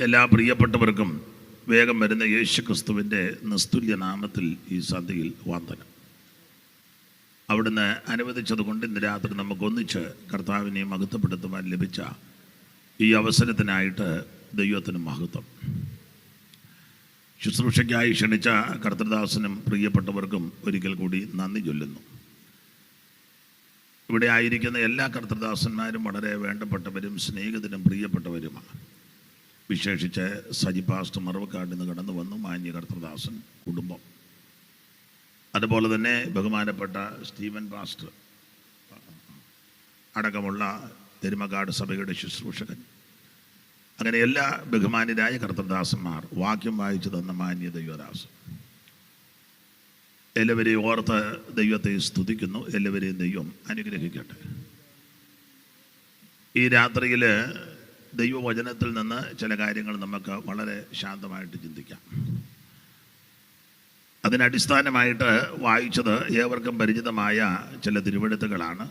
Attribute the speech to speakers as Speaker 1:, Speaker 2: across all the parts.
Speaker 1: എല്ലാ പ്രിയപ്പെട്ടവർക്കും വേഗം വരുന്ന യേശു ക്രിസ്തുവിൻ്റെ നിസ്തുല്യ നാമത്തിൽ ഈ സന്ധ്യയിൽ വന്ദനം. അവിടുന്ന് അനുവദിച്ചതുകൊണ്ട് ഇന്ന് രാത്രി നമുക്കൊന്നിച്ച് കർത്താവിനെ മഹത്വപ്പെടുത്തുവാൻ ലഭിച്ച ഈ അവസരത്തിനായിട്ട് ദൈവത്തിന് മഹത്വം. ശുശ്രൂഷയ്ക്കായി ക്ഷണിച്ച കർത്തൃദാസനും പ്രിയപ്പെട്ടവർക്കും ഒരിക്കൽ കൂടി നന്ദി ചൊല്ലുന്നു. ഇവിടെ ആയിരിക്കുന്ന എല്ലാ കർത്തൃദാസന്മാരും വളരെ വേണ്ടപ്പെട്ടവരും സ്നേഹിതരും പ്രിയപ്പെട്ടവരുമാണ്. വിശേഷിച്ച് സജി പാസ്റ്റർ മറവക്കാട്ടിൽ നിന്ന് കടന്നു വന്നു മാന്യ കർത്തൃദാസൻ കുടുംബം, അതുപോലെ തന്നെ ബഹുമാനപ്പെട്ട സ്റ്റീവൻ പാസ്റ്റർ അടക്കമുള്ള തെരുമക്കാട് സഭയുടെ ശുശ്രൂഷകൻ, അങ്ങനെ എല്ലാ ബഹുമാന്യരായ കർത്തൃദാസന്മാർ, വാക്യം വായിച്ചു തന്ന മാന്യ ദൈവദാസൻ, എല്ലാവരെയും ഓർത്ത് ദൈവത്തെ സ്തുതിക്കുന്നു. എല്ലാവരെയും ദൈവം അനുഗ്രഹിക്കട്ടെ. ഈ രാത്രിയിൽ ദൈവവചനത്തിൽ നിന്ന് ചില കാര്യങ്ങൾ നമുക്ക് വളരെ ശാന്തമായിട്ട് ചിന്തിക്കാം. അതിനടിസ്ഥാനമായിട്ട് വായിച്ചത് ഏവർക്കും പരിചിതമായ ചില തിരുവെഴുത്തുകളാണ്.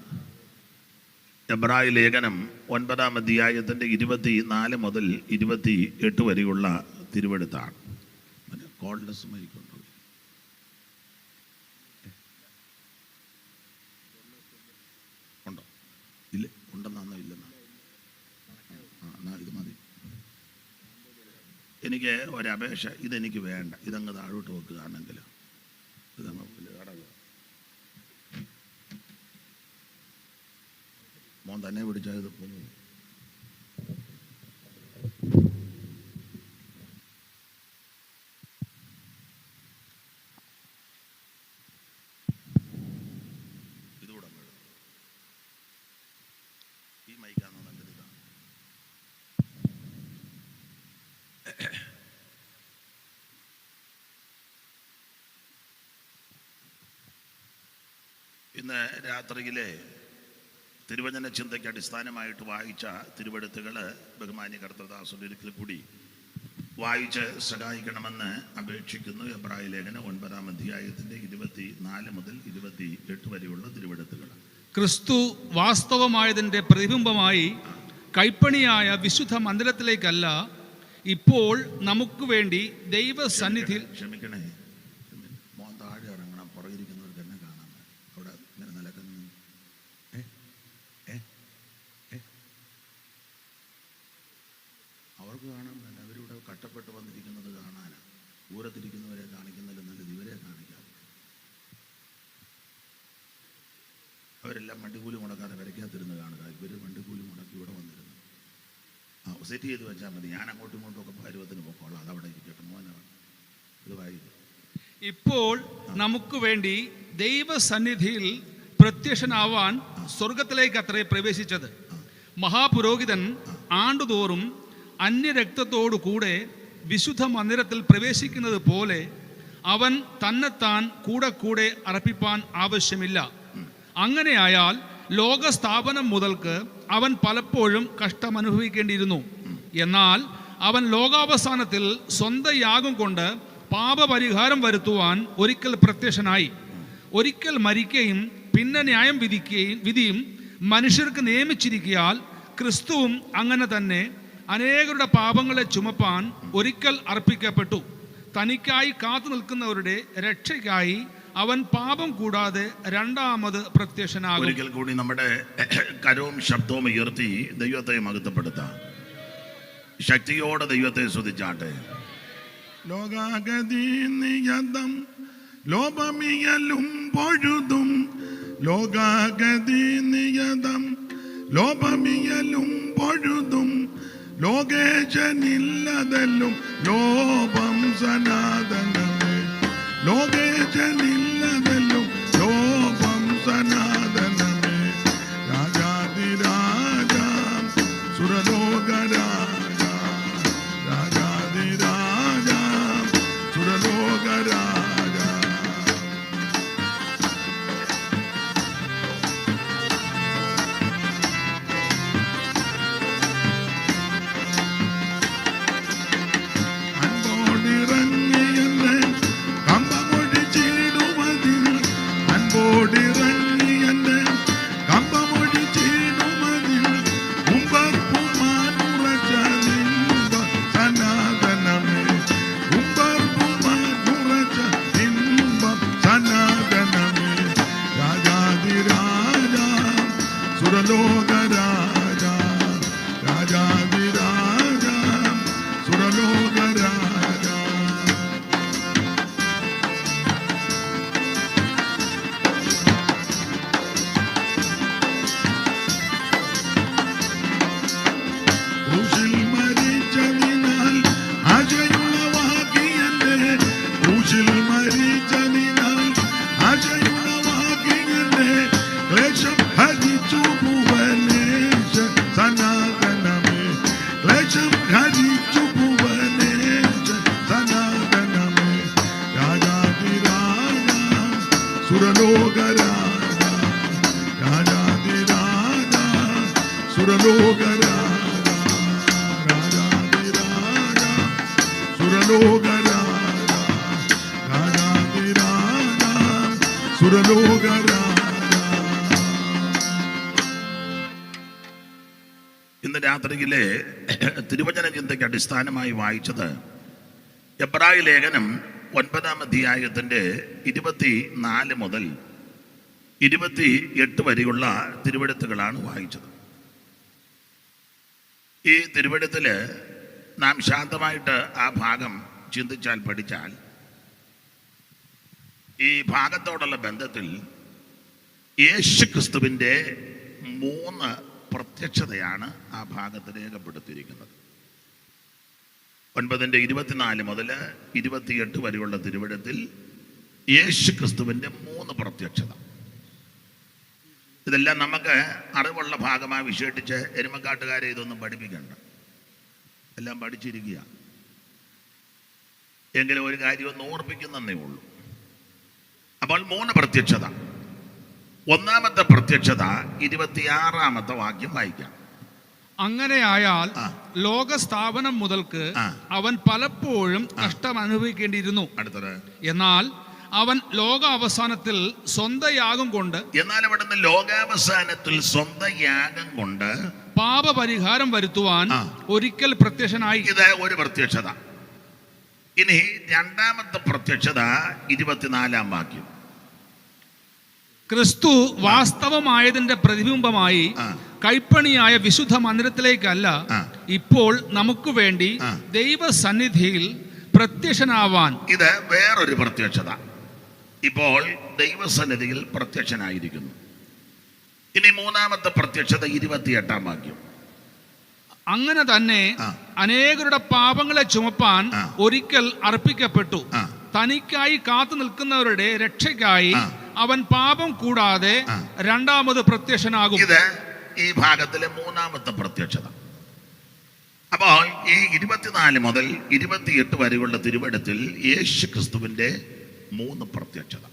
Speaker 1: എബ്രായ ലേഖനം 9-ാം അധ്യായത്തിൻ്റെ 24 മുതൽ 28 വരെയുള്ള തിരുവെഴുത്താണ്. കോൾഡ്നെസ് മരിക്കുന്നുണ്ടോ? ഉണ്ടോ? ഇല്ല, ഉണ്ടെന്നാണോ ഇല്ലെന്നാ? ഇത് മതി. എനിക്ക് ഒരപേക്ഷ, ഇതെനിക്ക് വേണ്ട, ഇതങ്ങ് താഴോട്ട് വെക്കുകയാണെങ്കിൽ ഇതങ്ങ് കടക മോൻ തന്നെ പിടിച്ചത് പോകുന്നു. ഇതുകൂടെ ഈ മൈക്കാണോ നല്ലത്? ഇതാണ്. ഇന്ന് രാത്രിയിലെ തിരുവചന ചിന്തയ്ക്ക് അടിസ്ഥാനമായിട്ട് വായിച്ച തിരുവെഴുത്തുകൾ ബഹുമാന്യ കർത്തൃദാസൻ ഒരിക്കൽ കൂടി വായിച്ച് സഹായിക്കണമെന്ന് അപേക്ഷിക്കുന്നു. എബ്രായ ലേഖനം 9-ാം അധ്യായത്തിൻ്റെ 24 മുതൽ 28 വരെയുള്ള തിരുവെഴുത്തുകൾ.
Speaker 2: ക്രിസ്തു വാസ്തവമായതിൻ്റെ പ്രതിബിംബമായി കൈപ്പണിയായ വിശുദ്ധ മന്ദിരത്തിലേക്കല്ല, ഇപ്പോൾ നമുക്ക് വേണ്ടി ദൈവസന്നിധിയിൽ.
Speaker 1: ക്ഷമിക്കണേ, മോൻ താഴെ ഇറങ്ങണം. പുറകിരിക്കുന്നവർക്ക് എന്നെ കാണാൻ അവിടെ ഇങ്ങനെ നിലക്കുന്നു. അവർക്ക് കാണാൻ വേണ്ട, അവരിവിടെ കട്ടപ്പെട്ട് വന്നിരിക്കുന്നത് കാണാനാണ്. ദൂരത്തിരിക്കുന്നവരെ കാണിക്കുന്നതിൽ നല്ലത് ഇവരെ കാണിക്കാം. അവരെല്ലാം വണ്ടിക്കൂലി മുടക്കാതെ വരയ്ക്കാത്തിരുന്ന് കാണുക. ഇവർ വണ്ടിക്കൂലി മുടക്കി ഇവിടെ വന്നിരുന്നു സെറ്റ് ചെയ്ത് വെച്ചാൽ മതി. ഞാൻ അങ്ങോട്ടും ഇങ്ങോട്ടും ഒക്കെ പരുവത്തിന് പോക്കോളാം. അതവിടെ ഇരിക്കട്ടെ. മോനാണ് ഇത് വായിക്കും.
Speaker 2: ഇപ്പോൾ നമുക്ക് വേണ്ടി ദൈവസന്നിധിയിൽ പ്രത്യക്ഷനാവാൻ സ്വർഗത്തിലേക്ക് അത്രേ പ്രവേശിച്ചത്. മഹാപുരോഹിതൻ ആണ്ടുതോറും അന്യരക്തത്തോടു കൂടെ വിശുദ്ധ മന്ദിരത്തിൽ പ്രവേശിക്കുന്നത് പോലെ അവൻ തന്നെത്താൻ കൂടെ അർപ്പിപ്പാൻ ആവശ്യമില്ല. അങ്ങനെയായാൽ ലോകസ്ഥാപനം മുതൽക്ക് അവൻ പലപ്പോഴും കഷ്ടമനുഭവിക്കേണ്ടിയിരുന്നു. എന്നാൽ അവൻ ലോകാവസാനത്തിൽ സ്വന്തം യാഗം കൊണ്ട് പാപപരിഹാരം വരുത്തുവാൻ ഒരിക്കൽ പ്രത്യക്ഷനായി. ഒരിക്കൽ മരിക്കുകയും പിന്നെ ന്യായം വിധിയും മനുഷ്യർക്ക് നിയമിച്ചിരിക്കയാൽ ക്രിസ്തുവും അങ്ങനെ തന്നെ അനേകരുടെ പാപങ്ങളെ ചുമപ്പാൻ ഒരിക്കൽ അർപ്പിക്കപ്പെട്ടു. തനിക്കായി കാത്തു നിൽക്കുന്നവരുടെ രക്ഷയ്ക്കായി അവൻ പാപം കൂടാതെ രണ്ടാമത് പ്രത്യക്ഷനാകും.
Speaker 1: ഒരിക്കൽ കൂടി നമ്മുടെ കരവും ശബ്ദവും ഉയർത്തി ദൈവത്തെ മഹത്വപ്പെടുത്താം. ശക്തിയോടെ ദൈവത്തെ സ്തുതിച്ചാട്ടെ.
Speaker 3: ലോകാഗതിനിയതം ലോപമിയലും പൊഴുതും, ലോകാഗതിനിയതം ലോപമിയലും പൊഴുതും, ലോകേശനില്ലതെല്ലും ലോപം സനാതനമേ, ലോകേശനില്ലതെല്ലും ലോപം സനാതനമേ. രാജാതിരാജാ സുരലോകരാജാ, രാജാതിരാജാ സുരലോകരാജാ. അൻപോടിറങ്ങിയ സുരലോകരാജ രാജാതിരാജ സുരലോകരാജ രാജാതിരാജ സുരലോകരാജ രാജാതിരാജ സുരലോകരാജ.
Speaker 1: ഇന്ന് രാത്രിയിലെ തിരുവചന ചിന്തയ്ക്ക് അടിസ്ഥാനമായി വായിച്ചത് എബ്രായ ലേഖനം 9-ാം അധ്യായത്തിൻ്റെ 24 മുതൽ 28 വരെയുള്ള തിരുവെഴുത്തുകളാണ് വായിച്ചത്. ഈ തിരുവെഴുത്തിൽ നാം ശാന്തമായിട്ട് ആ ഭാഗം ചിന്തിച്ചാൽ പഠിച്ചാൽ ഈ ഭാഗത്തോടുള്ള ബന്ധത്തിൽ യേശുക്രിസ്തുവിൻ്റെ 3 പ്രത്യക്ഷതയാണ് ആ ഭാഗത്ത് രേഖപ്പെടുത്തിയിരിക്കുന്നത്. 9-ന്റെ 24 മുതൽ 28 വരെയുള്ള തിരുവെഴുത്തിൽ യേശുക്രിസ്തുവിൻ്റെ 3 പ്രത്യക്ഷത. ഇതെല്ലാം നമുക്ക് അറിവുള്ള ഭാഗമായി വിശേഷിച്ച് എരുമക്കാട്ടുകാരെ ഇതൊന്നും പഠിപ്പിക്കണ്ട, എല്ലാം പഠിച്ചിരിക്കുക. എങ്കിലും ഒരു കാര്യം ഒന്ന് ഓർപ്പിക്കുന്നതേ ഉള്ളൂ. അപ്പോൾ 3 പ്രത്യക്ഷത. 1-ാമത്തെ പ്രത്യക്ഷത 26-ാമത്തെ വാക്യം വായിക്കാം.
Speaker 2: അങ്ങനെയായാൽ ലോകസ്ഥാപനം മുതൽക്ക് അവൻ പലപ്പോഴും നഷ്ടം അനുഭവിക്കേണ്ടിയിരുന്നു.
Speaker 1: അടുത്തത്,
Speaker 2: എന്നാൽ അവൻ ലോകാവസാനത്തിൽ സ്വന്തം യാഗം കൊണ്ട്
Speaker 1: അവിടുന്ന് ലോകാവസാനത്തിൽ സ്വന്തം യാഗം കൊണ്ട്
Speaker 2: പാപപരിഹാരം വരുത്തുവാൻ ഒരിക്കൽ പ്രത്യക്ഷനായി.
Speaker 1: ഇത് ഒരു പ്രത്യക്ഷത. ഇനി 2-ാമത്തെ പ്രത്യക്ഷത 24-ാം വാക്യം.
Speaker 2: ക്രിസ്തു വാസ്തവമായതിന്റെ പ്രതിബിംബമായി കൈപ്പണിയായ വിശുദ്ധ മന്ദിരത്തിലേക്കല്ല, ഇപ്പോൾ നമുക്ക് വേണ്ടി ദൈവസന്നിധിയിൽ പ്രത്യക്ഷനാവാൻ.
Speaker 1: ഇത് വേറൊരു പ്രത്യക്ഷത. ഇപ്പോൾ ദൈവസന്നിധിയിൽ പ്രത്യക്ഷനായിരിക്കുന്നു. ഇനി 3-ാമത്തെ പ്രത്യക്ഷത 28-ാം വാക്യം.
Speaker 2: അങ്ങനെ തന്നെ അനേകരുടെ പാപങ്ങളെ ചുമപ്പാൻ ഒരിക്കൽ അർപ്പിക്കപ്പെട്ടു. തനിക്കായി കാത്തു നിൽക്കുന്നവരുടെ രക്ഷയ്ക്കായി അവൻ പാപം കൂടാതെ രണ്ടാമത് പ്രത്യക്ഷനാകും.
Speaker 1: ഇത് ഈ ഭാഗത്തിലെ 3-ാമത്തെ പ്രത്യക്ഷത. അപ്പോൾ ഈ 24 മുതൽ 28 വരെയുള്ള തിരുവെഴുത്തിൽ യേശു ക്രിസ്തുവിൻ്റെ 3 പ്രത്യക്ഷത.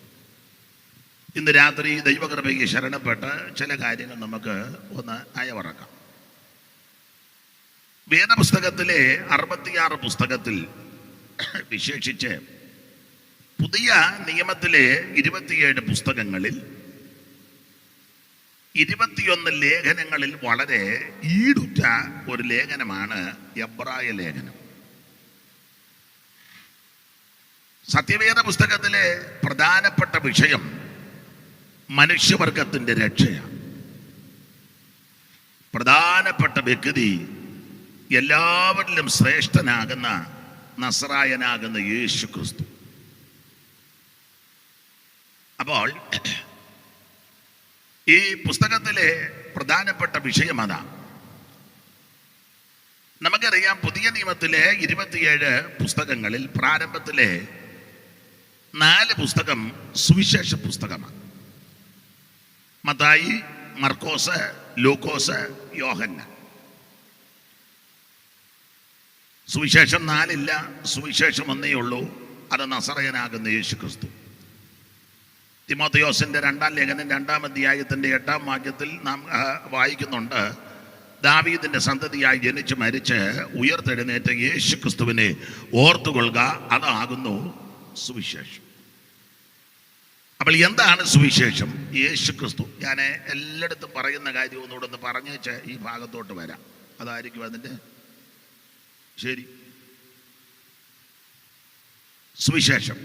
Speaker 1: ഇന്ന് രാത്രി ദൈവകൃപയ്ക്ക് ശരണപ്പെട്ട് ചില കാര്യങ്ങൾ നമുക്ക് ഒന്ന് അയവറക്കാം. വേദപുസ്തകത്തിലെ 66 പുസ്തകത്തിൽ വിശേഷിച്ച് പുതിയ നിയമത്തിലെ 27 പുസ്തകങ്ങളിൽ 21 ലേഖനങ്ങളിൽ വളരെ ഈടുറ്റ ഒരു ലേഖനമാണ് എബ്രായ ലേഖനം. സത്യവേദ പുസ്തകത്തിലെ പ്രധാനപ്പെട്ട വിഷയം മനുഷ്യവർഗത്തിൻ്റെ രക്ഷയാണ്. പ്രധാനപ്പെട്ട വ്യക്തി എല്ലാവരിലും ശ്രേഷ്ഠനാകുന്ന നസറായനാകുന്ന യേശു ക്രിസ്തു. അപ്പോൾ ഈ പുസ്തകത്തിലെ പ്രധാനപ്പെട്ട വിഷയം അതാണ്. നമുക്കറിയാം, പുതിയ നിയമത്തിലെ 27 പുസ്തകങ്ങളിൽ പ്രാരംഭത്തിലെ 4 പുസ്തകം സുവിശേഷ പുസ്തകമാണ്. മത്തായി, മർക്കോസ്, ലൂക്കോസ്, യോഹന്നാൻ. സുവിശേഷം 4 ഇല്ല, സുവിശേഷം 1 ഉള്ളൂ. അത് നസറയനാകുന്ന യേശു ക്രിസ്തു. തിമോഥെയോസിന്റെ 2-ാം ലേഖനം 2-ാം അധ്യായത്തിന്റെ 8-ാം വാക്യത്തിൽ നാം വായിക്കുന്നുണ്ട്, ദാവീദിന്റെ സന്തതിയായി ജനിച്ച് മരിച്ച് ഉയർത്തെഴുന്നേറ്റ യേശു ക്രിസ്തുവിനെ ഓർത്തുകൊള്ളുക, അതാകുന്നു സുവിശേഷം. അപ്പോൾ എന്താണ് സുവിശേഷം? യേശു ക്രിസ്തു. ഞാൻ എല്ലായിടത്തും പറയുന്ന കാര്യം ഒന്നുകൂടെ ഒന്ന് പറഞ്ഞേച്ച് ഈ ഭാഗത്തോട്ട് വരാം. അതായിരിക്കും അതിൻ്റെ ശരി. സുവിശേഷം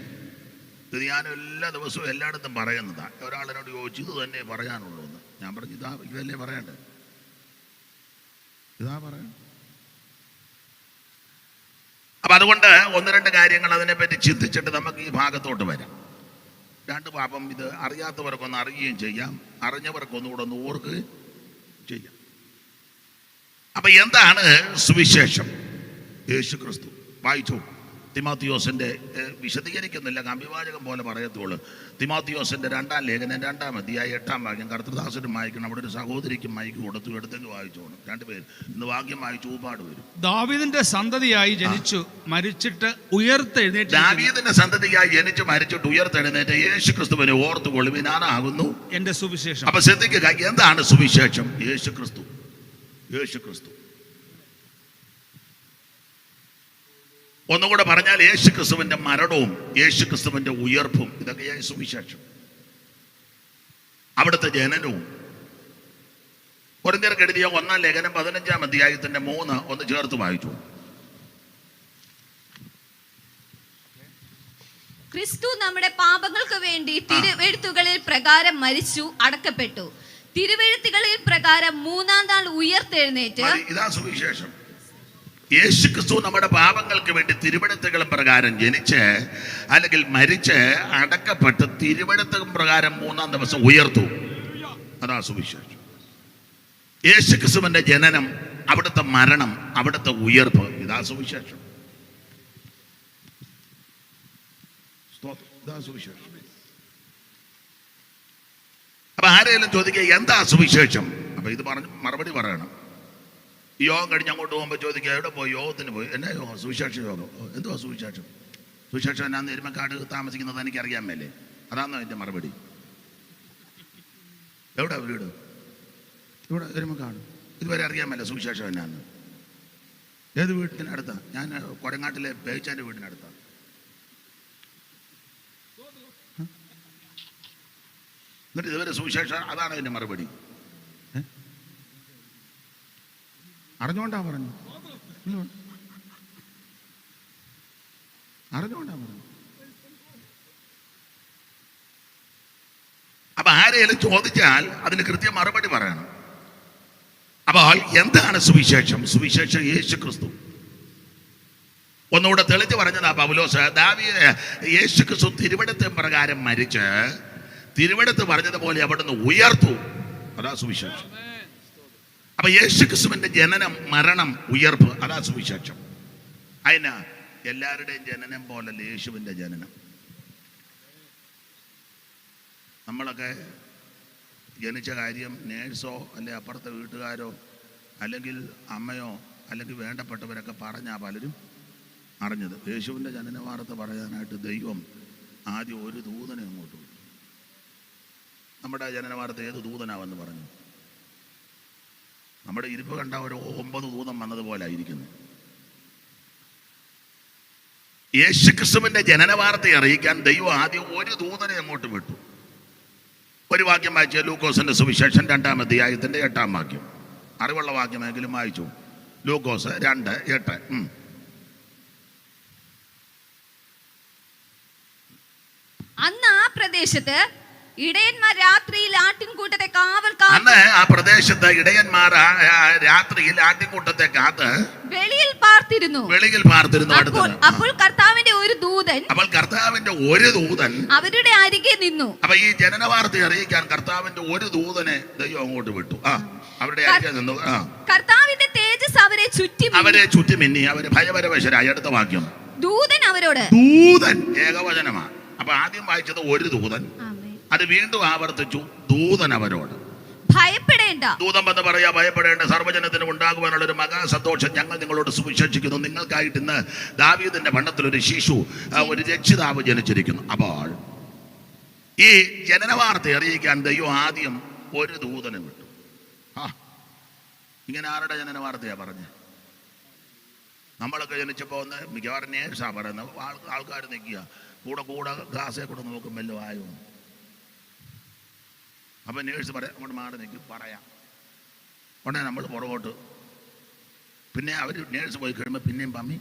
Speaker 1: ഇത് ഞാൻ എല്ലാ ദിവസവും എല്ലായിടത്തും പറയുന്നതാണ്. ഒരാളിനോട് ചോദിച്ചു ഇത് തന്നെ പറയാനുള്ളൂ എന്ന്. ഞാൻ പറഞ്ഞു ഇതല്ലേ പറയണ്ടേ, ഇതാ പറയാം. അപ്പം അതുകൊണ്ട് 1-2 കാര്യങ്ങൾ അതിനെപ്പറ്റി ചിന്തിച്ചിട്ട് നമുക്ക് ഈ ഭാഗത്തോട്ട് വരാം. 2 പാപം ഇത് അറിയാത്തവർക്കൊന്ന് അറിയുകയും ചെയ്യാം, അറിഞ്ഞവർക്കൊന്നുകൂടെ ഒന്ന് ഓർക്കുകയും ചെയ്യാം. അപ്പം എന്താണ് സുവിശേഷം? യേശു ക്രിസ്തു. വായിച്ചു. തിമോത്തിയോസിൻ്റെ വിശദീകരിക്കുന്നില്ല, അഭിവാചകം പോലെ പറയത്തുള്ളൂ. തിമോത്തിയോസിൻ്റെ 2-ാം ലേഖനം 2-ാം അധ്യായം 8-ാം വാക്യം കർത്തൃദാസനും വായിക്കണം. അവിടെ ഒരു സഹോദരിക്കും മൈക്ക് കൊടുത്തു, എടുത്തെങ്കിൽ വായിച്ചോണം. 2 പേര് ഇന്ന് വാക്യം വായിച്ചു ഊപ്പാട് വരും.
Speaker 2: ദാവീദിന്റെ സന്തതിയായി ജനിച്ചു മരിച്ചിട്ട് ഉയർത്തെഴുന്നേറ്റ്
Speaker 1: ദാവീദിന്റെ സന്തതിയായി ജനിച്ചു മരിച്ചിട്ട് ഉയർത്തെഴുന്നേറ്റ് യേശു ക്രിസ്തുവിനെ ഓർത്തുകൊള്ളുവിൻ, ഞാനാകുന്നു
Speaker 2: എന്റെ സുവിശേഷം.
Speaker 1: അപ്പൊ ശ്രദ്ധിക്കുക, എന്താണ് സുവിശേഷം? യേശു ക്രിസ്തു. യേശു ക്രിസ്തു. ഒന്നുകൂടെ പറഞ്ഞാൽ യേശു ക്രിസ്തുവിന്റെ മരണവും യേശു ക്രിസ്തുവിന്റെ ഉയർപ്പും, ഇതൊക്കെയായി സുവിശേഷം. അവിടുത്തെ ജനനവും. കൊരിന്ത്യർക്ക് എഴുതിയ 1-ാം ലേഖനം 15-ാം അധ്യായത്തിന്റെ 3 ഒന്ന് ചേർത്ത് വായിച്ചു.
Speaker 4: ക്രിസ്തു നമ്മുടെ പാപങ്ങൾക്ക് വേണ്ടി തിരുവെഴുത്തുകളിൽ പ്രകാരം മരിച്ചു അടക്കപ്പെട്ടു, തിരുവെഴുത്തുകളിൽ പ്രകാരം 3-ാം നാൾ ഉയർത്തെഴുന്നേറ്റ്.
Speaker 1: ഇതാ സുവിശേഷം. യേശു ക്രിസ്തു നമ്മുടെ പാപങ്ങൾക്ക് വേണ്ടി തിരുവെഴുത്തുകൾ പ്രകാരം ജനിച്ച് അല്ലെങ്കിൽ മരിച്ച് അടക്കപ്പെട്ട് തിരുവെഴുത്തുകൾ പ്രകാരം 3-ാം ദിവസം ഉയർത്തു. അതാ സുവിശേഷം. യേശു ക്രിസ്തുവിന്റെ ജനനം, അവിടുത്തെ മരണം, അവിടുത്തെ ഉയർപ്പ്, ഇതാ സുവിശേഷം. ഇതാ സുവിശേഷം. അപ്പൊ ആരെങ്കിലും ചോദിക്കുക എന്താ സുവിശേഷം? അപ്പൊ ഇത് പറഞ്ഞ് മറുപടി പറയണം. ഈ യോഗം കഴിഞ്ഞ് അങ്ങോട്ട് പോകുമ്പോൾ ചോദിക്കുക എവിടെ പോയി? യോഗത്തിന് പോയി. എന്നാ യോഗം? സുവിശേഷ യോഗം. എന്തുവാ സുവിശേഷം? സുവിശേഷം എന്നാന്ന് എരുമക്കാട് താമസിക്കുന്നത് എനിക്കറിയാൻ മേലേ? അതാണോ എൻ്റെ മറുപടി? എവിടെ വീട്? ഇവിടെ എരുമക്കാട്. ഇതുവരെ അറിയാൻ മേല സുവിശേഷം എന്നാന്ന്? ഏത് വീട്ടിനടുത്താ? ഞാൻ കൊടങ്ങാട്ടിലെ ബേച്ചാൻ്റെ വീടിനടുത്താ. എന്നിട്ട് ഇതുവരെ സുവിശേഷം അതാണോ എൻ്റെ മറുപടി? അറിഞ്ഞോണ്ടാ പറഞ്ഞു. അറിഞ്ഞോണ്ടാ പറഞ്ഞു. അപ്പൊ ആരെങ്കിലും ചോദിച്ചാൽ അതിന് കൃത്യം മറുപടി പറയണം. അപ്പോൾ എന്താണ് സുവിശേഷം? സുവിശേഷം യേശു ക്രിസ്തു. ഒന്നുകൂടെ തെളിച്ച് പറഞ്ഞതാ പൗലോസ്. യേശു ക്രിസ്തു തിരുവെഴുത്ത് പ്രകാരം മരിച്ച് തിരുവെഴുത്ത് പറഞ്ഞതുപോലെ അവിടുന്ന് ഉയർത്തു. അതാ സുവിശേഷം. അപ്പൊ യേശു ക്രിസ്തുവിന്റെ ജനനം, മരണം, ഉയർപ്പ്, അതാ സുവിശേഷം. അതിനാ എല്ലാവരുടെയും ജനനം പോലല്ല യേശുവിന്റെ ജനനം. നമ്മളൊക്കെ ജനിച്ച കാര്യം നേഴ്സോ അല്ലെ അപ്പുറത്തെ വീട്ടുകാരോ അല്ലെങ്കിൽ അമ്മയോ അല്ലെങ്കിൽ വേണ്ടപ്പെട്ടവരൊക്കെ പറഞ്ഞാ പലരും അറിഞ്ഞത്. യേശുവിന്റെ ജനന വാർത്ത പറയാനായിട്ട് ദൈവം ആദ്യം ഒരു ദൂതനെ അങ്ങോട്ട് വിട്ടു. നമ്മുടെ ജനന വാർത്ത ഏത് ദൂതനാവെന്ന് പറഞ്ഞു? നമ്മുടെ ഇരിപ്പ് കണ്ട ഒരു 9 ദൂതം വന്നതുപോലെ ഇരിക്കുന്നു. യേശു ക്രിസ്തുവിന്റെ ജനന വാർത്ത അറിയിക്കാൻ ദൈവം ആദ്യം ഒരു ദൂതനെ അങ്ങോട്ട് വിട്ടു. ഒരു വാക്യം വായിച്ച ലൂക്കോസിന്റെ സുവിശേഷം 2-ാം അധ്യായത്തിന്റെ 8-ാം വാക്യം. അറിവുള്ള വാക്യമെങ്കിലും വായിച്ചു. ലൂക്കോസ് 2:8.
Speaker 4: അന്ന് ആ പ്രദേശത്ത് ഇടയന്മാർ രാത്രിയിൽ ആട്ടിൻകൂട്ടത്തെ കാവൽ
Speaker 1: അന്ന് ആ പ്രദേശത്ത് ഇടയന്മാർ രാത്രിയിൽ ആട്ടിൻകൂട്ടത്തെ കാത്ത് വെളിയിൽ പാർത്തിരുന്നു.
Speaker 4: അപ്പോൾ കർത്താവിന്റെ ഒരു ദൂതൻ
Speaker 1: അവരുടെ അരികെ നിന്നു. അപ്പൊ ഈ ജനന വാർത്ത അറിയിക്കാൻ കർത്താവിന്റെ ഒരു ദൂതനെ ദൈവം അങ്ങോട്ട് വിട്ടു. അവരുടെ അരികെ നിന്നു.
Speaker 4: കർത്താവിന്റെ തേജസ് അവരെ ചുറ്റി മിന്നി.
Speaker 1: അവര് ഭയപരവശരായി. അടുത്ത വാക്യം.
Speaker 4: ദൂതൻ അവരോട്.
Speaker 1: ദൂതൻ ഏകവചനമാണ്. അപ്പൊ ആദ്യം വായിച്ചത് ഒരു ദൂതൻ, അത് വീണ്ടും ആവർത്തിച്ചു. ദൂതൻ അവരോട്
Speaker 4: ഭയപ്പെടേണ്ട.
Speaker 1: ദൂതൻ എന്ന് പറയാ ഭയപ്പെടേണ്ട. സർവ്വജനത്തിനും ഉണ്ടാകുവാനുള്ള ഒരു മഹാസന്തോഷം ഞങ്ങൾ നിങ്ങളോട് സുവിശേഷിക്കുന്നു. നിങ്ങൾക്കായിട്ട് ഇന്ന് ദാവീദിന്റെ ഭണ്ഡത്തിൽ ഒരു ശിശു, ഒരു രക്ഷിതാവ് ജനിച്ചിരിക്കുന്നു. അപ്പോൾ ഈ ജനന വാർത്ത അറിയിക്കാൻ ദൈവം ആദ്യം ഒരു ദൂതനെ വിട്ടു. ഇങ്ങനെ ആരുടെ ജനന വാർത്തയാ പറഞ്ഞത്? നമ്മളൊക്കെ ജനിച്ചപ്പോൾ ഒന്ന് മിക്കവാറും നേഴ്സാ പറയുന്നത്. ആൾക്കാർ നിൽക്കുക കൂടെ ഗ്ലാസ്സേ കൂടെ നോക്കും വല്ലതും ആയോ. അപ്പം നേഴ്സ് പറയാം അങ്ങോട്ട് മാറി നിൽക്കും, പറയാം. ഉടനെ നമ്മൾ പുറകോട്ട്. പിന്നെ അവർ നേഴ്സ് പോയി കഴിയുമ്പോൾ പിന്നെയും പമ്മി.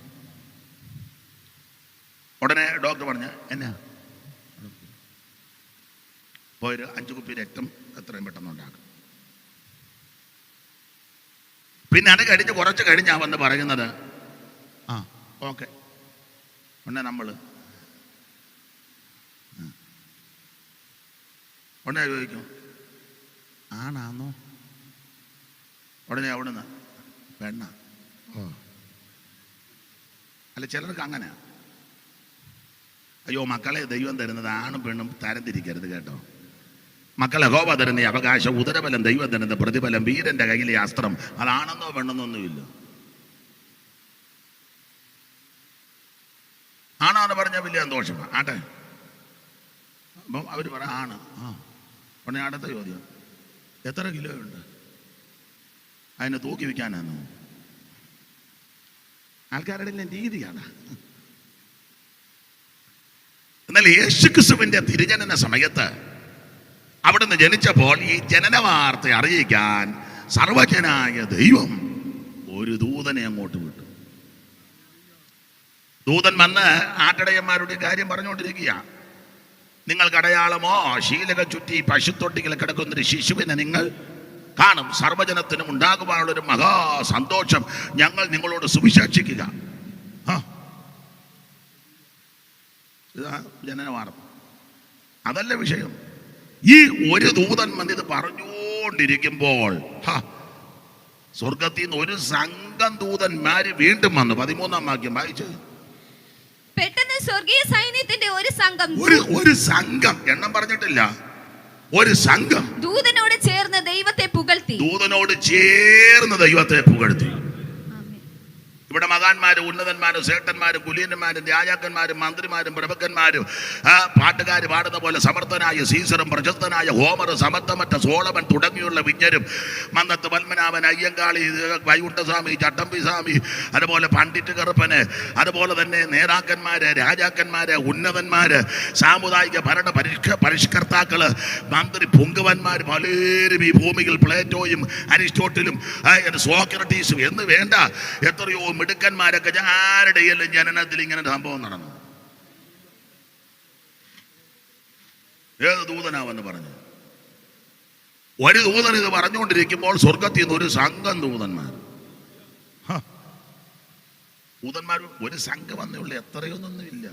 Speaker 1: ഉടനെ ഡോക്ടർ പറഞ്ഞ എന്നാ പോയൊരു 5 കുപ്പി രക്തം എത്രയും പെട്ടെന്ന് ഉണ്ടാക്കും. പിന്നെ അത് കഴിഞ്ഞ് കുറച്ച് കഴിഞ്ഞാ വന്ന് പറയുന്നത് ഓക്കെ. ഉടനെ നമ്മൾ ഉടനെ ചോദിക്കും ആണാന്നോ? ഉടനെ അവിടുന്ന് പെണ്ണ. അല്ല ചിലർക്ക് അങ്ങനെയാ. അയ്യോ മക്കളെ ദൈവം തരുന്നത് ആണും പെണ്ണും തരംതിരിക്കരുത് കേട്ടോ. മക്കളെ യഹോവ തരുന്ന അവകാശം, ഉദരബലം ദൈവം തരുന്ന പ്രതിഫലം, വീരന്റെ കയ്യിലെ അസ്ത്രം, അതാണെന്നോ പെണ്ണെന്നോ ഒന്നുമില്ല. ആണാന്ന് പറഞ്ഞാൽ വലിയ സന്തോഷമാണ്. ആട്ടെ, അപ്പം അവർ പറ ആണ്. ഉടനെ അടുത്ത ചോദ്യം, എത്ര കിലോ ഉണ്ട്? അതിനെ തൂക്കി വയ്ക്കാനാണോ? ആൾക്കാരുടെ എല്ലാം രീതിയാണ്. എന്നാൽ യേശുക്രിസ്തുവിന്റെ തിരുജനന സമയത്ത് അവിടുന്ന് ജനിച്ചപ്പോൾ ഈ ജനന വാർത്ത അറിയിക്കാൻ സർവജ്ഞനായ ദൈവം ഒരു ദൂതനെ അങ്ങോട്ട് വിട്ടു. ദൂതൻ വന്ന് ആട്ടിടയന്മാരുടെ കാര്യം പറഞ്ഞുകൊണ്ടിരിക്കുക. നിങ്ങൾക്ക് അടയാളമോ, ശീലകം ചുറ്റി പശുത്തൊട്ടിയിൽ കിടക്കുന്നൊരു ശിശുവിനെ നിങ്ങൾ കാണും. സർവജനത്തിനും ഉണ്ടാകുവാനുള്ളൊരു മഹാസന്തോഷം ഞങ്ങൾ നിങ്ങളോട് സുവിശേഷിക്കുക. ഇതാ ജനന വാർത്ത. അതല്ല വിഷയം. ഈ ഒരു ദൂതൻ വന്ന് ഇത് പറഞ്ഞുകൊണ്ടിരിക്കുമ്പോൾ സ്വർഗത്തിൽ നിന്ന് ഒരു സംഘം ദൂതന്മാര് വീണ്ടും വന്നു. 13-ാം വാക്യം വായിച്ചു.
Speaker 4: പെട്ടെന്ന് സ്വർഗീയ സൈന്യത്തിന്റെ ഒരു സംഘം,
Speaker 1: ഒരു സംഘം, എണ്ണം പറഞ്ഞിട്ടില്ല, ഒരു സംഘം
Speaker 4: ദൂതനോട് ചേർന്ന് ദൈവത്തെ പുകഴ്ത്തി.
Speaker 1: ഇവിടെ മകാന്മാരും ഉന്നതന്മാരും ശ്രേഷ്ഠന്മാരും കുലീനന്മാരും രാജാക്കന്മാരും മന്ത്രിമാരും പ്രഭുക്കന്മാരും പാട്ടുകാർ പാടുന്ന പോലെ സമർത്ഥനായ സീസറും പ്രശസ്തനായ ഹോമർ, സമർത്ഥമറ്റ സോളമൻ തുടങ്ങിയുള്ള വിജ്ഞരും, മന്നത്ത് പത്മനാഭൻ, അയ്യങ്കാളി, വൈകുണ്ഠസ്വാമി, ചട്ടമ്പിസ്വാമി, അതുപോലെ പണ്ഡിറ്റ് കറുപ്പന്, അതുപോലെ തന്നെ നേതാക്കന്മാര്, രാജാക്കന്മാര്, ഉന്നതന്മാര്, സാമുദായിക ഭരണ പരിഷ്കർത്താക്കള്, മന്ത്രി പൊങ്കുവന്മാർ പലരും ഈ ഭൂമിയിൽ പ്ലേറ്റോയും അരിസ്റ്റോട്ടിലും സോക്രട്ടീസും എന്ന് വേണ്ട എത്രയോ മിടുക്കന്മാരൊക്കെ ആരുടെയെല്ലാം ജനനത്തിൽ ഇങ്ങനെ സംഭവം നടന്നു. ഏത് ദൂതനാവെന്ന് പറഞ്ഞു. ഒരു ദൂതൻ ഇത് പറഞ്ഞുകൊണ്ടിരിക്കുമ്പോൾ സ്വർഗത്തിൽ നിന്ന് ഒരു സംഘം ദൂതന്മാർ ഒരു സംഘം വന്നുള്ള എത്രയൊന്നൊന്നുമില്ല.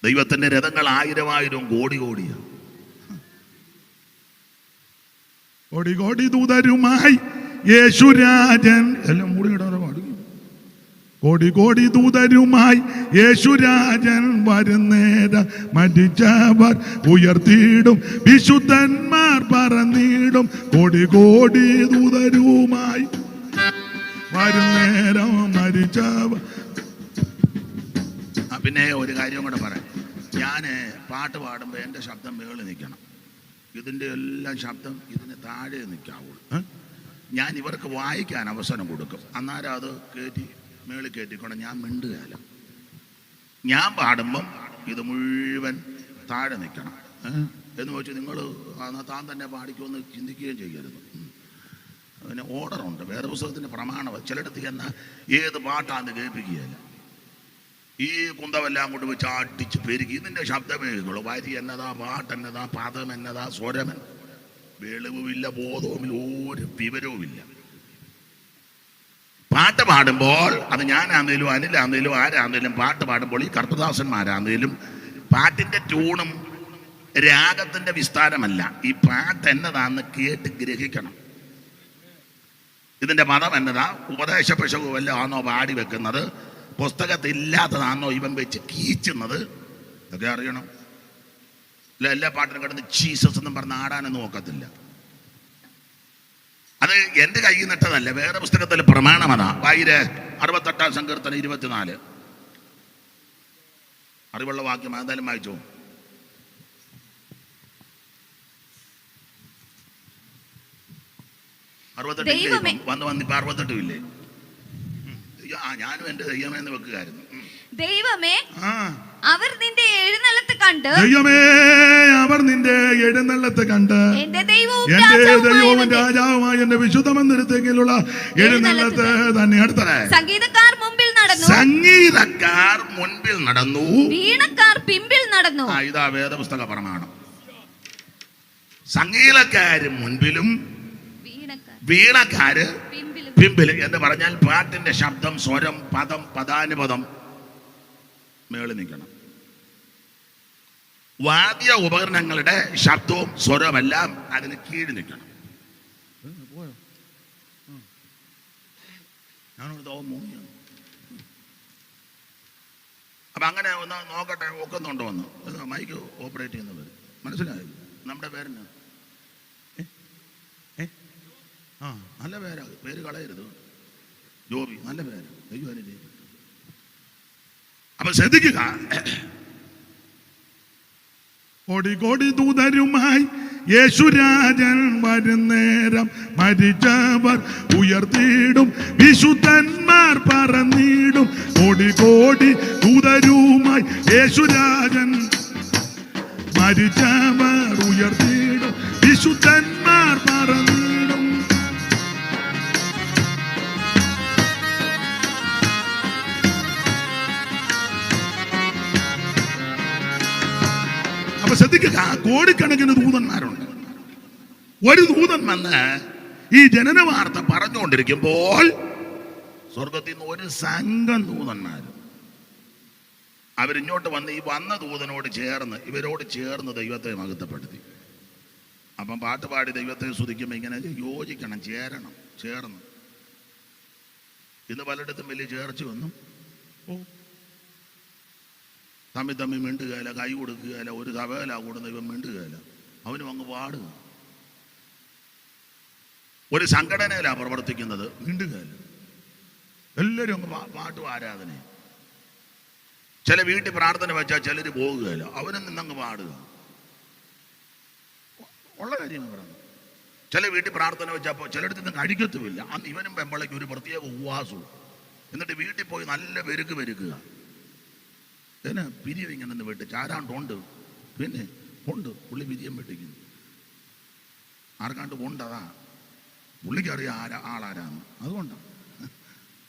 Speaker 1: ദൈവത്തിന്റെ രഥങ്ങൾ 1000 കോടിയാണ്.
Speaker 3: കോടി കോടി ദൂതരുമായി യേശുരാജൻ എല്ലാം മൂടിയിടാതെ പാടും. കോടി കോടി ദൂതരുമായി യേശുരാജൻ വരുന്നേരം മരിച്ചവർ ഉയർത്തിയിടും, വിശുദ്ധന്മാർ പറന്നിടും. കോടി കോടി ദൂതരുമായി വരുന്നേരം മരിച്ചവർ.
Speaker 1: പിന്നെ ഒരു കാര്യം കൂടെ പറയാം. ഞാൻ പാട്ട് പാടുമ്പോൾ എൻ്റെ ശബ്ദം മേളിൽ നിൽക്കണം. ഇതിൻ്റെ എല്ലാം ശബ്ദം ഇതിന് താഴെ നിൽക്കാവുള്ളൂ. ഞാൻ ഇവർക്ക് വായിക്കാൻ അവസരം കൊടുക്കും. അന്നേരം അത് കയറ്റി മേളിൽ കയറ്റിക്കൊണ്ട് ഞാൻ മിണ്ടുകയല്ല. ഞാൻ പാടുമ്പം ഇത് മുഴുവൻ താഴെ നിൽക്കണം എന്ന് വെച്ച് നിങ്ങൾ താൻ തന്നെ പാടിക്കുമെന്ന് ചിന്തിക്കുകയും ചെയ്യരുത്. പിന്നെ ഓർഡറുണ്ട്, വേറെ പുസ്തകത്തിൻ്റെ പ്രമാണം. ചിലയിടത്ത് എന്നാൽ ഏത് പാട്ടാന്ന് കേൾപ്പിക്കുകയല്ല. ഈ കുന്തമെല്ലാം കൊണ്ട് വെച്ച് അടിച്ച് പെരുകി ഇതിൻ്റെ ശബ്ദമേ കേൾക്കുള്ളൂ. വരി എന്നതാ, പാട്ടെന്നതാ, പദം എന്നതാ, സ്വരമൻ, വെളിവുമില്ല, ബോധവുമില്ല, ഒരു വിവരവുമില്ല. പാട്ട് പാടുമ്പോൾ അത് ഞാനാന്നേലും അനിലാന്നേലും ആരാന്നേലും പാട്ട് പാടുമ്പോൾ ഈ കർത്തദാസന്മാരാന്നേലും പാട്ടിൻ്റെ ട്യൂണും രാഗത്തിൻ്റെ വിസ്താരമല്ല, ഈ പാട്ട് എന്നതാന്ന് കേട്ട് ഗ്രഹിക്കണം. ഇതിൻ്റെ മതം എന്നതാ, ഉപദേശ പിശകു വല്ല ആണോ പാടി വെക്കുന്നത്, പുസ്തകത്തില്ലാത്തതാണോ ഇവൻ വെച്ച് കീച്ചുന്നത്, ഇതൊക്കെ അറിയണം. ഇല്ല എല്ലാ പാട്ടിനും കിടന്ന് ജീസസ് എന്നും പറഞ്ഞ് ആടാനൊന്നും നോക്കത്തില്ല. അത് എൻ്റെ കയ്യിൽ നിട്ടതല്ല, വേറെ പുസ്തകത്തിൽ പ്രമാണം അതാ. 68-ാം സങ്കീർത്തനം 24 അറിവുള്ള വാക്യം എന്തായാലും വായിച്ചോ. വന്നിപ്പോ 68 ഇല്ലേ? ഞാനും എൻ്റെ ദൈവമേന്ന് വെക്കുകായിരുന്നു.
Speaker 4: ദൈവമേ അവർ നിന്റെ എഴുന്നള്ളത്ത് കണ്ട്,
Speaker 3: ദൈവമേ അവർ നിന്റെ എഴുന്നള്ളത്ത് കണ്ട്,
Speaker 4: എന്റെ ദൈവവും
Speaker 3: രാജാവുമായ എന്റെ വിശുദ്ധ മന്ദിരത്തേക്കുള്ള എഴുന്നള്ളത്ത് തന്നെ. അടുത്തത്
Speaker 4: സംഗീതക്കാർ മുമ്പിൽ നടന്നു, വീണക്കാർ പിമ്പിൽ നടന്നു.
Speaker 1: ഇതാ വേദപുസ്തക പ്രമാണം. സംഗീതക്കാര് മുൻപിലും വീണക്കാര് പിമ്പിൽ എന്ന് പറഞ്ഞാൽ പാട്ടിന്റെ ശബ്ദം, സ്വരം, പദം, പദാനുപദം മേളിൽ നിൽക്കണം. വാദ്യ ഉപകരണങ്ങളുടെ ശബ്ദവും സ്വരമെല്ലാം അതിന് കീഴിൽ നിൽക്കണം. അപ്പം അങ്ങനെ ഒന്ന് നോക്കട്ടെ ഒക്കുന്നുണ്ടോ എന്ന് മൈക്ക് ഓപ്പറേറ്റ് ചെയ്യുന്നവർ മനസ്സിലായി. നമ്മുടെ പേരിന് ആ നല്ല പേരാ, പേര് കളയരുത്. ജോബി നല്ല പേര്. ദൈവം അപ്പൊ ശ്രദ്ധിക്കുക.
Speaker 3: കോടി കോടി ദൂതരുമായി യേശുരാജൻ വരുന്നേരം മരിച്ചവർ ഉയർത്തിയിടും, വിശുദ്ധന്മാർ പറന്നിടും. കോടി കോടി ദൂതരുമായി യേശുരാജൻ മരിച്ചവർ ഉയർത്തിയിടും, വിശുദ്ധന്മാർ പറന്നിടും. അപ്പൊ ശ്രദ്ധിക്കുക, കോടിക്കണക്കിന് ദൂതന്മാരുണ്ട്. ഒരു ദൂതൻ വന്ന് ഈ ജനന വാർത്ത പറഞ്ഞുകൊണ്ടിരിക്കുമ്പോൾ സ്വർഗത്തിൽ നിന്ന് ഒരു സംഘം ദൂതന്മാർ അവരിങ്ങോട്ട് വന്ന് ഈ വന്ന ദൂതനോട് ചേർന്ന് ഇവരോട് ചേർന്ന് ദൈവത്തെ മഹത്വപ്പെടുത്തി. അപ്പം പാട്ടുപാടി ദൈവത്തെ സ്തുതിക്കുമ്പോൾ ഇങ്ങനെ യോജിക്കണം, ചേരണം, ചേർന്ന്. ഇന്ന് പലയിടത്തും വലിയ ചേർച്ച വന്നു തമ്മിൽ മിണ്ടുകയില്ല, കൈ കൊടുക്കുകയില്ല, ഒരു സഭയില കൂടുന്ന ഇവൻ മിണ്ടുകയില്ല, അവനും അങ്ങ് പാടുക. ഒരു സംഘടനയിലാണ് പ്രവർത്തിക്കുന്നത്, മിണ്ടുകയില്ല, എല്ലാവരും അങ്ങ് പാട്ടും ആരാധന. ചില വീട്ടിൽ പ്രാർത്ഥന വെച്ചാൽ ചിലർ പോകുകയില്ല, അവനും നിന്നങ്ങ് പാടുക. ഉള്ള കാര്യമാണ് പറയുന്നത്. ചില വീട്ടിൽ പ്രാർത്ഥന വെച്ചപ്പോൾ ചിലയിടത്ത് നിന്ന് കഴിക്കത്തുമില്ല, അന്ന് ഇവനും പെമ്പളയ്ക്ക് ഒരു പ്രത്യേക ഉപവാസവും. എന്നിട്ട് വീട്ടിൽ പോയി നല്ല പെരുക്കുക. പിന്നെ പിരിയം ഇങ്ങനെ ഒന്ന് വെട്ടി ചാരാണ്ടുണ്ട്, പിന്നെ ഉണ്ട് പുള്ളി പിരിയം വെട്ടിക്കുന്നു. ആർക്കാണ്ട് കൊണ്ടതാ, പുള്ളിക്കറിയാം ആളാരാന്ന്. അതുകൊണ്ടാണ്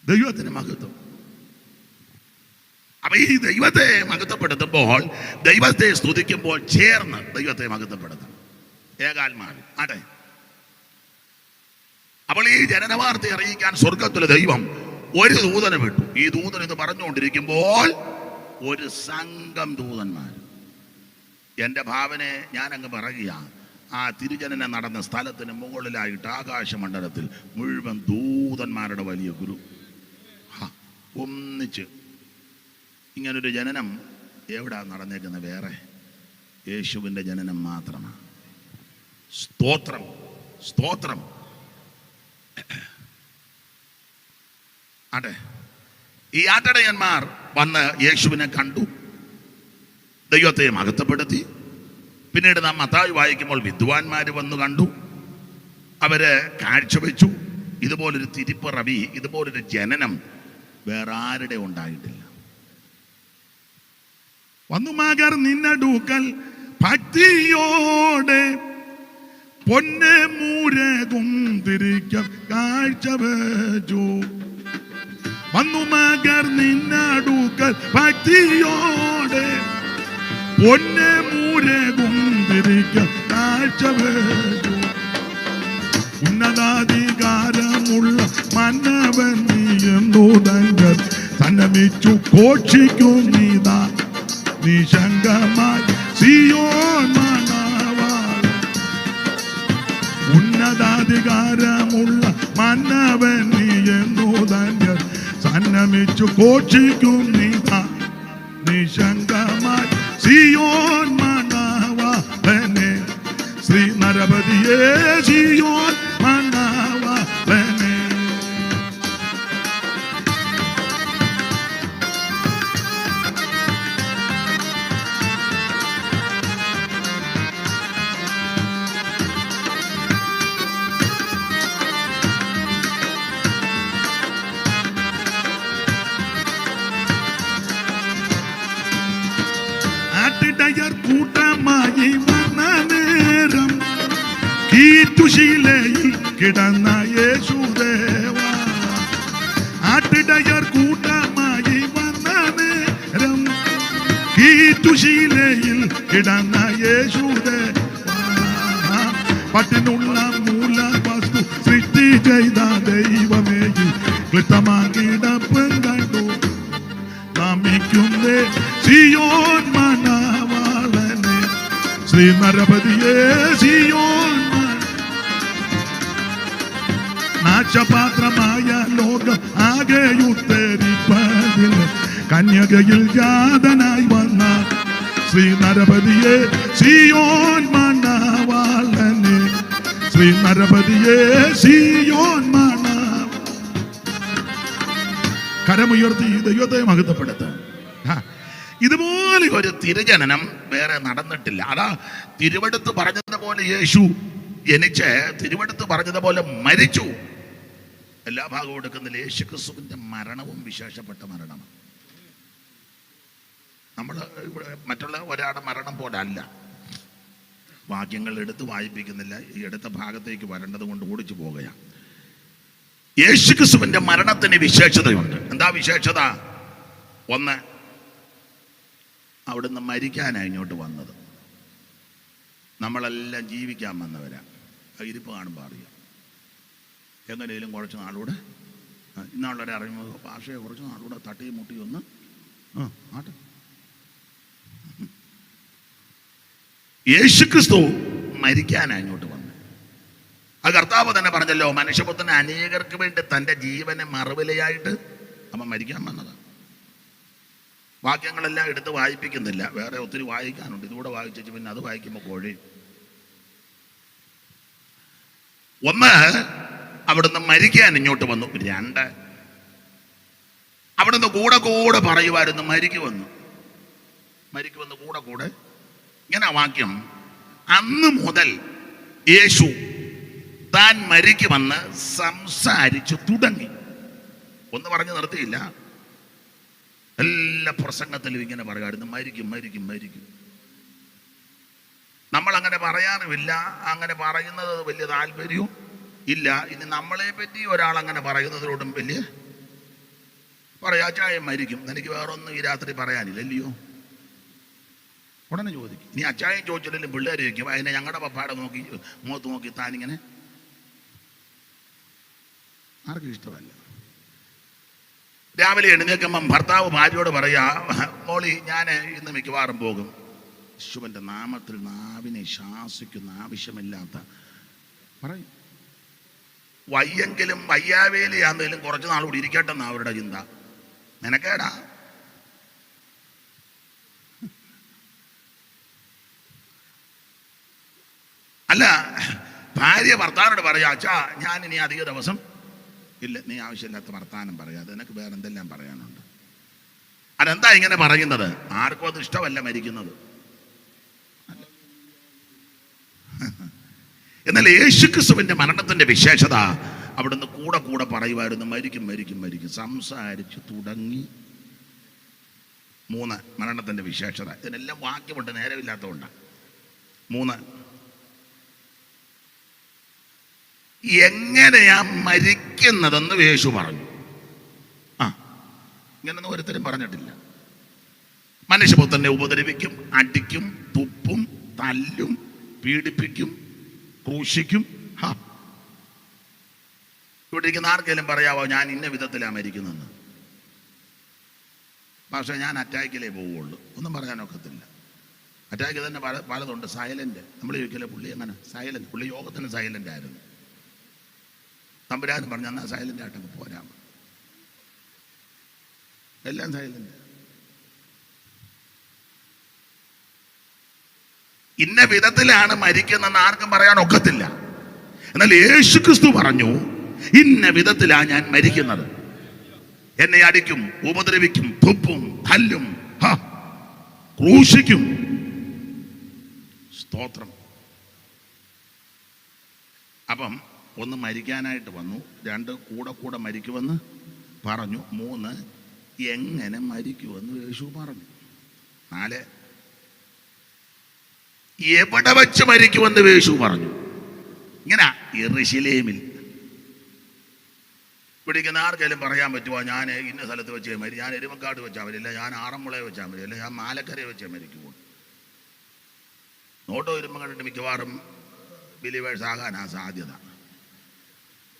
Speaker 3: ദൈവത്തിന് മഹത്വം. അപ്പൊ ഈ ദൈവത്തെ മഹത്വപ്പെടുത്തുമ്പോൾ, ദൈവത്തെ സ്തുതിക്കുമ്പോൾ ചേർന്ന് ദൈവത്തെ മഹത്വപ്പെടുത്തണം ഏകാത്മാവിൽ. അതെ, അപ്പോൾ ഈ ജനന വാർത്ത അറിയിക്കാൻ സ്വർഗത്തിലെ ദൈവം ഒരു ദൂതനെ വിട്ടു. ഈ ദൂതൻ ഇത് പറഞ്ഞുകൊണ്ടിരിക്കുമ്പോൾ ഒരു സംഘം ദൂതന്മാർ, എൻ്റെ ഭാവനെ ഞാനങ്ങ് പറയുക, ആ തിരുജനനം നടന്ന സ്ഥലത്തിന് മുകളിലായിട്ട് ആകാശമണ്ഡലത്തിൽ മുഴുവൻ ദൂതന്മാരുടെ വലിയ ഗുരു ഒന്നിച്ച്. ഇങ്ങനൊരു ജനനം എവിടാ നടന്നേക്കുന്നത്? വേറെ യേശുവിൻ്റെ ജനനം മാത്രമാണ്. സ്തോത്രം, സ്തോത്രം. അതെ, ഈ ആട്ടിടയന്മാർ വന്ന് യേശുവിനെ കണ്ടു, ദൈവത്തെ മഹത്വപ്പെടുത്തി. പിന്നീട് നാം മത്തായി വായിക്കുമ്പോൾ വിദ്വാൻമാർ വന്നു കണ്ടു, അവര് കാഴ്ചവെച്ചു. ഇതുപോലൊരു തിരിപ്പിറവി, ഇതുപോലൊരു ജനനം വേറെ ആരുടെ ഉണ്ടായിട്ടില്ല. വന്നുമാകർ നിന്നടുക്കൽ ഭക്തിയോടെ പൊന്നെ മൂരകും തിരിക്കം കാഴ്ചവെച്ചു. വന്നുമാകർ നിന്നടുക്കൽ ഭക്തിയോടെ പൊന്നെ മൂരകും തിരിക്കം കാഴ്ചവെച്ചു. ഉന്നതാധികാരമുള്ള മന്നവൻ നീ എന്നു തങ്ങൾ സന്നമിച്ചു ഘോഷിക്കും നീതാ നിശങ്കമായി സിയോൻ മണവാളൻ. ഉന്നതാധികാരമുള്ള മന്നവൻ നീ എന്നു തങ്ങൾ സന്നമിച്ചു ഘോഷിക്കും നീതാ നിശങ്കമായി സിയോൻ മണവാളനെ. ശ്രീ നരപതിയേ സിയോൻ മണവാളനെ. ആട്ടിടയർ കൂട്ടമായി വന്ന നേരം കീറ്റുശീലയിൽ കിടന്ന യേശുദേവ. ആട്ടിടയർ കൂട്ടമായി വന്ന നേരം കീറ്റുശീലയിൽ കിടന്ന യേശുദേവ. പട്ടിനുള്ള മൂല വസ്തു സൃഷ്ടി ചെയ്ത ദൈവമേ ക്ലിഷ്ടമാകിടപ്പും കണ്ടു നമിക്കുന്നേ സിയോൻ മണവാളനെ. ശ്രീ നരപതിയേ സിയോൻ. നാശപാത്രമായ ലോകം ആകെ ഉത്തരിപ്പതിൽ
Speaker 5: കന്യകയിൽ ജാതനായി വന്ന ശ്രീ നരപതിയെ സിയോൻ മണവാളനെ, ശ്രീ നരപതിയെ സിയോൻ കരമുയർത്തി ദൈവത്തെ മഹത്വപ്പെടുത്താം.
Speaker 3: ഇതുപോലെ ഒരു തിരുജനനം വേറെ നടന്നിട്ടില്ല. അതാ തിരുവെടുത്ത് പറഞ്ഞതുപോലെ യേശു ജനിച്ച് തിരുവെടുത്ത് പറഞ്ഞതുപോലെ മരിച്ചു. എല്ലാ ഭാഗവും എടുക്കുന്നില്ല. യേശു ക്രിസ്തുവിന്റെ മരണവും വിശേഷപ്പെട്ട മരണമാണ്. നമ്മൾ ഇവിടെ മറ്റുള്ള ഒരാളുടെ മരണം പോലെ അല്ല. വാക്യങ്ങൾ എടുത്ത് വായിപ്പിക്കുന്നില്ല, ഈ എടുത്ത ഭാഗത്തേക്ക് വരേണ്ടത് കൊണ്ട് ഓടിച്ചു പോകുകയാണ്. യേശു ക്രിസ്തുവിന്റെ മരണത്തിന് വിശേഷതയുണ്ട്. എന്താ വിശേഷത? ഒന്ന്, അവിടുന്ന് മരിക്കാനാണ് ഇങ്ങോട്ട് വന്നത്. നമ്മളെല്ലാം ജീവിക്കാൻ വന്നവരാ. ഇരിപ്പ് കാണുമ്പോൾ അറിയാം. എങ്ങനെയും കുറച്ച് നാളൂടെ ഇന്നാളൊരു അറിയുമ്പോൾ ഭാഷയെ കുറച്ച് നാളൂടെ തട്ടിയും മുട്ടിയും ഒന്ന് ആട്ടെ. യേശുക്രിസ്തു മരിക്കാനാണ് ഇങ്ങോട്ട് വന്നത്. അത് കർത്താവ് തന്നെ പറഞ്ഞല്ലോ, മനുഷ്യപുത്രന് അനേകർക്ക് വേണ്ടി തൻ്റെ ജീവനെ മറുവിലയായിട്ട് അവൻ മരിക്കാൻ വന്നതാണ്. വാക്യങ്ങളെല്ലാം എടുത്ത് വായിപ്പിക്കുന്നില്ല, വേറെ ഒത്തിരി വായിക്കാനുണ്ട്. ഇതുകൂടെ വായിച്ചു പിന്നെ അത് വായിക്കുമ്പോൾ കോഴി. ഒന്ന്, അവിടുന്ന് മരിക്കാൻ ഇങ്ങോട്ട് വന്നു. രണ്ട്, അവിടുന്ന് കൂടെ കൂടെ പറയുമായിരുന്നു മരിക്കുമെന്ന് കൂടെ കൂടെ. ഇങ്ങനെ വാക്യം, അന്ന് മുതൽ യേശു താൻ മരിക്കുമെന്ന് സംസാരിച്ചു തുടങ്ങി. ഒന്ന് പറഞ്ഞു നിർത്തിയില്ല. എല്ലാ പ്രസംഗത്തിലും ഇങ്ങനെ പറയുമായിരുന്നു മരിക്കും. നമ്മൾ അങ്ങനെ പറയാറുമില്ല. അങ്ങനെ പറയുന്നത് വലിയ താല്പര്യവും ഇല്ല. ഇനി നമ്മളെ പറ്റി ഒരാൾ അങ്ങനെ പറയുന്നതിനോടും വലിയ അച്ചായം മരിക്കും, എനിക്ക് വേറൊന്നും ഈ രാത്രി പറയാനില്ല, അല്ലയോ? ഉടനെ ചോദിക്കും. ഇനി അച്ചായം ചോദിച്ചില്ലെങ്കിലും പിള്ളേർ ചോദിക്കും, അതിനെ ഞങ്ങളുടെ പപ്പാടെ നോക്കി മുഖത്ത് നോക്കി താനിങ്ങനെ. ആർക്കും ഇഷ്ടമല്ല. രാവിലെ എഴുന്നേൽക്കുമ്പം ഭർത്താവ് ഭാര്യയോട് പറയാ, മോളി ഞാൻ ഇന്ന് മിക്കവാറും പോകും. യേശുവിൻ്റെ നാമത്തിൽ നാവിനെ ശാസിക്കുന്ന ആവശ്യമില്ലാത്ത പറയും. വയ്യെങ്കിലും വയ്യാവേലിയാണെങ്കിലും കുറച്ച് നാളുകൂടി ഇരിക്കട്ടെന്നാ അവരുടെ ചിന്ത. നിനക്കേടാ. അല്ല, ഭാര്യ ഭർത്താവിനോട് പറയാ, അച്ഛാ ഞാൻ ഇനി അധിക ദിവസം ഇല്ല. നീ ആവശ്യമില്ലാത്ത വർത്താനം പറയാതെ, നിനക്ക് വേറെ എന്തെല്ലാം പറയാനുണ്ട്. അതെന്താ ഇങ്ങനെ പറയുന്നത്? ആർക്കും അത് ഇഷ്ടമല്ല മരിക്കുന്നത്. എന്നാൽ യേശുക്രിസ്തുവിന്റെ മരണത്തിന്റെ വിശേഷത അവിടുന്ന് കൂടെ കൂടെ പറയുമായിരുന്നു മരിക്കും. സംസാരിച്ചു തുടങ്ങി. മൂന്ന്, മരണത്തിന്റെ വിശേഷത. ഇതിനെല്ലാം വാക്യമുണ്ട്, നേരമില്ലാത്തതുകൊണ്ടാണ്. മൂന്ന്, എങ്ങനെയാ മരിക്കുന്നതെന്ന് യേശു പറഞ്ഞു. ഇങ്ങനൊന്നും ഒരുത്തരും പറഞ്ഞിട്ടില്ല. മനുഷ്യപുത്രനെ ഉപദ്രവിക്കും, അടിക്കും, തുപ്പും, തല്ലും, പീഡിപ്പിക്കും, ക്രൂശിക്കും. ഇവിടെ ഇരിക്കുന്ന ആർക്കെങ്കിലും പറയാവോ ഞാൻ ഇന്ന വിധത്തിലാണ് മരിക്കുന്നതെന്ന്? പക്ഷേ ഞാൻ അറ്റാക്കിലേ പോവുള്ളൂ, ഒന്നും പറയാനൊക്കത്തില്ല. അറ്റാക്ക് തന്നെ പലതുണ്ട്. സൈലന്റ്. നമ്മൾ ചോദിക്കല്ലേ പുള്ളി എങ്ങനെ സൈലന്റ്? പുള്ളി യോഗത്തിന് സൈലന്റ് ആയിരുന്നു. തമ്പുരാൻ പറഞ്ഞു എന്നാൽ സൈലന്റ് ആയിട്ടൊക്കെ പോരാ. എല്ലാം സൈലന്റ്. ഇന്ന വിധത്തിലാണ് മരിക്കുന്നതെന്ന് ആർക്കും പറയാൻ ഒക്കത്തില്ല. എന്നാൽ യേശുക്രിസ്തു പറഞ്ഞു ഇന്ന വിധത്തിലാണ് ഞാൻ മരിക്കുന്നത്. എന്നെ അടിക്കും, ഉപദ്രവിക്കും, തുപ്പും, തല്ലും, ക്രൂശിക്കും. സ്തോത്രം. അപ്പം ഒന്ന്, മരിക്കാനായിട്ട് വന്നു. രണ്ട്, കൂടെ കൂടെ മരിക്കുമെന്ന് പറഞ്ഞു. മൂന്ന്, എങ്ങനെ മരിക്കുമെന്ന് യേശു പറഞ്ഞു. നാല്, എവിടെ വെച്ച് മരിക്കുമെന്ന് യേശു പറഞ്ഞു. ഇങ്ങനെ യെരൂശലേമിൽ. പിടിക്കുന്ന ആർക്കെങ്കിലും പറയാൻ പറ്റുമോ ഞാൻ ഇന്ന സ്ഥലത്ത് വെച്ചേ മരി, ഞാൻ എരുമക്കാട് വെച്ചാൽ മരില്ല, ഞാൻ ആറന്മുളയെ വെച്ചാൽ മരില്ല, ഞാൻ മാലക്കരയെ വെച്ചേ മരിക്കുമോ? നോട്ടോ വരുമ്പോൾ കണ്ടിട്ട് മിക്കവാറും ബിലീവേഴ്സ് ആകാനാ സാധ്യത.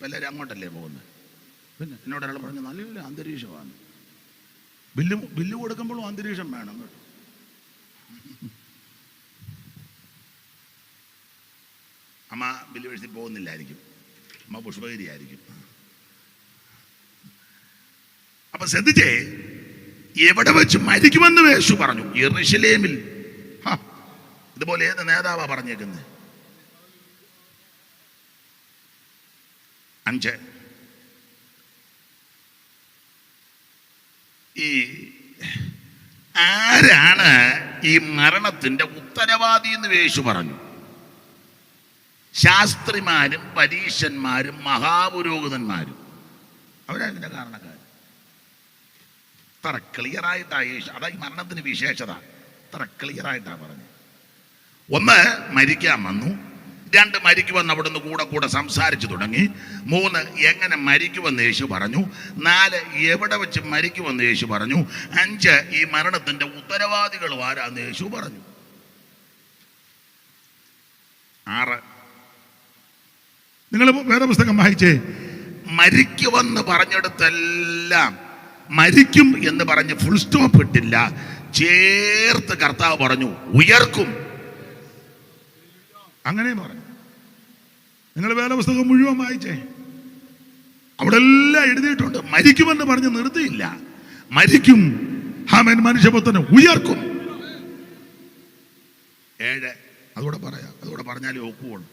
Speaker 3: എല്ലാവരും അങ്ങോട്ടല്ലേ പോകുന്നത്. പിന്നെ എന്നോട് ഒരാൾ പറഞ്ഞു നല്ല അന്തരീക്ഷമാണ്. ബില്ല് കൊടുക്കുമ്പോഴും അന്തരീക്ഷം വേണം കേട്ടോ. അമ്മ ബില്ലുവേഴ്സിൽ പോകുന്നില്ലായിരിക്കും, അമ്മ പുഷ്പഗിരി ആയിരിക്കും. അപ്പൊ ശ്രദ്ധിച്ചേ, എവിടെ വെച്ച് മരിക്കുമെന്ന് യേശു പറഞ്ഞു? യെരൂശലേമിൽ. ഇതുപോലെ ഏത് നേതാവാ പറഞ്ഞേക്കുന്നത്? 5 ഈ ആരാണ് ഈ മരണത്തിന്റെ ഉത്തരവാദി എന്ന് യേശു പറഞ്ഞു? ശാസ്ത്രിമാരും പരീശന്മാരും മഹാപുരോഹിതന്മാരും. അവരതിന്റെ കാരണക്കാർ. അത്ര ക്ലിയറായിട്ടാ യേശു, അതാ ഈ മരണത്തിന് വിശേഷത. അത്ര ക്ലിയറായിട്ടാ പറഞ്ഞു. 1 മരിക്കാൻ വന്നു, 2 മരിക്കുമെന്ന് അവിടുന്ന് കൂടെ സംസാരിച്ചു തുടങ്ങി. 3 എങ്ങനെ മരിക്കുമെന്ന് യേശു പറഞ്ഞു. 4 എവിടെ വെച്ച് മരിക്കുമെന്ന് യേശു പറഞ്ഞു. 5 ഈ മരണത്തിന്റെ ഉത്തരവാദികൾ ആരാന്ന് യേശു പറഞ്ഞു. 6
Speaker 5: നിങ്ങൾ വേറെ പുസ്തകം വായിച്ചേ.
Speaker 3: മരിക്കുമെന്ന് പറഞ്ഞെടുത്തെല്ലാം മരിക്കും എന്ന് പറഞ്ഞ് ഫുൾ സ്റ്റോപ്പ് ഇട്ടില്ല, ചേർത്ത് കർത്താവ് പറഞ്ഞു ഉയർക്കും.
Speaker 5: അങ്ങനെ പറഞ്ഞു. നിങ്ങൾ വേറെ പുസ്തകം മുഴുവൻ വായിച്ചേ. അവിടെ എല്ലാം എഴുതിയിട്ടുണ്ട്. മരിക്കുമെന്ന് പറഞ്ഞ് നിർത്തിയില്ല. മരിക്കും, ആമേൻ, മനുഷ്യപുത്രനെ ഉയർക്കും.
Speaker 3: 7 അതുകൂടെ പറയാം, അതുകൂടെ പറഞ്ഞാലേ ഒക്കുള്ളൂ.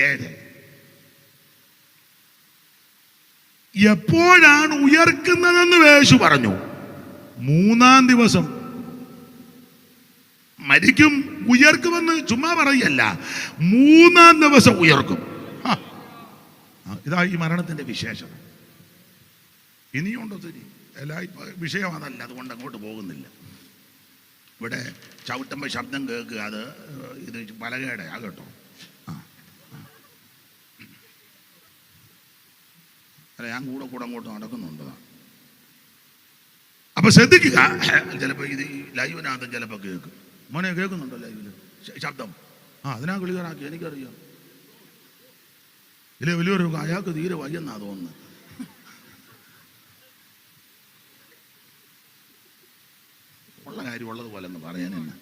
Speaker 3: 7
Speaker 5: എപ്പോഴാണ് ഉയർക്കുന്നതെന്ന് യേശു പറഞ്ഞു. 3-ാം ദിവസം.
Speaker 3: മരിക്കും
Speaker 5: ഉയർക്കുമെന്ന് ചുമ്മാ പറയല്ല,
Speaker 3: 3-ാം ദിവസം ഉയർക്കും.
Speaker 5: ഇതാ ഈ മരണത്തിന്റെ
Speaker 3: വിശേഷം. ഇനിയുണ്ടോ തിരി? എല്ലാ വിഷയം അതല്ല, അതുകൊണ്ട് അങ്ങോട്ട് പോകുന്നില്ല. ഇവിടെ ചവിട്ടുമ്പോൾ ശബ്ദം കേൾക്കുക, അത് ഇത് പലകയുടെ ആ കേട്ടോ. അല്ല, ഞാൻ കൂടെ അങ്ങോട്ട് നടക്കുന്നുണ്ട്.
Speaker 5: അപ്പൊ ശ്രദ്ധിക്കുക.
Speaker 3: ചിലപ്പോ ഇത് ലൈവിനകത്തും ചിലപ്പോ കേൾക്കും.
Speaker 5: മോനെ കേൾക്കുന്നുണ്ടോ ലൈവില്
Speaker 3: ശബ്ദം?
Speaker 5: അതിനാ ക്ലിയറാക്കി, എനിക്കറിയാം. ഇല്ലേ, വലിയൊരു അയാൾക്ക് തീരെ വയ്യെന്നാ തോന്നുന്നത്.
Speaker 3: ഉള്ള കാര്യം ഉള്ളതുപോലെ എന്ന് പറയാനെന്നെ.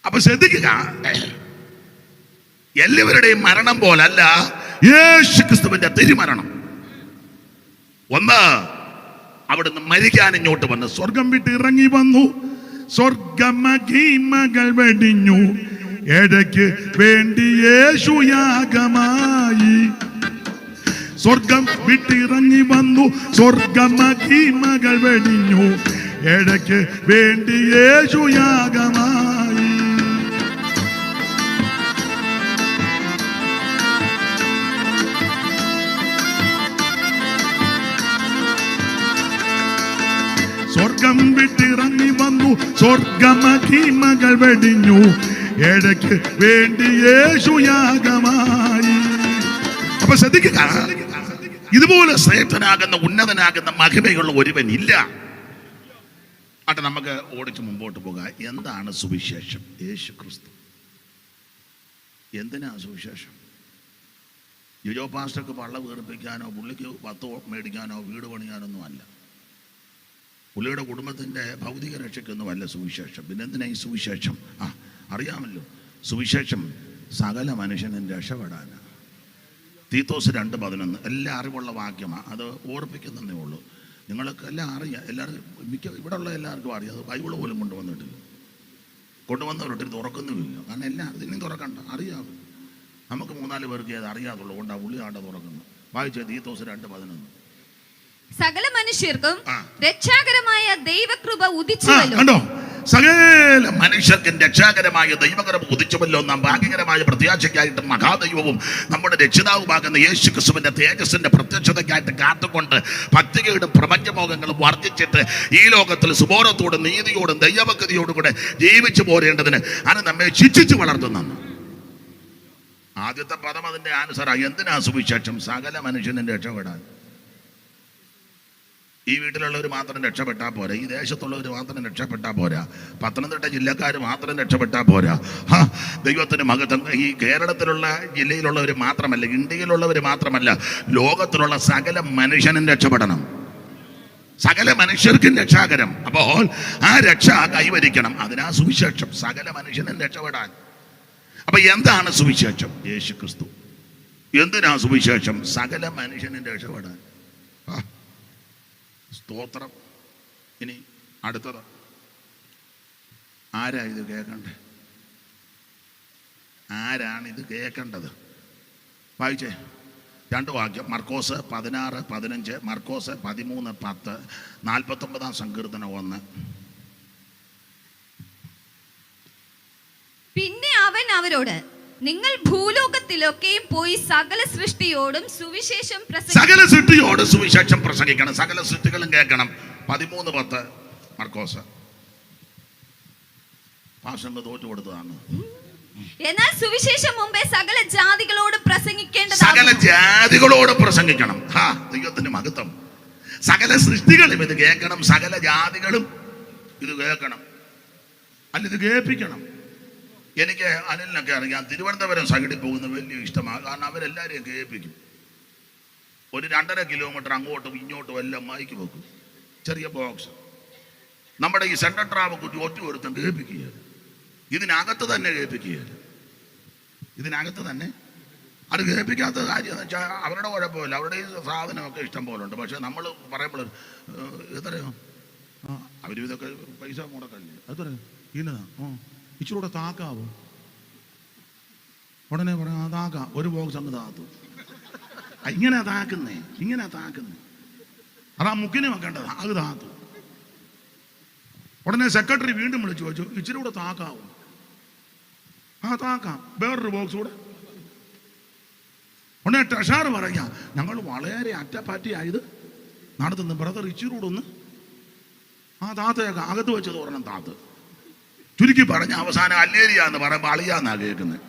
Speaker 5: അപ്പൊ ശ്രദ്ധിക്കുക,
Speaker 3: എല്ലാവരുടെയും മരണം പോലല്ല യേശു ക്രിസ്തുവിന്റെ തിരുമരണം. 1 അവിടുന്ന് മരിക്കാൻ ഇങ്ങോട്ട് വന്ന്
Speaker 5: സ്വർഗം വിട്ട് ഇറങ്ങി വന്നു, സ്വർഗമഹിമകൾ വെടിഞ്ഞു, ഇടയ്ക്ക് വേണ്ടി യേശു യാഗമായി. സ്വർഗം വിട്ടിറങ്ങി വന്നു, സ്വർഗമഹിമകൾ വെടിഞ്ഞു, ഇടയ്ക്ക് വേണ്ടി യേശു യാഗമായി. സ്വർഗം വിട്ടിറങ്ങി വന്നു, സ്വർഗമഹിമകൾ വെടിഞ്ഞു, ഇടയ്ക്ക് വേണ്ടി യേശു യാഗമായി.
Speaker 3: അപ്പൊ ശ്രദ്ധിക്കുക, ഇതുപോലെ ശ്രേഷ്ഠനാകുന്ന ഉന്നതനാകുന്ന മഹിമയുള്ള ഒരുവൻ ഇല്ല. അട്ട് നമുക്ക് ഓടിച്ച് മുമ്പോട്ട് പോകാം. എന്താണ് സുവിശേഷം? യേശു ക്രിസ്തു. എന്തിനാ സുവിശേഷം? യുജോ പാസ്റ്റർക്ക് പള്ള വീർപ്പിക്കാനോ പുള്ളിക്ക് 10 മേടിക്കാനോ വീട് പണിയാനൊന്നും അല്ല. പുള്ളിയുടെ കുടുംബത്തിൻ്റെ ഭൗതിക രക്ഷയ്ക്കൊന്നും അല്ല സുവിശേഷം. പിന്നെ എന്തിനാ ഈ സുവിശേഷം? അറിയാമല്ലോ, സുവിശേഷം സകല മനുഷ്യനും രക്ഷപ്പെടാനാണ്. തീത്തോസ് 2:11 എല്ലാ അറിവുള്ള വാക്യമാണ്. അത് ഓർപ്പിക്കുന്നതേ ഉള്ളൂ. നിങ്ങൾക്ക് എല്ലാം അറിയാം, എല്ലാവർക്കും ഇവിടെ ഉള്ള എല്ലാവർക്കും അറിയാം. അത് ബൈബിൾ പോലും കൊണ്ടുവന്നിട്ടില്ല, കൊണ്ടുവന്നവരൊട്ടിൽ തുറക്കുന്നുമില്ല. കാരണം എല്ലാം ഇതിനും തുറക്കണ്ട, അറിയാം. നമുക്ക് 3-4 പേർക്ക് അത് അറിയാതുള്ളൂ, കൊണ്ടാ പുള്ളി ആണ്ട തുറക്കുന്നത്. വായിച്ചത് തീത്തോസ് 2:11.
Speaker 4: സകല മനുഷ്യർക്കും രക്ഷാകരമായ ദൈവകൃപ ഉദിച്ചുവല്ലോ.
Speaker 5: കണ്ടോ,
Speaker 3: സകല മനുഷ്യർക്കും രക്ഷാകരമായ ദൈവകൃപ ഉദിച്ചുവല്ലോ. നാം ഭാഗ്യകരമായ പ്രത്യാശയ്ക്കായിട്ട് മഹാദൈവവും നമ്മുടെ രക്ഷിതാവുമാകുന്ന യേശു ക്രിസ്തുവിന്റെ തേജസ്സിന്റെ പ്രത്യക്ഷതയ്ക്കായിട്ട് കാത്തുകൊണ്ട് ഭക്തികയുടെ പ്രപഞ്ചമോഹങ്ങളും വർദ്ധിച്ചിട്ട് ഈ ലോകത്തിൽ സുബോധത്തോടും നീതിയോടും ദൈവഭക്തിയോടും കൂടെ ജീവിച്ചു പോരേണ്ടതിന് അത് നമ്മെ ശിക്ഷിച്ചു വളർത്തുന്നു. ആദ്യത്തെ പദം അതിന്റെ ആൻസറാ. എന്തിനാ സുവിശേഷം? സകല മനുഷ്യനും രക്ഷപ്പെടാൻ. ഈ വീട്ടിലുള്ളവർ മാത്രം രക്ഷപ്പെട്ടാൽ പോരാ, ഈ ദേശത്തുള്ളവർ മാത്രം രക്ഷപ്പെട്ടാൽ പോരാ, പത്തനംതിട്ട ജില്ലക്കാർ മാത്രം രക്ഷപ്പെട്ടാൽ പോരാ. ദൈവത്തിന് മഹത്വം. ഈ കേരളത്തിലുള്ള ജില്ലയിലുള്ളവർ മാത്രമല്ല, ഇന്ത്യയിലുള്ളവർ മാത്രമല്ല, ലോകത്തിലുള്ള സകല മനുഷ്യനും രക്ഷപ്പെടണം. സകല മനുഷ്യർക്കും രക്ഷാകരം. അപ്പോൾ ആ രക്ഷ കൈവരിക്കണം. അതിനാ സുവിശേഷം, സകല മനുഷ്യനും രക്ഷപ്പെടാൻ. അപ്പൊ എന്താണ് സുവിശേഷം? യേശു ക്രിസ്തു. എന്തിനാ സുവിശേഷം? സകല മനുഷ്യനും രക്ഷപ്പെടാൻ. സ്തോത്രം. ഇനി അടുത്തത് ആരാ ഇത് കേൾക്കണ്ടേ? ആരാണ് ഇത് കേൾക്കേണ്ടത്? വായിച്ചേ 2 വാക്യം. മർക്കോസ് 16:15, മർക്കോസ് 13:10, 49 സങ്കീർത്തനം 1.
Speaker 4: പിന്നെ അവൻ അവരോട്, നിങ്ങൾ ഭൂലോകത്തിലൊക്കെയും പോയി സകല സൃഷ്ടിയോടും സുവിശേഷം
Speaker 3: സകല സൃഷ്ടിയോട് സുവിശേഷം പ്രസംഗിക്കണം. സകല സൃഷ്ടികളും കേൾക്കണം. 13:10 മർക്കോസ്. ഭാഷങ്ങൾ തോറ്റു കൊടുത്തതാണ്.
Speaker 4: എന്നാൽ സുവിശേഷം മുമ്പേ സകല ജാതികളോട് പ്രസംഗിക്കേണ്ടത്.
Speaker 3: സകല ജാതികളോട് പ്രസംഗിക്കണം. ദൈവത്തിന്റെ മഹത്വം. സകല സൃഷ്ടികളും ഇത് കേൾക്കണം. സകല ജാതികളും ഇത് കേൾക്കണം. അല്ല, ഇത് കേൾപ്പിക്കണം. എനിക്ക് അനിലിനൊക്കെ അറിയാം, തിരുവനന്തപുരം സൈഡിൽ പോകുന്ന വലിയ ഇഷ്ടമാണ്. കാരണം അവരെല്ലാവരെയും കേൾപ്പിക്കും. ഒരു 2.5 കിലോമീറ്റർ അങ്ങോട്ടും ഇങ്ങോട്ടും എല്ലാം മൈക്ക് വെക്കും, ചെറിയ ബോക്സ്. നമ്മുടെ ഈ സെൻട്രൽ ട്രാവൽ ഒറ്റ ഒരുത്തം കേൾപ്പിക്കുക. ഇതിനകത്ത് തന്നെ കേൾപ്പിക്കുക. ഇതിനകത്ത് തന്നെ അത് കേൾപ്പിക്കാത്ത കാര്യം എന്ന് വെച്ചാൽ അവരുടെ കുഴപ്പമില്ല. അവരുടെ ഈ സാധനമൊക്കെ ഇഷ്ടം പോലെ ഉണ്ട്. പക്ഷെ നമ്മൾ പറയുമ്പോൾ എത്രയോ അവർ ഇതൊക്കെ പൈസ മുടക്കല്ലേ, എത്രയോ ഇന്നതാ ഇച്ചിരൂടെ താക്കാവോ? ഉടനെ പറയാം താക്കാം. ഒരു ബോക്സ് അങ്ങ് താത്തു. ഇങ്ങനെ താക്കുന്നേ, ഇങ്ങനെ താക്കുന്നേ. അതാ മുക്കിനെ വെക്കേണ്ടത്. അത് താത്തു. ഉടനെ സെക്രട്ടറി വീണ്ടും വിളിച്ചു ചോദിച്ചു, ഇച്ചിരി കൂടെ താക്കാവോ? താക്കാം. വേറൊരു ബോക്സ് കൂടെ. ഉടനെ ട്രഷാർ പറയാം, ഞങ്ങൾ വളരെ അറ്റപ്പാറ്റിയായത് നടത്തുന്നു ബ്രദർ, ഇച്ചിരി കൂടെ ഒന്ന് താത്തയൊക്കെ അകത്ത് വെച്ചത് ഒരെണ്ണം താത്ത്. ചുരുക്കി പറഞ്ഞ അവസാനം അല്ലേരിയ എന്ന് പറയുമ്പോൾ അളിയാന്നാ കേൾക്കുന്നത്.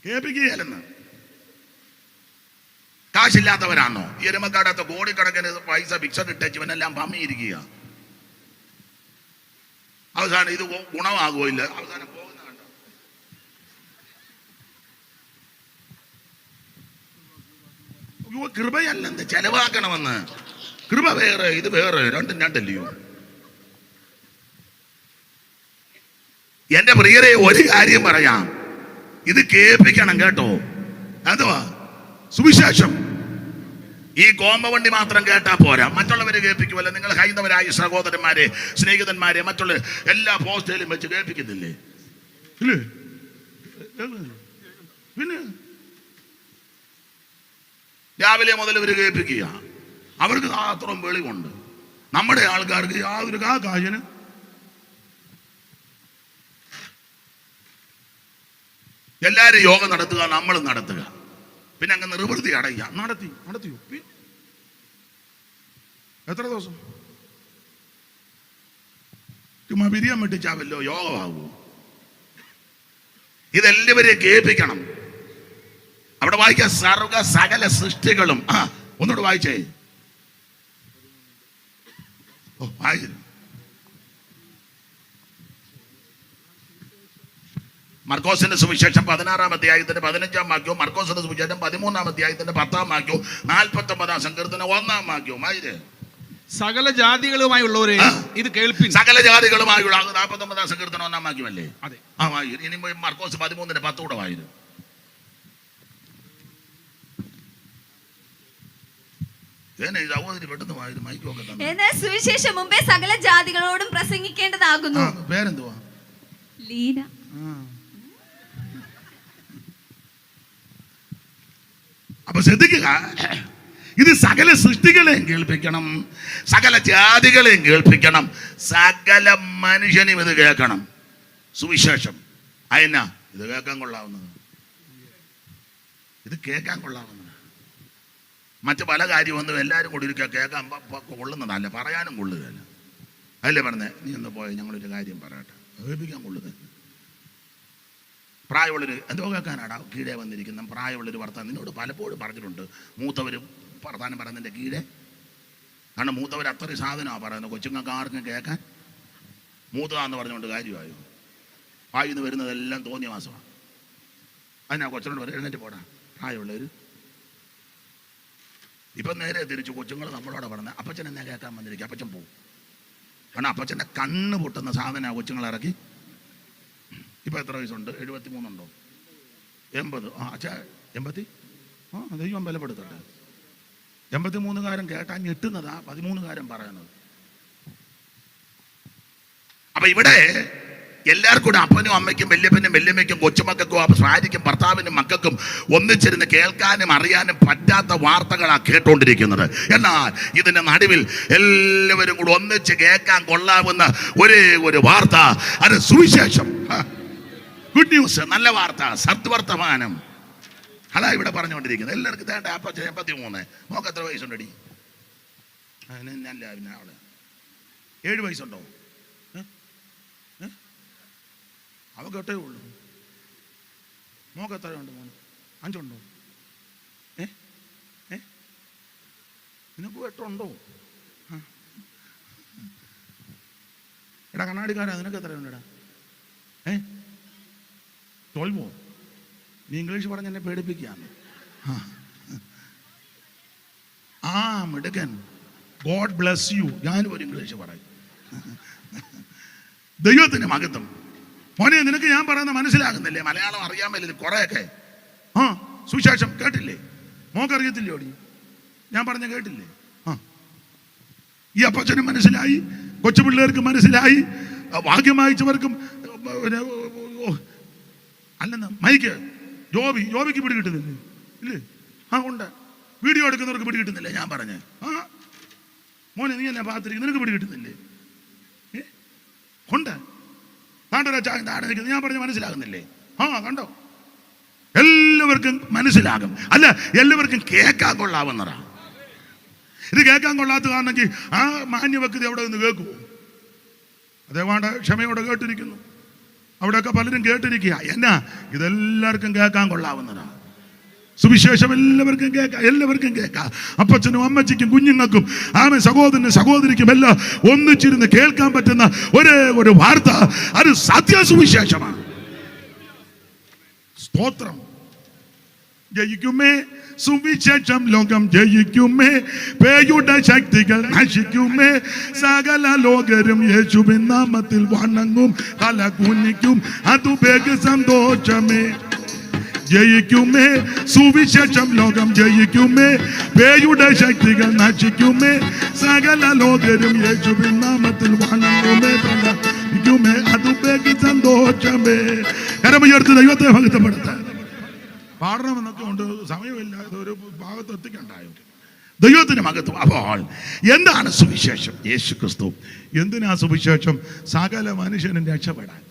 Speaker 3: കേൾപ്പിക്കുകയല്ലെന്ന്. കാശില്ലാത്തവരാണോ? ഈ എരുമക്കാടത്ത് കോടിക്കണക്കിന് പൈസ ഫിക്സഡ് ഇട്ടേച്ച് ഇവനെല്ലാം പമ്മിയിരിക്കുക. അവസാനം ഇത് ഗുണമാകുമില്ല. അവസാനം പോകുന്ന കണ്ടോ? കൃപയല്ലെന്ന് ചെലവാക്കണമെന്ന്. കൃപ വേറെ, ഇത് വേറെ, രണ്ടും രണ്ടല്ലയോ? എന്റെ പ്രിയരെ, ഒരു കാര്യം പറയാം, ഇത് കേൾപ്പിക്കണം കേട്ടോ. എന്തുവാ? സുവിശേഷം. ഈ കോമ്പവണ്ടി മാത്രം കേട്ടാ പോരാ, മറ്റുള്ളവരെ കേൾപ്പിക്കുമല്ലോ. നിങ്ങൾ ഹൈന്ദവരായ സഹോദരന്മാരെ, സ്നേഹിതന്മാരെ മറ്റുള്ള എല്ലാ പോസ്റ്റേലും വെച്ച് കേൾപ്പിക്കുന്നില്ലേ? ഇല്ലേ? പിന്നെ രാവിലെ മുതൽ ഇവർ കേൾപ്പിക്കുക. അവർക്ക് അത്രയും വെളിവുണ്ട്. നമ്മുടെ ആൾക്കാർക്ക് യാതൊരു കാശിന് എല്ലാവരും യോഗം നടത്തുക, നമ്മളും നടത്തുക. പിന്നെ അങ്ങ് നിർവൃത്തി അടയ്യ. നടത്തിയോ? എത്ര ദിവസം ചുമ്മാ ബിരിയാൻ വെട്ടിച്ചാവല്ലോ യോഗമാകൂ? ഇതെല്ലാവരെയും കേൾപ്പിക്കണം. അവിടെ വായിക്കാം, സർവ സകല സൃഷ്ടികളും. ഒന്നുകൂടെ വായിച്ചേ. വായിച്ചു. മർക്കോസിന്റെ സുവിശേഷം 16-ാം അധ്യായത്തിന്റെ 15-ാം വാക്യവും, മർക്കോസിന്റെ സുവിശേഷം 13-ാം അധ്യായത്തിന്റെ 10-ാം വാക്യവും, 49-ാം സങ്കീർത്തനം 1-ാം വാക്യവും.
Speaker 2: സകല ജാതികളുമായുള്ളവരെ ഇത് കേൾപ്പിൻ.
Speaker 3: സകല ജാതികളുമായുള്ള 49-ാം സങ്കീർത്തനം 1-ാം വാക്യമല്ലേ?
Speaker 2: അതെ.
Speaker 3: ഇനി മർക്കോസ് 13-ന്റെ 10 കൂടെ വായിരുന്നു. സഹോദരി പെട്ടെന്ന് വായിരുന്നു. മൈക്കൊക്കെ
Speaker 4: സുവിശേഷം മുമ്പേ സകല ജാതികളോടും പ്രസംഗിക്കേണ്ടതാകുന്നു.
Speaker 3: പേരെന്തുവാ?
Speaker 4: ലീന.
Speaker 3: അപ്പൊ ശ്രദ്ധിക്കുക, ഇത് സകല സൃഷ്ടികളെയും കേൾപ്പിക്കണം, സകല ജാതികളെയും കേൾപ്പിക്കണം, സകല മനുഷ്യനും ഇത് കേൾക്കണം. സുവിശേഷം അയന ഇത് കേൾക്കാൻ കൊള്ളാവുന്നത്, ഇത് കേൾക്കാൻ കൊള്ളാവുന്നത്. മറ്റു പല കാര്യമൊന്നും എല്ലാവരും കൂടി ഇരിക്കുക കേൾക്കാൻ കൊള്ളുന്നതല്ല, പറയാനും കൊള്ളുകയല്ല. അതല്ലേ പറഞ്ഞേ, നീ ഒന്ന് പോയ ഞങ്ങളൊരു കാര്യം പറയട്ടെ, കേൾപ്പിക്കാൻ കൊള്ളുക. പ്രായമുള്ളൊരു എന്തോ കേൾക്കാനാടാ കീഴേ വന്നിരിക്കുന്ന പ്രായമുള്ളൊരു വർത്താനം നിന്നോട് പലപ്പോഴും പറഞ്ഞിട്ടുണ്ട്. മൂത്തവർ വർത്താനം പറയുന്നതിൻ്റെ കീഴേ, കാരണം മൂത്തവർ അത്രയും സാധനമാണ് പറയുന്നത്. കൊച്ചുങ്ങൾക്ക് ആർക്കും കേൾക്കാൻ മൂത്തതാന്ന് പറഞ്ഞുകൊണ്ട് കാര്യമായോ? വായിന്ന് വരുന്നതെല്ലാം തോന്നിയ മാസമാണ്. അതിനാ കൊച്ചിനോട് പറയും, എഴുന്നേറ്റ് പോടാ പ്രായമുള്ളവർ. ഇപ്പം നേരെ തിരിച്ചു കൊച്ചുങ്ങൾ നമ്മളോട് പറഞ്ഞത്, അപ്പച്ചൻ എന്നെ കേൾക്കാൻ വന്നിരിക്കും, അപ്പച്ചൻ പോകും. കാരണം അപ്പച്ചൻ്റെ കണ്ണ് പൊട്ടുന്ന സാധനമാണ് കൊച്ചുങ്ങൾ ഇറക്കി. ഇപ്പം എത്ര വയസ്സുണ്ട്? 73 ഉണ്ടോ? 80. അച്ഛാ 80. ദൈവം ബലപ്പെടുത്തട്ടെ. 83-കാരൻ കേട്ടാൻ ഞെട്ടുന്നതാ 13-കാരൻ പറയുന്നത്. അപ്പൊ ഇവിടെ എല്ലാവർക്കും കൂടെ അപ്പനും അമ്മയ്ക്കും വല്യപ്പനും വല്യമ്മയ്ക്കും കൊച്ചുമക്കൾക്കും ഭാര്യയ്ക്കും ഭർത്താവിനും മക്കൾക്കും ഒന്നിച്ചിരുന്ന് കേൾക്കാനും അറിയാനും പറ്റാത്ത വാർത്തകളാണ് കേട്ടുകൊണ്ടിരിക്കുന്നത്. എന്നാൽ ഇതിന്റെ നടുവിൽ എല്ലാവരും കൂടെ ഒന്നിച്ച് കേൾക്കാൻ കൊള്ളാവുന്ന ഒരേ ഒരു വാർത്ത, അത് സുവിശേഷം, ഗുഡ് ന്യൂസ്, നല്ല വാർത്ത, സദ്വർത്തമാനം. അതാ ഇവിടെ പറഞ്ഞുകൊണ്ടിരിക്കുന്നത്. എല്ലാവർക്കും തേണ്ട അപ്പച്ചൻ 83. നോക്ക് എത്ര വയസ്സുണ്ടടി? നല്ല അവിടെ 7 വയസ്സുണ്ടോ? അവ കേട്ടേ ഉള്ളൂ. മോക്ക് എത്രയുണ്ട്? മോന് 5 ഉണ്ടോ? നിനക്ക് 8 ഉണ്ടോ? എടാ കണ്ണാടിക്കാരാ, നിനക്ക് എത്രയുണ്ടെടാ? 12. നീ ഇംഗ്ലീഷ് പറഞ്ഞ് എന്നെ പേടിപ്പിക്കുകയാണ്. ആ മിടുക്കൻ, ഗോഡ് ബ്ലസ് യു. ഞാനും ഒരു ഇംഗ്ലീഷ് പറയും. ദൈവത്തിന് മഹത്വം. മോനെ, നിനക്ക് ഞാൻ പറയുന്നത് മനസ്സിലാകുന്നില്ലേ? മലയാളം അറിയാൻ പറ്റില്ല കുറെയൊക്കെ. സുവിശേഷം കേട്ടില്ലേ? മോക്കറിയത്തില്ലേ ഓടി? ഞാൻ പറഞ്ഞ കേട്ടില്ലേ? ഈ അപ്പച്ചനും മനസ്സിലായി, കൊച്ചു പിള്ളേർക്ക് മനസ്സിലായി, വാക്യം വായിച്ചവർക്കും. അല്ലെന്ന് മൈക്ക് ജോബിക്ക് പിടി കിട്ടുന്നില്ലേ? ഇല്ലേ? ഉണ്ട്. വീഡിയോ എടുക്കുന്നവർക്ക് പിടി കിട്ടുന്നില്ലേ? ഞാൻ പറഞ്ഞേ. മോനെ, നീ എന്നെ പാത്തിരിക്കും, നിനക്ക് പിടി കിട്ടുന്നില്ലേ? ഉണ്ട്. ഞാൻ പറഞ്ഞ മനസ്സിലാകുന്നില്ലേ? കണ്ടോ? എല്ലാവർക്കും മനസ്സിലാകും. അല്ല, എല്ലാവർക്കും കേൾക്കാൻ കൊള്ളാവുന്നതാ. ഇത് കേൾക്കാൻ കൊള്ളാത്ത കാരണമെങ്കിൽ ആ മാന്യവ്യക്തി അവിടെ നിന്ന് കേൾക്കുമോ? അതേവാണ്ട് ക്ഷമയോടെ കേട്ടിരിക്കുന്നു. അവിടെയൊക്കെ പലരും കേട്ടിരിക്കുക. എന്നാ, ഇതെല്ലാവർക്കും കേൾക്കാൻ കൊള്ളാവുന്നതാ. സുവിശേഷം എല്ലാവർക്കും കേൾക്കാം, എല്ലാവർക്കും കേൾക്കാം. അപ്പച്ചനും അമ്മച്ചിക്കും കുഞ്ഞുങ്ങൾക്കും സഹോദരനും സഹോദരിക്കും എല്ലാം ഒന്നിച്ചിരുന്ന് കേൾക്കാൻ പറ്റുന്ന ഒരേ ഒരു വാർത്ത, അത് സത്യസുവിശേഷമാണ്. സ്തോത്രം. ജയിക്കുമേ സുവിശേഷം, ലോകം ജയിക്കുമേ, പേയുടെ ശക്തികൾ നശിക്കുമേ, സകല ലോകരും യേശുവിൻ നാമത്തിൽ വണങ്ങും, തല കുനിക്കും, അതു വേഗ സന്തോഷമേ. ജയിക്കുമേ സുവിശേഷം, ലോകം ജയിക്കുമേ, പേയുടെ ശക്തികൾ നശിക്കുമേ, സകല ലോകരും യേശുവിൻ നാമത്തിൽ വണങ്ങുമേ, തലകുനിക്കുമേ, അതു വേഗ സന്തോഷമേ. കരമുയർത്തി ദൈവത്തെ മഹത്വപ്പെടുത്താൻ പാടണമെന്നൊക്കെ ഉണ്ട്. സമയമില്ല, ഇതൊരു ഭാഗത്ത് എത്തിക്കണ്ടായോ? ദൈവത്തിന് മഹത്വം. അപ്പോൾ എന്താണ് സുവിശേഷം? യേശു ക്രിസ്തു. എന്തിനാ സുവിശേഷം? സകല മനുഷ്യനും രക്ഷപ്പെടാൻ.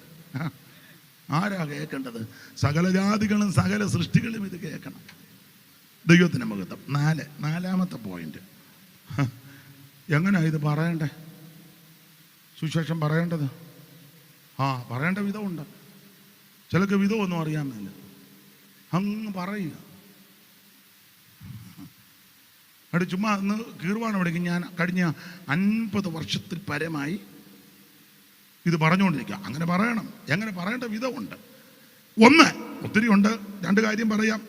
Speaker 3: ആരാ കേൾക്കേണ്ടത്? സകല ജാതികളും സകല സൃഷ്ടികളും ഇത് കേൾക്കണം. ദൈവത്തിന് മഹത്വം. 4ാമത്തെ പോയിന്റ്. എങ്ങനെയാ ഇത് പറയണ്ടേ? സുവിശേഷം പറയേണ്ടത് പറയേണ്ട വിധമുണ്ട്. ചിലക്ക് വിധമൊന്നും അറിയാൻ മേല, അങ്ങ് പറയുക. അവിടെ ചുമ്മാ അന്ന് കീർവാണം പഠിക്കും. ഞാൻ കഴിഞ്ഞ 50 വർഷത്തിൽ പരമായി ഇത് പറഞ്ഞുകൊണ്ടിരിക്കുക. അങ്ങനെ പറയണം. എങ്ങനെ പറയേണ്ട വിധമുണ്ട്. ഒത്തിരി ഉണ്ട്. 2 കാര്യം പറയാം.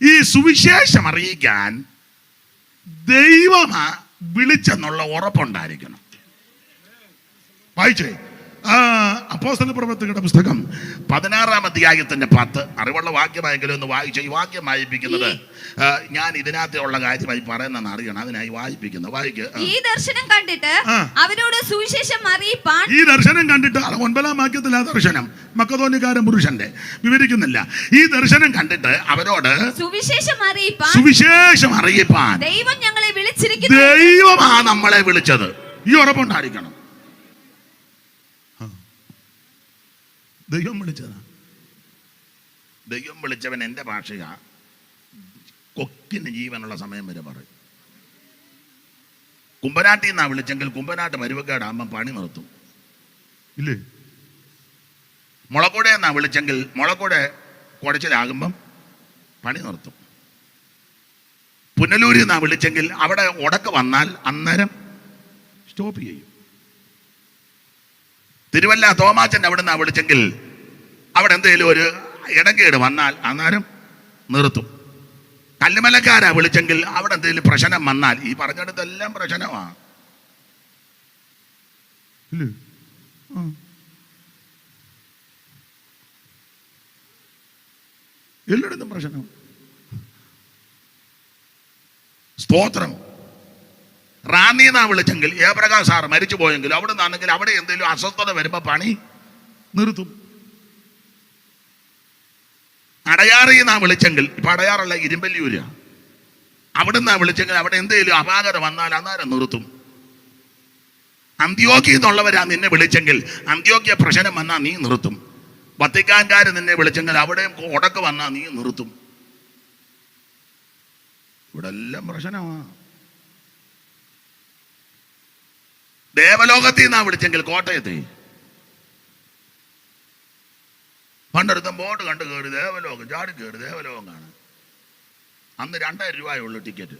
Speaker 3: ഈ സുവിശേഷം അറിയിക്കാൻ ദൈവമാ വിളിച്ചെന്നുള്ള ഉറപ്പുണ്ടായിരിക്കണം. വായിച്ചേ, അപ്പോസ്തല പ്രവർത്തകരുടെ പുസ്തകം 16-ാം അധ്യായത്തിന്റെ 10. അറിവുള്ള വാക്യമായെങ്കിലും ഒന്ന് വായിച്ച. ഈ വാക്യം വായിപ്പിക്കുന്നത് ഞാൻ ഇതിനകത്തുള്ള കാര്യമായി പറയുന്നതെന്ന് അറിയണം, അതിനായി വായിപ്പിക്കുന്നത്. വായിക്കുക.
Speaker 4: ഈ ദർശനം കണ്ടിട്ട് അവരോട് സുവിശേഷം അറിയിപ്പാൻ. ഈ
Speaker 3: ദർശനം കണ്ടിട്ട് 9-ാം വാക്യത്തിൽ ആ ദർശനം മക്കതോന്യക്കാരൻ പുരുഷന്റെ വിവരിക്കുന്നില്ല. ഈ ദർശനം കണ്ടിട്ട് അവരോട് സുവിശേഷം അറിയിപ്പാൻ
Speaker 4: ദൈവം ഞങ്ങളെ വിളിച്ചിരിക്കുന്നു.
Speaker 3: ദൈവമാ നമ്മളെ വിളിച്ചത്. ഈ ഉറപ്പുണ്ടായിരിക്കണം. ദൈവം വിളിച്ചതാ. ദൈവം വിളിച്ചവൻ എൻ്റെ ഭാഷയാ കൊക്കിന് ജീവനുള്ള സമയം വരെ പറയും. കുമ്പനാട്ടിൽ നിന്നാ വിളിച്ചെങ്കിൽ കുമ്പനാട്ട് മരുവക്കാടാകുമ്പം പണി നിർത്തും, ഇല്ലേ? മുളക്കൂടെ എന്നാ വിളിച്ചെങ്കിൽ മുളക്കൂടെ കുടച്ചിലാകുമ്പം പണി നിർത്തും. പുനലൂരിൽ നിന്നാ വിളിച്ചെങ്കിൽ അവിടെ ഉടക്ക് വന്നാൽ അന്നേരം സ്റ്റോപ്പ് ചെയ്യും. തിരുവല്ല തോമാച്ചൻ അവിടെ നിന്നാ വിളിച്ചെങ്കിൽ അവിടെ എന്തെങ്കിലും ഒരു ഇടങ്കേട് വന്നാൽ അന്നേരം നിർത്തും. കല്ലുമലക്കാരാ വിളിച്ചെങ്കിൽ അവിടെ എന്തെങ്കിലും പ്രശ്നം വന്നാൽ, ഈ പറഞ്ഞിടത്തെല്ലാം പ്രശ്നമാ, എല്ലായിടത്തും പ്രശ്നം. സ്തോത്രം. റാന്നിന്നാ വിളിച്ചെങ്കിൽ ജയപ്രകാശ് സാർ മരിച്ചു പോയെങ്കിൽ അവിടെ നിന്നാണെങ്കിൽ അവിടെ എന്തെങ്കിലും അസ്വസ്ഥത വരുമ്പോൾ പണി
Speaker 5: നിർത്തും.
Speaker 3: അടയാറിന്നാ വിളിച്ചെങ്കിൽ ഇപ്പൊ അടയാറല്ല, ഇരുമ്പല്ലിയൂരാ, അവിടെ നിന്നാ വിളിച്ചെങ്കിൽ അവിടെ എന്തെങ്കിലും അപാകത വന്നാൽ അന്നേരം നിർത്തും. അന്ത്യോക്യ എന്നുള്ളവരാ നിന്നെ വിളിച്ചെങ്കിൽ അന്ത്യോക്യ പ്രശ്നം വന്നാൽ നീ നിർത്തും. വത്തിക്കാൻകാർ നിന്നെ വിളിച്ചെങ്കിൽ അവിടെയും ഉടക്ക് വന്നാൽ നീ നിർത്തും. ഇവിടെ എല്ലാം പ്രശ്നമാണ്. ദേവലോകത്തിൽ നിന്നാ വിളിച്ചെങ്കിൽ കോട്ടയത്തെ പണ്ടെടുത്ത ബോർഡ് കണ്ട് കയറി ദേവലോകം, ചാടി കയറി ദേവലോകം കാണാൻ. അന്ന് 2000 രൂപയുള്ളൂ ടിക്കറ്റ്.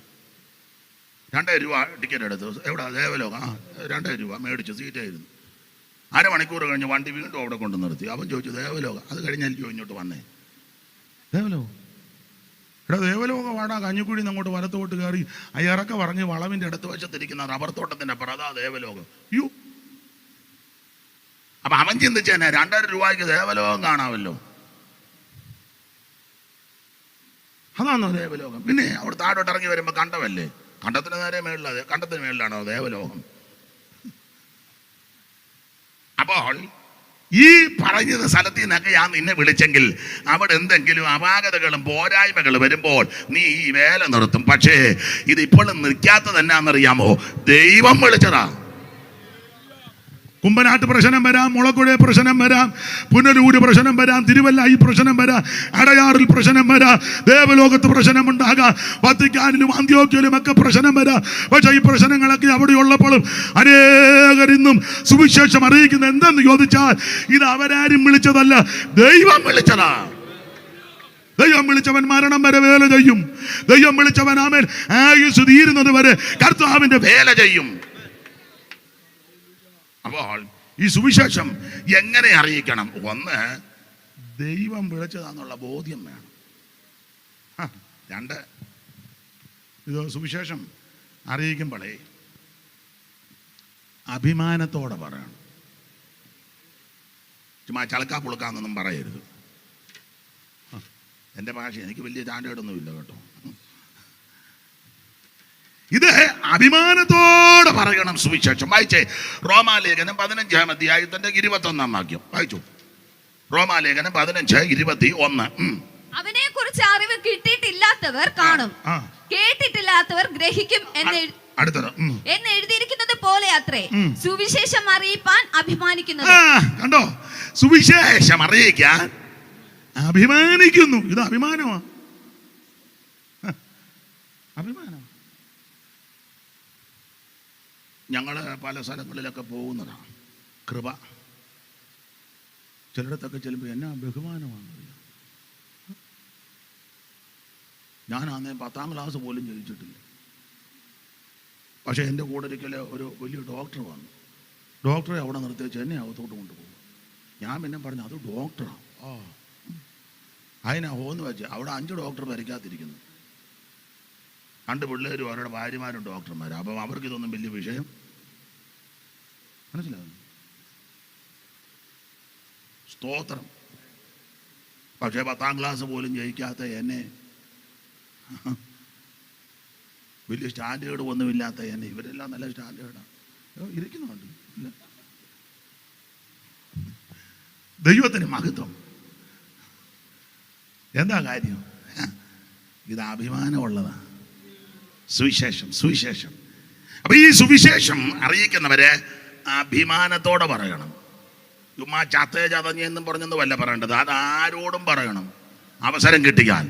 Speaker 3: 2000 രൂപ ടിക്കറ്റ് എടുത്തു. എവിടെ? ദേവലോകം. 2000 രൂപ മേടിച്ചു, സീറ്റായിരുന്നു. അരമണിക്കൂർ കഴിഞ്ഞ് വണ്ടി വീണ്ടും അവിടെ കൊണ്ട് നിർത്തി. അവൻ ചോദിച്ചു ദേവലോകം. അത് കഴിഞ്ഞല്ലോ ഇങ്ങോട്ട് വന്നേ. ദേവലോകം
Speaker 5: എടാ ദേവലോകം വാടാ, കഞ്ഞിക്കുഴി അങ്ങോട്ട് വലത്തോട്ട് കയറി അയ്യറൊക്കെ പറഞ്ഞ് വളവിൻ്റെ
Speaker 3: അടുത്ത വശത്തിരിക്കുന്ന റബ്ബർ തോട്ടത്തിന്റെ പ്രധാ ദേവലോകം. യു അപ്പൊ അവൻ ചിന്തിച്ചേനെ 2000 രൂപയ്ക്ക് ദേവലോകം കാണാമല്ലോ. അതാണോ ദേവലോകം? പിന്നെ അവിടെ താഴോട്ട് ഇറങ്ങി വരുമ്പോ കണ്ടമല്ലേ, കണ്ടത്തിന് നേരെ മേളിലാണ്, കണ്ടത്തിന് മേളിലാണോ ദേവലോകം? അപ്പോൾ ഈ പറയുന്ന സ്ഥലത്തിൽ നിന്നൊക്കെ ഞാൻ നിന്നെ വിളിച്ചെങ്കിൽ അവിടെ എന്തെങ്കിലും അപാകതകളും പോരായ്മകൾ വരുമ്പോൾ നീ ഈ വേല നിർത്തും. പക്ഷേ ഇത് ഇപ്പോഴും നിൽക്കാത്തത് എന്നാന്നറിയാമോ? ദൈവം വിളിച്ചതാ.
Speaker 5: കുമ്പനാട്ട് പ്രശ്നം വരാം, മുളക്കുഴ പ്രശ്നം വരാം, പുനലൂര് പ്രശ്നം വരാം, തിരുവല്ലായി പ്രശ്നം വരാം, അടയാറിൽ പ്രശ്നം വരാം, ദേവലോകത്ത് പ്രശ്നമുണ്ടാകാം, വത്തിക്കാനിലും അന്ത്യോക്യയിലും ഒക്കെ പ്രശ്നം വരാം. പക്ഷേ ഈ പ്രശ്നങ്ങളൊക്കെ അവിടെയുള്ളപ്പോഴും അനേകരിന്നും സുവിശേഷം അറിയിക്കുന്ന എന്തെന്ന് ചോദിച്ചാൽ ഇത് അവരാരും വിളിച്ചതല്ല, ദൈവം വിളിച്ചതാ. ദൈവം വിളിച്ചവൻ മരണം വരെ വേല ചെയ്യും. ദൈവം വിളിച്ചവൻ ആമേൻ ആയുസ് തീരുന്നത് വരെ കർത്താവിന്റെ
Speaker 3: വേല ചെയ്യും. അപ്പോൾ ഈ സുവിശേഷം എങ്ങനെ അറിയിക്കണം? ഒന്ന്, ദൈവം വിളിച്ചതാന്നുള്ള ബോധ്യം വേണം. 2,
Speaker 5: ഇത് സുവിശേഷം അറിയിക്കുമ്പോഴേ അഭിമാനത്തോടെ പറയണം.
Speaker 3: ചുമ്മാ ചളക്കാ പുളുക്കാന്നൊന്നും പറയരുത്. എൻ്റെ ഭാഷ എനിക്ക് വലിയ ചാണ്ടേടൊന്നും ഇല്ല കേട്ടോ.
Speaker 5: ഇത് അഭിമാനത്തോടെ
Speaker 3: പറയണം സുവിശേഷം. വായിച്ചേ റോമാലേഖനം 15-ാം അധ്യായത്തിന്റെ 21-ാം വാക്യം വായിച്ചു. റോമാലേഖനം 15:21.
Speaker 4: അവനെ കുറിച്ച് അറിവ് കിട്ടിയിട്ടില്ലാത്തവർ കാണും, കേട്ടിട്ടില്ലാത്തവർ ഗ്രഹിക്കും എന്ന് എഴുതിയിരിക്കുന്നത് പോലെ അത്രേ സുവിശേഷം അറിയിപ്പാൻ അഭിമാനിക്കുന്നത്.
Speaker 5: കണ്ടോ, സുവിശേഷം അറിയിക്കാൻ അഭിമാനിക്കുന്നു. ഇത് അഭിമാനമാണ്, അഭിമാനം.
Speaker 3: ഞങ്ങൾ പല സ്ഥലങ്ങളിലൊക്കെ പോകുന്നതാണ്. കൃപ. ചിലയിടത്തൊക്കെ ചെല്ലുമ്പോൾ എന്നാ ബഹുമാനമാണ്. ഞാനാന്നേ 10ാം ക്ലാസ് പോലും ജയിച്ചിട്ടില്ല. പക്ഷേ എൻ്റെ കൂടെ ഒരിക്കൽ ഒരു വലിയ ഡോക്ടർ വന്നു. ഡോക്ടറെ അവിടെ നിർത്തിവെച്ച് എന്നെ അകത്തോട്ട് കൊണ്ടുപോകും. ഞാൻ പിന്നെ പറഞ്ഞു അത് ഡോക്ടറാണ്. അതിനാ ഹോന്ന് വെച്ച് അവിടെ 5 ഡോക്ടർ ഭരിക്കാതിരിക്കുന്നു. 2 പിള്ളേരും അവരുടെ ഭാര്യമാരും ഡോക്ടർമാരും. അപ്പം അവർക്കിതൊന്നും വലിയ വിഷയം മനസ്സിലാകുന്നു. സ്തോത്രം. പക്ഷേ 10ാം ക്ലാസ് പോലും ജയിക്കാത്ത എന്നെ, വലിയ സ്റ്റാൻഡേർഡ് ഒന്നുമില്ലാത്ത എന്നെ, ഇവരെല്ലാം നല്ല സ്റ്റാൻഡേർഡാണ് ഇരിക്കുന്നുണ്ട്. ദൈവത്തിന് മഹത്വം. എന്താ കാര്യം? ഇത് അഭിമാനമുള്ളതാണ്. സുവിശേഷം. അപ്പൊ ഈ സുവിശേഷം അറിയിക്കുന്നവരെ അഭിമാനത്തോടെ പറയണം. ചുമ്മാ ചതഞ്ഞെന്നും പറഞ്ഞൊന്നും വല്ല പറയേണ്ടത്. അത് ആരോടും പറയണം. അവസരം കിട്ടിയാൽ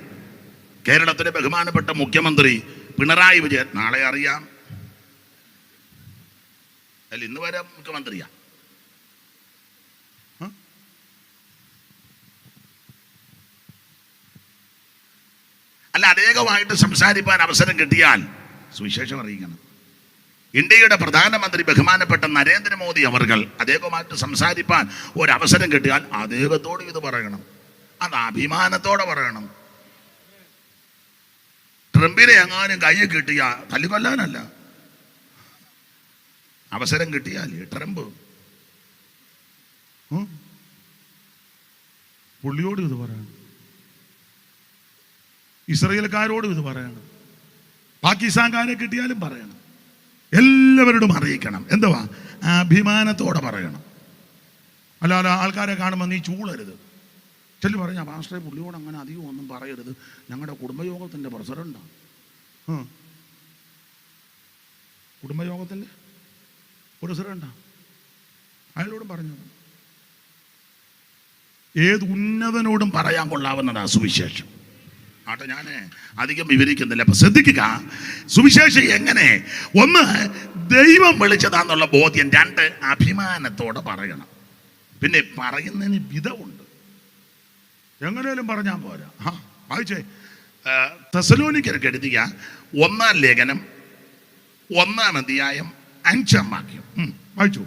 Speaker 3: കേരളത്തിലെ ബഹുമാനപ്പെട്ട മുഖ്യമന്ത്രി പിണറായി വിജയൻ, നാളെ അറിയാം, അല്ല ഇന്ന് വരെ മുഖ്യമന്ത്രിയാ, അല്ല അദ്ദേഹമായിട്ട് സംസാരിക്കാൻ അവസരം കിട്ടിയാൽ സുവിശേഷം അറിയിക്കണം. ഇന്ത്യയുടെ പ്രധാനമന്ത്രി ബഹുമാനപ്പെട്ട നരേന്ദ്രമോദി അവർകൾ അദ്ദേഹമായിട്ട് സംസാരിക്കാൻ ഒരവസരം കിട്ടിയാൽ അദ്ദേഹത്തോട് ഇത് പറയണം. അത് അഭിമാനത്തോടെ പറയണം. ട്രംപിനെ എങ്ങാനും കയ്യിൽ കിട്ടിയ തല്ലിക്കൊല്ലാനല്ല, അവസരം കിട്ടിയാൽ ട്രംപ്
Speaker 5: പുള്ളിയോടും ഇത് പറയണം, ഇസ്രയേൽക്കാരോടും ഇത് പറയണം, പാകിസ്ഥാൻകാരെ കിട്ടിയാലും പറയണം. എല്ലാ എല്ലാവരോടും അറിയിക്കണം. എന്തുവാ? അഭിമാനത്തോടെ പറയണം. അല്ലാതെ ആൾക്കാരെ കാണുമ്പോൾ നീ ചൂളരുത്. ചെല്ലു പറഞ്ഞാൽ പാസ്റ്ററെ പുള്ളിയോട് അങ്ങനെ അധികം ഒന്നും പറയരുത്, ഞങ്ങളുടെ കുടുംബയോഗത്തിൻ്റെ പ്രസിഡന്റാണ്. കുടുംബയോഗത്തിൻ്റെ പ്രസിഡന്റാണ്, അയാളോടും പറഞ്ഞു. ഏത് ഉന്നതനോടും പറയാൻ കൊള്ളാവുന്നതാ സുവിശേഷം. ആട്ടെ, ഞാൻ അധികം വിവരിക്കുന്നില്ല. അപ്പൊ ശ്രദ്ധിക്കുക, സുവിശേഷം എങ്ങനെ? ഒന്ന്, ദൈവം വിളിച്ചതാന്നുള്ള ബോധ്യം. രണ്ട്, അഭിമാനത്തോടെ പറയണം. പിന്നെ പറയുന്നതിന് വിധമുണ്ട്. എങ്ങനെയും പറഞ്ഞാൽ പോരാ. വായിച്ചേ, തെസ്സലോനിക്കർക്ക് എഴുതിയ 1-ാം ലേഖനം 1-ാം അധ്യായം 5-ാം വാക്യം വായിച്ചു.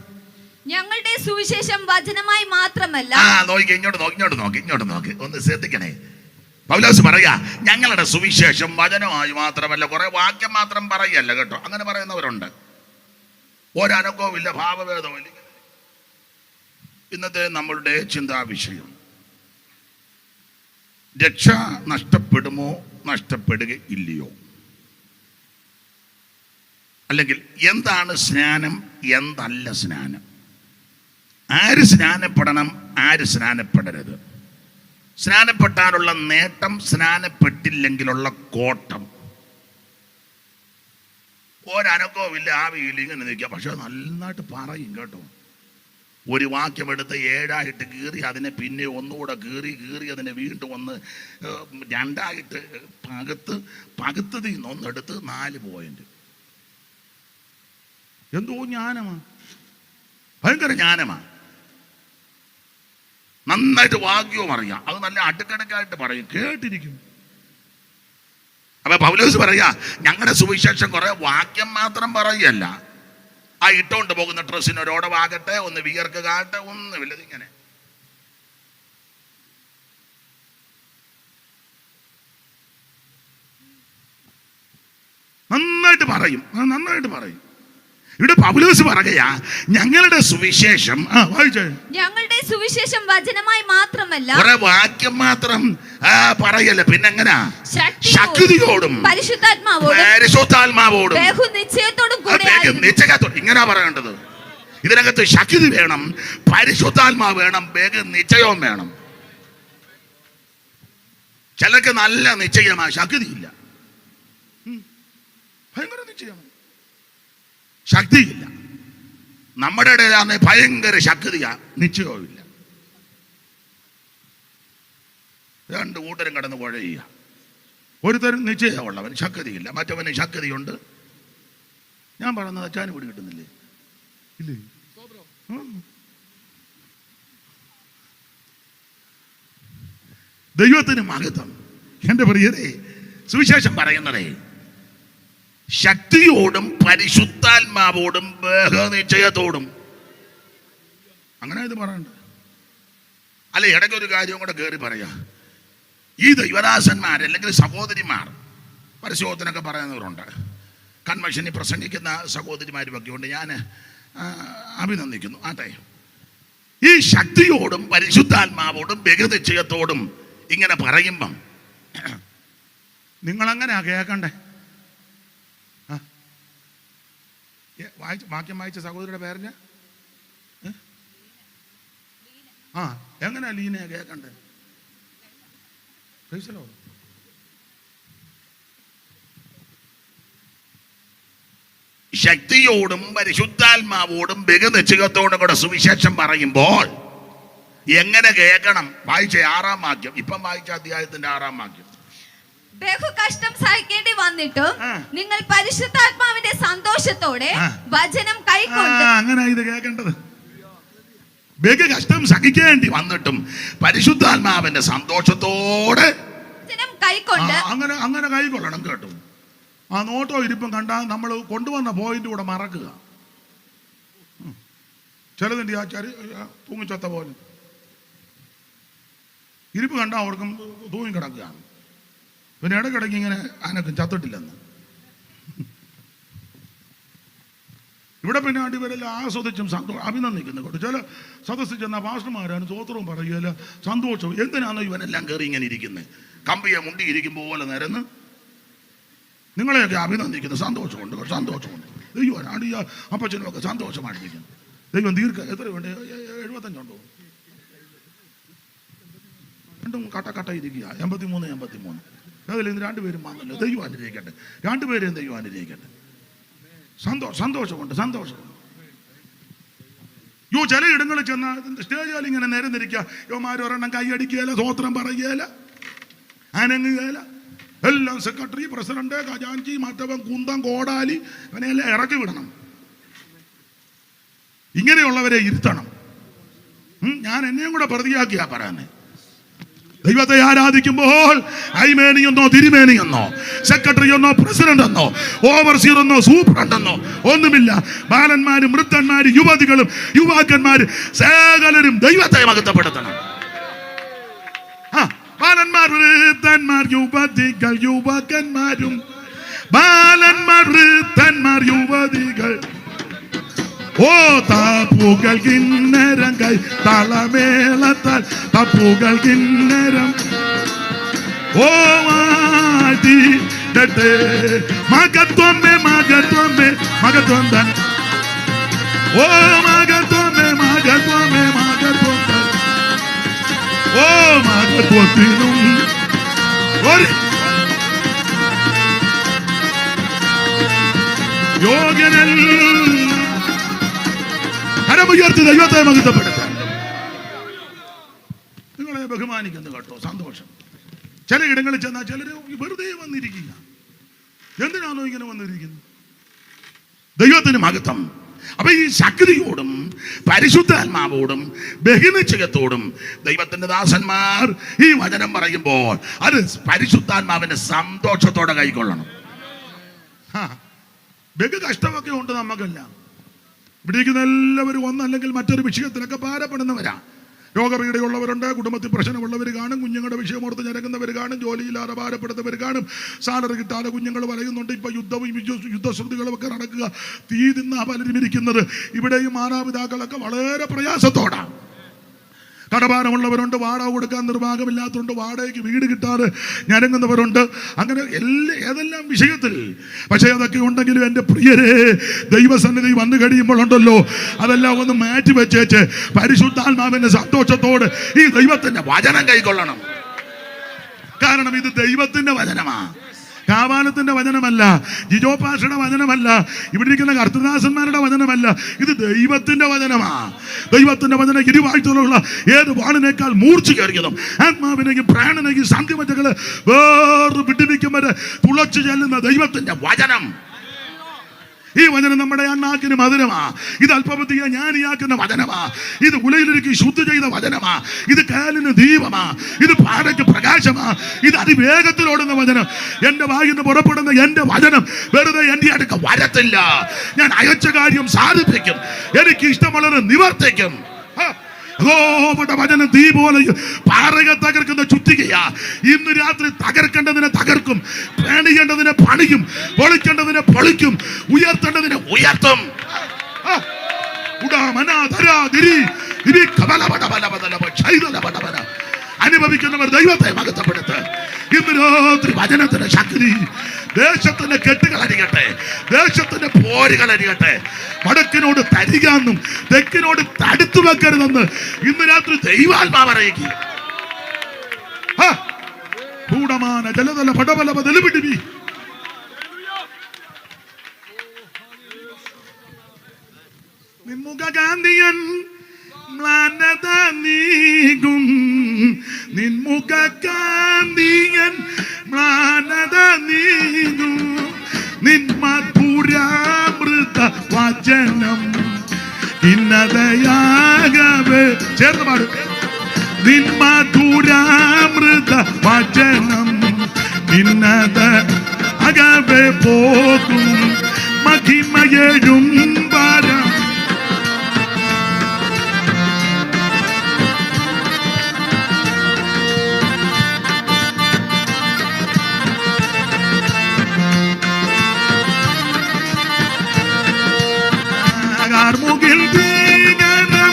Speaker 4: ഞങ്ങളുടെ സുവിശേഷം വചനമായി മാത്രമല്ല.
Speaker 3: ഇങ്ങോട്ട് നോക്കി ഒന്ന് ശ്രദ്ധിക്കണേ. പൗലോസ് പറയാ, ഞങ്ങളുടെ സുവിശേഷം വചനമായി മാത്രമല്ല. കുറെ വാക്യം മാത്രം പറയല്ല കേട്ടോ, അങ്ങനെ പറയുന്നവരുണ്ട്. ഒരനക്കവും ഇല്ല, ഭാവഭേദവും ഇല്ല. ഇന്നത്തെ നമ്മളുടെ ചിന്താ വിഷയം, രക്ഷ നഷ്ടപ്പെടുമോ നഷ്ടപ്പെടുകയില്ലയോ, അല്ലെങ്കിൽ എന്താണ് സ്നാനം, എന്തല്ല സ്നാനം, ആര് സ്നാനപ്പെടണം, ആര് സ്നാനപ്പെടരുത്, സ്നാനപ്പെട്ടാലുള്ള നേട്ടം, സ്നാനപ്പെട്ടില്ലെങ്കിലുള്ള കോട്ടം. ഒരനക്കവും ഇല്ല, ആവിയില്ല, ഇങ്ങനെ നിൽക്കുക. പക്ഷെ നന്നായിട്ട് പറയും കേട്ടോ. ഒരു വാക്യം എടുത്ത് 7ആയിട്ട് കീറി അതിനെ പിന്നെ ഒന്നുകൂടെ കീറി അതിനെ വീണ്ടും ഒന്ന് 2ആയിട്ട് പകുത്തതിൽ നിന്ന് ഒന്നെടുത്ത് 4 പോയിന്റ്. എന്തോ ജ്ഞാനമാ, ഭയങ്കര ജ്ഞാനമാ. നന്നായിട്ട് വാക്യവും അറിയാം, അത് നല്ല അടുക്കടക്കായിട്ട് പറയും, കേട്ടിരിക്കും. അപ്പൊ പൗലോസ് പറയാ, ഞങ്ങളുടെ സുവിശേഷം കുറെ വാക്യം മാത്രം പറയല്ല. ആ ഇട്ടുകൊണ്ട് പോകുന്ന ഡ്രസ്സിന് ഒരോടവാകട്ടെ, ഒന്ന് വിയർക്കാകട്ടെ, ഒന്നുമില്ല. ഇങ്ങനെ നന്നായിട്ട് പറയും. ഇവിടെ പൗലോസ് പറയുകയാ, ഞങ്ങളുടെ സുവിശേഷം
Speaker 4: ഞങ്ങളുടെ സുവിശേഷം വചനമായി മാത്രമല്ല.
Speaker 3: കുറെ വാക്യം മാത്രം പറയല്ല, പിന്നെ എങ്ങനാ? ശക്തിയോടും പരിശുദ്ധാത്മാവോടും നിശ്ചയത്തോടും. ഇങ്ങനെ പറയേണ്ടത്. ഇതിനകത്ത് ശക്തി വേണം, പരിശുദ്ധാത്മാവ് വേണം, നിശ്ചയവും വേണം. ചിലർക്ക് നല്ല നിശ്ചയമാ, ശക്തിയില്ല. ഭയങ്കര നിശ്ചയമാണ്, ശക്തിയില്ല. നമ്മുടെ ഇടയിലാണ് ഭയങ്കര ശക്തിയാ, നിശ്ചയവും ഇല്ല. 2 കൂട്ടരും കടന്ന് കുഴയുക. ഒരുത്തരും നിശ്ചയമുള്ളവൻ, ശക്തിയില്ല. മറ്റവന് ശക്തിയുണ്ട്. ഞാൻ പറയുന്നത് അച്ചാന് പിടി കിട്ടുന്നില്ലേ? ഇല്ലേ? ദൈവത്തിന് മഹത്വം. എൻ്റെ പ്രിയരേ, സുവിശേഷം പറയുന്നതേ ശക്തിയോടും പരിശുദ്ധാത്മാവോടും നിശ്ചയത്തോടും. അങ്ങനെ ഇത് പറയണ്ട. അല്ലെ, ഇടയ്ക്കൊരു കാര്യം കൂടെ കയറി പറയാ. ഈ ദൈവദാസന്മാർ അല്ലെങ്കിൽ സഹോദരിമാർ, പരിശോധനൊക്കെ പറയുന്നവരുണ്ട്, കൺവെൻഷനിൽ പ്രസംഗിക്കുന്ന സഹോദരിമാരുമൊക്കെ ഉണ്ട്. ഞാൻ അഭിനന്ദിക്കുന്നു. ആട്ടെ, ഈ ശക്തിയോടും പരിശുദ്ധാത്മാവോടും നിശ്ചയത്തോടും ഇങ്ങനെ പറയുമ്പം നിങ്ങളെങ്ങനെയാ കേൾക്കണ്ടേ? വാക്യം വായിച്ച സഹോദരിയുടെ പേരിന് എങ്ങനെയാ ലീനയെ കേൾക്കണ്ടേ? ശക്തിയോടും പരിശുദ്ധാത്മാവോടും നിശ്ചയത്തോടും കൂടെ സുവിശേഷം പറയുമ്പോൾ എങ്ങനെ കേൾക്കണം? വായിച്ച 6-ാം വാക്യം, ഇപ്പം വായിച്ച അധ്യായത്തിന്റെ 6-ാം വാക്യം.
Speaker 4: ബഹു കഷ്ടം സഹിക്കേണ്ടി വന്നിട്ടും നിങ്ങൾ പരിശുദ്ധാത്മാവിന്റെ സന്തോഷത്തോടെ വചനം കൈക്കൊണ്ട്.
Speaker 5: അങ്ങനെ ഇത് കേൾക്കേണ്ടത്. ബഹു കഷ്ടം സഹിക്കേണ്ടി വന്നിട്ടും പരിശുദ്ധാത്മാവിന്റെ സന്തോഷത്തോടെ
Speaker 4: കൈക്കൊണ്ട്.
Speaker 5: അങ്ങനെ കൈക്കൊള്ളണം കേട്ടോ. ആ നോട്ടോ ഇരിപ്പം കണ്ടാൽ നമ്മൾ കൊണ്ടുവന്ന പോയിന്റ് കൂടെ മറക്കുക. ചിലതിൻ്റെ ആച്ചാര് തൂങ്ങിച്ചത്ത പോലെ ഇരിപ്പ് കണ്ടാൽ അവർക്കും തൂങ്ങി കിടക്കുകയാണ്. പിന്നെ ഇടയ്ക്കിടയ്ക്ക് ഇങ്ങനെ അനക്കും ചത്തിട്ടില്ലെന്ന്. ഇവിടെ പിന്നെ അടിവരെല്ലാം ആസ്വദിച്ചും അഭിനന്ദിക്കുന്നു കേട്ടോ. ചില സദസ്സിൽ ചെന്ന പാസ്റ്റർമാരാണ് സ്വോത്രവും പറയുകയല്ല, സന്തോഷവും. എന്തിനാണോ ഇവനെല്ലാം കയറി ഇങ്ങനെ ഇരിക്കുന്നത്? കമ്പിയെ മുണ്ടിയിരിക്കും പോലെ നിരന്ന് നിങ്ങളെയൊക്കെ അഭിനന്ദിക്കുന്നു. സന്തോഷമുണ്ട്, സന്തോഷമുണ്ട്. ദൈവമാണ് ഈ അപ്പച്ചനും ഒക്കെ സന്തോഷമായിട്ടിരിക്കുന്നു. ദൈവം എത്ര വേണ്ട? 75 ഉണ്ടോ? രണ്ടും കട്ട ഇരിക്കുക. 83 അതിൽ ഇന്ന് രണ്ടുപേരും വാങ്ങല്ലോ. ദൈവം അനുഗ്രഹിക്കട്ടെ, രണ്ടുപേരെയും ദൈവം അനുഗ്രഹിക്കട്ടെ. സന്തോഷമുണ്ട്. ചില ഇടങ്ങളിൽ ചെന്ന സ്റ്റേജിൽ ഇങ്ങനെ നേരം തിരിക്കുക, യോമാരൊരെണ്ണം കൈയടിക്കുകയില്ല, സ്വോത്രം പറയുകയില്ല, അനങ്ങുകയില്ല. എല്ലാം സെക്രട്ടറി, പ്രസിഡന്റ്, ഖജാൻജി, മറ്റവൻ കുന്തം, കോടാലി, അവനെല്ലാം ഇറക്കി വിടണം. ഇങ്ങനെയുള്ളവരെ ഇരുത്തണം. ഞാൻ എന്നെയും കൂടെ പ്രതിയാക്കിയാ പറയാനെ. ദൈവത്തെ ആരാധിക്കുമ്പോൾ ഐമേനിയെന്നോ തിരുമേനിയെന്നോ സെക്രട്ടറിയെന്നോ പ്രസിഡന്റെന്നോ ഓവർസിയറെന്നോ സൂപ്രണ്ടെന്നോ ഒന്നുമില്ല. ബാലന്മാരും വൃദ്ധന്മാരും യുവതികളും യുവാക്കന്മാരും സകലരും ദൈവത്തെ മഹത്വപ്പെടുത്തണം. ബാലന്മാർ, വൃദ്ധന്മാർ, യുവതികൾ, യുവാക്കന്മാരും, ബാലന്മാർ, വൃദ്ധന്മാർ, യുവതികൾ. ഓ താപ്പുകൾ കിന്നരം കൈ തളമേളത്താൽ താപ്പുകൾ കിന്നരം ഓ മാറ്റി മകത്വമേ മകത്വമേ മകത്വം തൻ ഓ മകത്വമേ മകത്വമേ മകത്വം തൻ ഓ മകത്വത്തിനും ഒരു യോഗ്യനല്ല. കരമുയർത്തി ദൈവത്തെ മഹത്വപ്പെടുത്താൻ നിങ്ങളെ ബഹുമാനിക്കുന്നു കേട്ടോ. സന്തോഷം. ചില ഇടങ്ങളിൽ ചെന്നാൽ ചിലര് വെറുതെ വന്നിരിക്കുക. എന്തിനാണോ ഇങ്ങനെ വന്നിരിക്കുന്നത്? ദൈവത്തിന് മഹത്വം. അപ്പൊ ഈ ശക്തിയോടും പരിശുദ്ധാത്മാവോടും ബഹിനിശ്ചയത്തോടും ദൈവത്തിന്റെ ദാസന്മാർ ഈ വചനം പറയുമ്പോൾ അത് പരിശുദ്ധാത്മാവിന്റെ സന്തോഷത്തോടെ കൈക്കൊള്ളണം. ബഹു കഷ്ടമൊക്കെ ഉണ്ട് നമുക്കെല്ലാം. ഇവിടെ ഇരിക്കുന്ന എല്ലാവരും ഒന്നല്ലെങ്കിൽ മറ്റൊരു വിഷയത്തിലൊക്കെ ഭാരപ്പെടുന്നവരാ. രോഗപീഠയുള്ളവരുണ്ട്, കുടുംബത്തിൽ പ്രശ്നമുള്ളവർ കാണും, കുഞ്ഞുങ്ങളുടെ വിഷയമോർത്ത് ഞരങ്ങുന്നവർ കാണും, ജോലിയില്ലാതെ ഭാരപ്പെടുന്നവർ കാണും, സാലറി കിട്ടാതെ കുഞ്ഞുങ്ങൾ വലയുന്നുണ്ട്. ഇപ്പൊ യുദ്ധശ്രുതികളും ഒക്കെ നടക്കുക. തീ തിന്നാ പലരും ഇരിക്കുന്നത്. ഇവിടെയും മാതാപിതാക്കളൊക്കെ വളരെ പ്രയാസത്തോടാണ്. കടഭാരമുള്ളവരുണ്ട്, വാടക കൊടുക്കാൻ നിർവാഹമില്ലാത്തതുണ്ട്, വാടകയ്ക്ക് വീട് കിട്ടാതെ ഞരങ്ങുന്നവരുണ്ട്. അങ്ങനെ ഏതെല്ലാം വിഷയത്തിൽ. പക്ഷേ അതൊക്കെ ഉണ്ടെങ്കിലും എൻ്റെ പ്രിയരെ, ദൈവസന്നിധി വന്നു കഴിയുമ്പോഴുണ്ടല്ലോ അതെല്ലാം ഒന്ന് മാറ്റി വെച്ചേച്ച് പരിശുദ്ധാത്മാവിന്റെ സന്തോഷത്തോട് ഈ ദൈവത്തിന്റെ വചനം കൈക്കൊള്ളണം. കാരണം ഇത് ദൈവത്തിന്റെ വചനമാ, കാവാലത്തിന്റെ വചനമല്ല, ജിജോ പാഷയുടെ വചനമല്ല, ഇവിടെ ഇരിക്കുന്ന കർത്തദാസന്മാരുടെ വചനമല്ല. ഇത് ദൈവത്തിന്റെ വചനമാ. ദൈവത്തിന്റെ വചനം ഇരുവാഴ്ചകളുള്ള ഏത് വാണിനേക്കാൾ മൂർച്ചയേറിയതും ആത്മാവിനെയും പ്രാണനെയും സന്ധിമറ്റകള് വേറെ വിട്ടുവിക്കുമ്പോൾ തുളച്ചു ചെല്ലുന്ന ദൈവത്തിന്റെ വചനം. ഈ വചനം നമ്മുടെ അണ്ണാക്കിന് മധുരമാ. ഇത് അല്പബുദ്ധിയ ജ്ഞാനിയാക്കുന്ന വചനമാ. ഇത് ഉലയിലേക്ക് ശുദ്ധി ചെയ്ത വചനമാ. ഇത് കാലിന് ദീപമാ. ഇത് പാറയ്ക്ക് പ്രകാശമാ. ഇത് അതിവേഗത്തിൽ ഓടുന്ന വചനം. എന്റെ വായിൽ നിന്ന് പുറപ്പെടുന്ന എന്റെ വചനം വെറുതെ എന്റെ അടുക്ക വരത്തില്ല. ഞാൻ അയച്ച കാര്യം സാധിപ്പിക്കും. എനിക്ക് ഇഷ്ടമുള്ളത് നിവർത്തിക്കും. വചനം തീ പോലെ പാറകൾ തകർക്കുന്ന ചുറ്റികയാ. ഇന്ന് രാത്രി തകർക്കേണ്ടതിനെ തകർക്കും, പണിയേണ്ടതിനെ പണിയും, പൊളിക്കേണ്ടതിനെ പൊളിക്കും, ഉയർത്തേണ്ടതിനെ ഉയർത്തും. അനുഭവിക്കുന്നവർ ദൈവത്തെ മഹത്വപ്പെടുത്ത്. ഇന്ന് രാത്രി വചനത്തിന്റെ ശക്തി ദേശത്തിന്റെ കെട്ടുകൾ അരികട്ടെ, ദേശത്തിന്റെ പോരുകൾ അരികട്ടെ. വടക്കിനോട് തരികാന്നും തെക്കിനോട് തടുത്തു വെക്കരുതെന്ന് ഇന്ന് രാത്രി ദൈവാത്മാവ് അറിയിക്കുക. കൂടമാന ജലതല പടബലപ തെളിവിടിവി നിൻമുഖ ഗാന്ധിയൻ മ്ലാനത നീങ്ങും. നിൻമുഖ ഗാന്ധിയൻ മ്ലാനത നീങ്ങും. നിന്മധുരാമൃത വചനം ഇന്നതയാകവേ. ചേർന്ന് പാടും. നിന്മധുരാമൃത വചനം ഇന്നത അകവേ പോകും. മഹിമയേഴും വരം കാർമുകിൽ ഭീകരം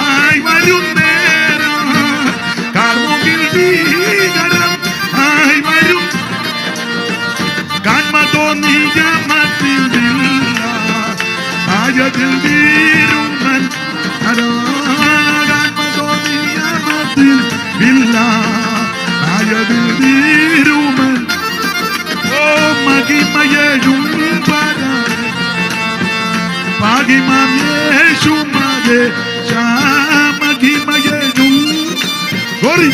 Speaker 5: ആയി വരുന്നേരം. കാർമുകിൽ ഭീകരം ആയി വരും. കാൺമ തോന്നിയ മത്തില്ല ആയതിൽ തീരുമൻ നിയമത്തിൽ ഇല്ല ആയതിൽ തീരുമൻ ഓ മഹിമയേഴും മഹിമം യേശുമേ മഹിമയേഴും ഗോറി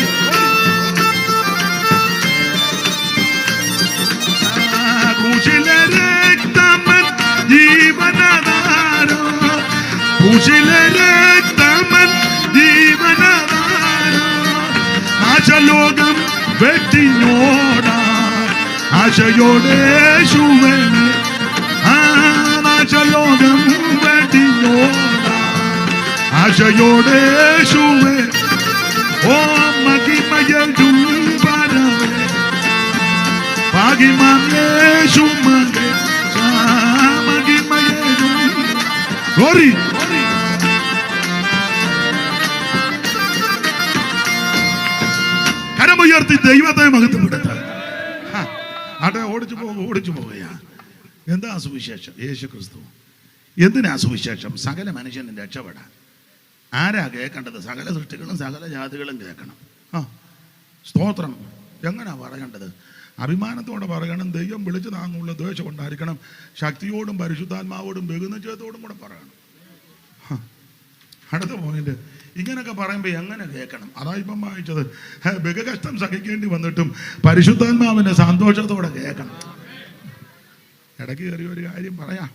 Speaker 5: കുശിലെ രക്തമൻ ജീവനാധാരം കുശിലെ രക്തമൻ ജീവനാധാരം നാശലോകം വെട്ടിഞ്ഞോടാ ആശയോടെ യേശുവനെ നാശലോകം വെട്ടിഞ്ഞോടാ ആശയോടെ യേശുവേ ഓ മഹിമയേഴും പരമേ മഹിമം യേശുമേ മഹിമയേഴും ഗോറി കരമുയർത്തി ദൈവത്തെ മഹത്വപ്പെടുത്താൻ ആട്ടെ ഓടിച്ചു പോവുകയാ. എന്താ സുവിശേഷം? യേശു ക്രിസ്തു. എന്തിനാ സുവിശേഷം? സകല മനുഷ്യനും രക്ഷപ്പെടാൻ. ആരാ കേൾക്കേണ്ടത്? സകല സൃഷ്ടികളും സകല ജാതികളും കേൾക്കണം. സ്തോത്രം. എങ്ങനെയാ പറയേണ്ടത്? അഭിമാനത്തോടെ പറയണം. ദൈവം വിളിച്ചു താങ്ങുള്ള ദ്വേഷം ഉണ്ടായിരിക്കണം. ശക്തിയോടും പരിശുദ്ധാത്മാവോടും ബഹുനിശ്ചയത്തോടും കൂടെ പറയണം. അടുത്ത പോയിന്റ്. ഇങ്ങനെയൊക്കെ പറയുമ്പോൾ എങ്ങനെ കേൾക്കണം? അതാ ഇപ്പം വായിച്ചത്. ബഹുകഷ്ടം സഹിക്കേണ്ടി വന്നിട്ടും പരിശുദ്ധാത്മാവിന്റെ സന്തോഷത്തോടെ കേൾക്കണം. ഇടയ്ക്ക് കയറി ഒരു കാര്യം പറയാം.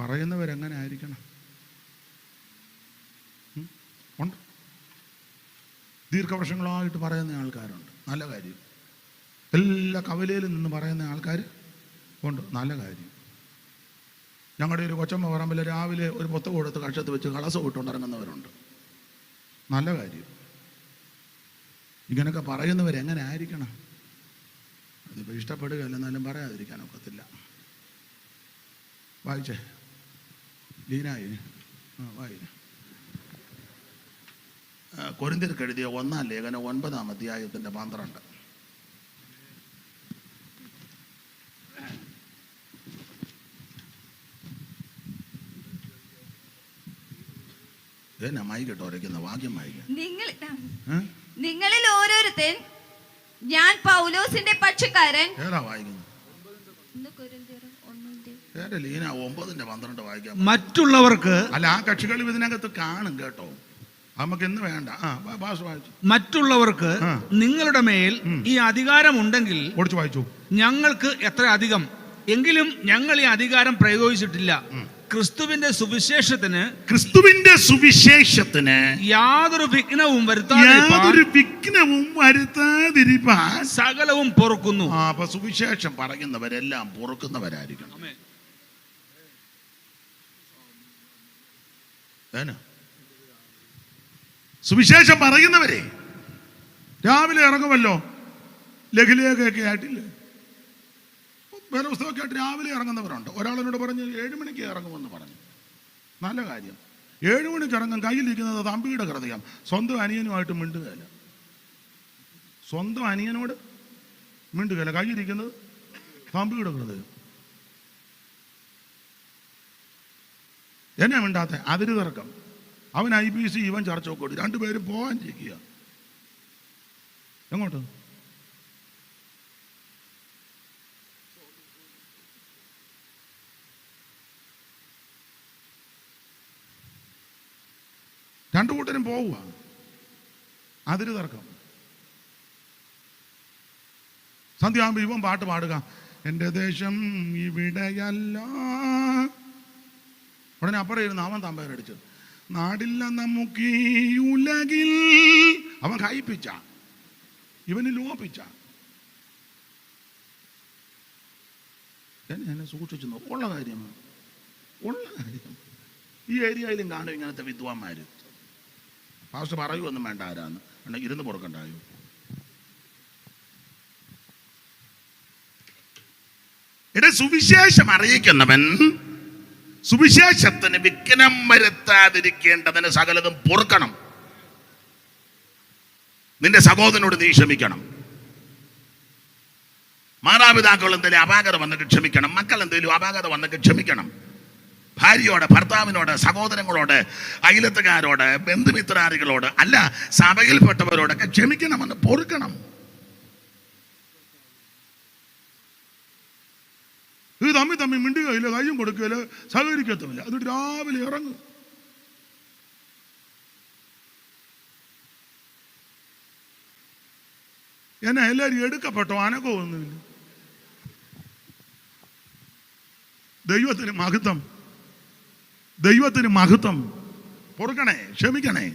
Speaker 5: പറയുന്നവരെങ്ങനെ ആയിരിക്കണം? ഉണ്ട്. ദീർഘവർഷങ്ങളായിട്ട് പറയുന്ന ആൾക്കാരുണ്ട്. നല്ല കാര്യം. എല്ലാ കവലയിലും നിന്ന് പറയുന്ന ആൾക്കാർ ഉണ്ട്. നല്ല കാര്യം. ഞങ്ങളുടെ ഒരു കൊച്ചമ്മ പറമ്പിൽ രാവിലെ ഒരു പുസ്തകം കൊടുത്ത് കക്ഷത്ത് വെച്ച് കളസം ഇട്ടുകൊണ്ടിറങ്ങുന്നവരുണ്ട്. നല്ല കാര്യം. ഇങ്ങനെയൊക്കെ പറയുന്നവരെങ്ങനെ ആയിരിക്കണം? അതിപ്പോൾ ഇഷ്ടപ്പെടുകയല്ല, എന്നാലും പറയാതിരിക്കാൻ ഒക്കത്തില്ല. വായിച്ചേ ലീനായി വായി. കൊരിന്ത്യർക്ക് എഴുതിയ 1-ാം ലേഖനം 9-ാം അധ്യായത്തിൻ്റെ 12. മൈകട്ടോ ഉരയ്ക്കുന്ന വാക്യം വായിക്കാം.
Speaker 4: നിങ്ങളിൽ ഓരോരുത്തൻ ഞാൻ പൗലോസിന്റെ പക്ഷക്കാരൻ.
Speaker 5: ഏതാ വായിക്കുന്നത്? ലീന 9-ന്റെ 12 വായിക്കാം.
Speaker 2: മറ്റുള്ളവർക്ക്
Speaker 5: അല്ല, ആ കക്ഷികൾ ഇതിനകത്ത് കാണും കേട്ടോ. നമുക്ക് ഇന്ന് വേണ്ട.
Speaker 2: മറ്റുള്ളവർക്ക് നിങ്ങളുടെ മേൽ ഈ അധികാരം ഉണ്ടെങ്കിൽ
Speaker 5: ഓടിച്ചു വായിച്ചു.
Speaker 2: ഞങ്ങൾക്ക് എത്ര അധികം. എങ്കിലും ഞങ്ങൾ ഈ അധികാരം പ്രയോഗിച്ചിട്ടില്ല. ക്രിസ്തുവിന്റെ സുവിശേഷത്തിന് യാതൊരു വിഘ്നവും വരുത്താതിരിപ്പാൻ സകലവും പൊറുക്കുന്നു.
Speaker 3: അപ്പൊ സുവിശേഷം പറയുന്നവരെല്ലാം പൊറുക്കുന്നവരായിരിക്കണം.
Speaker 5: സുവിശേഷം പറയുന്നവരെ രാവിലെ ഇറങ്ങുമല്ലോ. ലഘുലേഖയൊക്കെ ആയിട്ടില്ലേ, വേറെ പുസ്തകമൊക്കെ ആയിട്ട് രാവിലെ ഇറങ്ങുന്നവരുണ്ട്. ഒരാളെന്നോട് പറഞ്ഞു 7 മണിക്ക് ഇറങ്ങുമെന്ന് പറഞ്ഞു. നല്ല കാര്യം. 7 മണിക്ക് ഇറങ്ങും. കയ്യിലിരിക്കുന്നത് തമ്പിയുടെ ഹൃദയം. സ്വന്തം അനിയനുമായിട്ട് മിണ്ടുകയില്ല. സ്വന്തം അനിയനോട് മിണ്ടുകയില്ല. കയ്യിലിരിക്കുന്നത് തമ്പിയുടെ ഹൃദയം. എന്നാ മിണ്ടാത്ത? അതിര് തർക്കം. അവൻ IPC, ഇവൻ ചർച്ചോക്കോടി. രണ്ടുപേരും പോകാൻ ചെയ്യുക. എങ്ങോട്ട്? രണ്ടു കൂട്ടരും പോവുക. അതിര് തർക്കം. സന്ധ്യയാകുമ്പോൾ ഇവൻ പാട്ട് പാടുക. എൻ്റെ ദേശം ഇവിടെയല്ല. ഉടനെ അപ്പുറം ഇരുന്ന് അവൻ തമ്പേരടിച്ചു. നാടില്ല നമുക്ക് ഈ ഉലകിൽ. അവൻ കയ്പിച്ച, ഇവന് ലോപിച്ച. എന്നെ സൂക്ഷിച്ചു നോക്കും. ഉള്ള കാര്യമാണ്. ഈ ഏരിയയിലും കാണും ഇങ്ങനത്തെ വിദ്വാന്മാർ. പാസ്റ്റർ പറയുമൊന്നും വേണ്ട ആരാന്ന്. ഉണ്ടെങ്കിൽ ഇരുന്ന് പുറക്കണ്ടായോ? സുവിശേഷം അറിയിക്കുന്നവൻ സുവിശേഷത്തിന് വിഘ്നം വരുത്താതിരിക്കേണ്ടതിന് സകലതും പൊറുക്കണം. നിന്റെ സഹോദരനോട് നീ ക്ഷമിക്കണം. മാതാപിതാക്കൾ എന്തെങ്കിലും അപാകത വന്നിട്ട് ക്ഷമിക്കണം. മക്കൾ എന്തെങ്കിലും അപാകത വന്നിട്ട് ക്ഷമിക്കണം.
Speaker 3: ഭാര്യയോട്, ഭർത്താവിനോട്, സഹോദരങ്ങളോട്, അയലത്തുകാരോട്, ബന്ധുമിത്രാദികളോട്, അല്ല സഭയിൽപ്പെട്ടവരോടൊക്കെ ക്ഷമിക്കണമെന്ന്, പൊറുക്കണം.
Speaker 5: ഇത് തമ്മി മിണ്ടുകയില്ല, കയ്യും കൊടുക്കുകയില്ല, സഹകരിക്കത്തുമില്ല. എന്നിട്ട് രാവിലെ ഇറങ്ങും. എന്നാ എല്ലാവരും എടുക്കപ്പെട്ടോ, അനക്കമൊന്നുമില്ല. ദൈവത്തിന് മഹത്വം, ദൈവത്തിന് മഹത്വം. പൊറുക്കണേ, ക്ഷമിക്കണേ.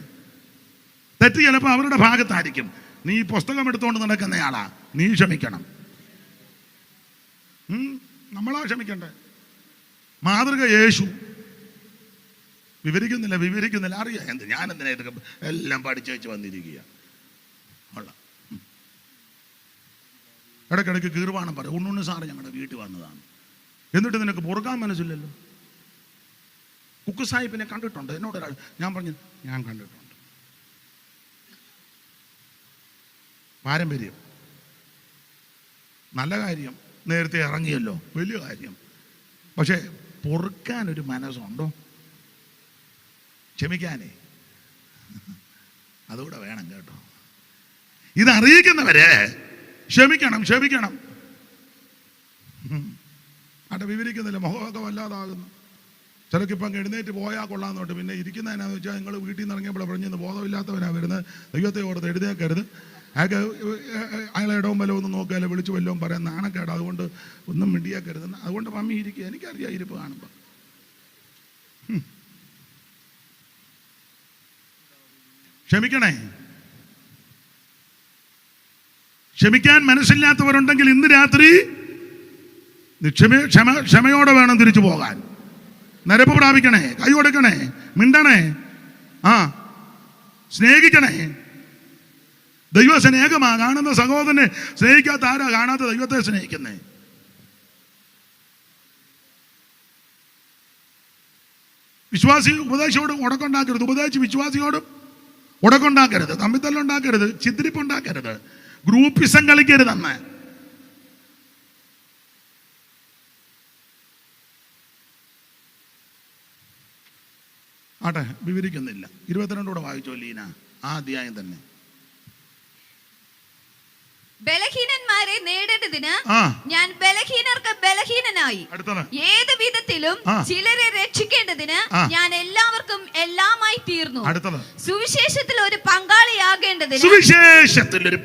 Speaker 5: തെറ്റ് ചിലപ്പോൾ അവരുടെ ഭാഗത്തായിരിക്കും. നീ പുസ്തകം എടുത്തുകൊണ്ട് നടക്കുന്നയാളാ, നീ ക്ഷമിക്കണം. നമ്മളാ ക്ഷമിക്കണ്ടേ? മാതൃക യേശു. വിവരിക്കുന്നില്ല, അറിയാം. എന്ത് ഞാനെന്തിനാ ഇതൊക്കെ എല്ലാം പഠിച്ചു വന്നിരിക്കുക. ഇടയ്ക്കിടയ്ക്ക് കീർവാണം പറയും. ഉണ്ണുണ്ണു സാറ് ഞങ്ങളുടെ വീട്ടിൽ വന്നതാണ്, എന്നിട്ട് നിനക്ക് പൊറുക്കാൻ മനസ്സില്ലല്ലോ. കുക്ക് സാഹിബിനെ കണ്ടിട്ടുണ്ട്. എന്നോടൊരാൾ, ഞാൻ പറഞ്ഞു ഞാൻ കണ്ടിട്ടുണ്ട്. പാരമ്പര്യം, നല്ല കാര്യം, നേരത്തെ ഇറങ്ങിയല്ലോ, വലിയ കാര്യം. പക്ഷേ പൊറുക്കാനൊരു മനസ്സുണ്ടോ? ക്ഷമിക്കാനേ, അതുകൂടെ വേണം കേട്ടോ. ഇതറിയിക്കുന്നവരെ ക്ഷമിക്കണം. അവിടെ വിവരിക്കുന്നില്ല, മുഖമൊക്കെ വല്ലാതാകുന്നു. ചിലക്കിപ്പം എഴുന്നേറ്റ് പോയാൽ കൊള്ളാമെന്നോട്ട്. പിന്നെ ഇരിക്കുന്നതിനാന്ന് വെച്ചാൽ നിങ്ങൾ വീട്ടിൽ നിന്ന് ഇറങ്ങിയപ്പോൾ പറഞ്ഞ് ബോധമില്ലാത്തവനാണ് വരുന്നത്, ദൈവത്തെ ഓർത്ത് എഴുതേക്കരുത്, അയാൾക്ക് അയാളെ ഇടവും വല്ലതും ഒന്നും നോക്കിയാലോ വിളിച്ചു വല്ലതും പറയാൻ നാണക്കേട്, അതുകൊണ്ട് ഒന്നും മിണ്ടിയാക്കരുത്. അതുകൊണ്ട് മമ്മി ഇരിക്കുക. എനിക്കറിയാം ഇരിപ്പ് കാണുമ്പോൾ. ക്ഷമിക്കണേ. ക്ഷമിക്കാൻ മനസ്സില്ലാത്തവരുണ്ടെങ്കിൽ ഇന്ന് രാത്രി ക്ഷമയോടെ വേണം തിരിച്ചു പോകാൻ. നിരപ്പ് പ്രാപിക്കണേ, കൈ കൊടുക്കണേ, മിണ്ടണേ, സ്നേഹിക്കണേ. ദൈവ സ്നേഹമാ. കാണുന്ന സഹോദരനെ സ്നേഹിക്കാത്ത ആരാ? കാണാത്ത ദൈവത്തെ സ്നേഹിക്കുന്നേ. വിശ്വാസി ഉപദേശിയോട് ഉടക്കുണ്ടാക്കരുത്, ഉപദേശിച്ച് വിശ്വാസിയോടും ഉടക്കുണ്ടാക്കരുത്, തമ്മിത്തല്ലുണ്ടാക്കരുത്, ചിത്രിപ്പുണ്ടാക്കരുത്, ഗ്രൂപ്പിസം കളിക്കരുതെന്ന്. ആട്ടെ, വിവരിക്കുന്നില്ല. 22 വായിച്ചോ ലീന, ആ അധ്യായം തന്നെ.
Speaker 4: ബലഹീനന്മാരെ നേടേണ്ടതിന് ഞാൻ ബലഹീനർക്ക് ബലഹീനനായി, ഏത് വിധത്തിലും ചിലരെ രക്ഷിക്കേണ്ടതിന് ഞാൻ എല്ലാവർക്കും എല്ലാമായി തീർന്നു. സുവിശേഷത്തിൽ ഒരു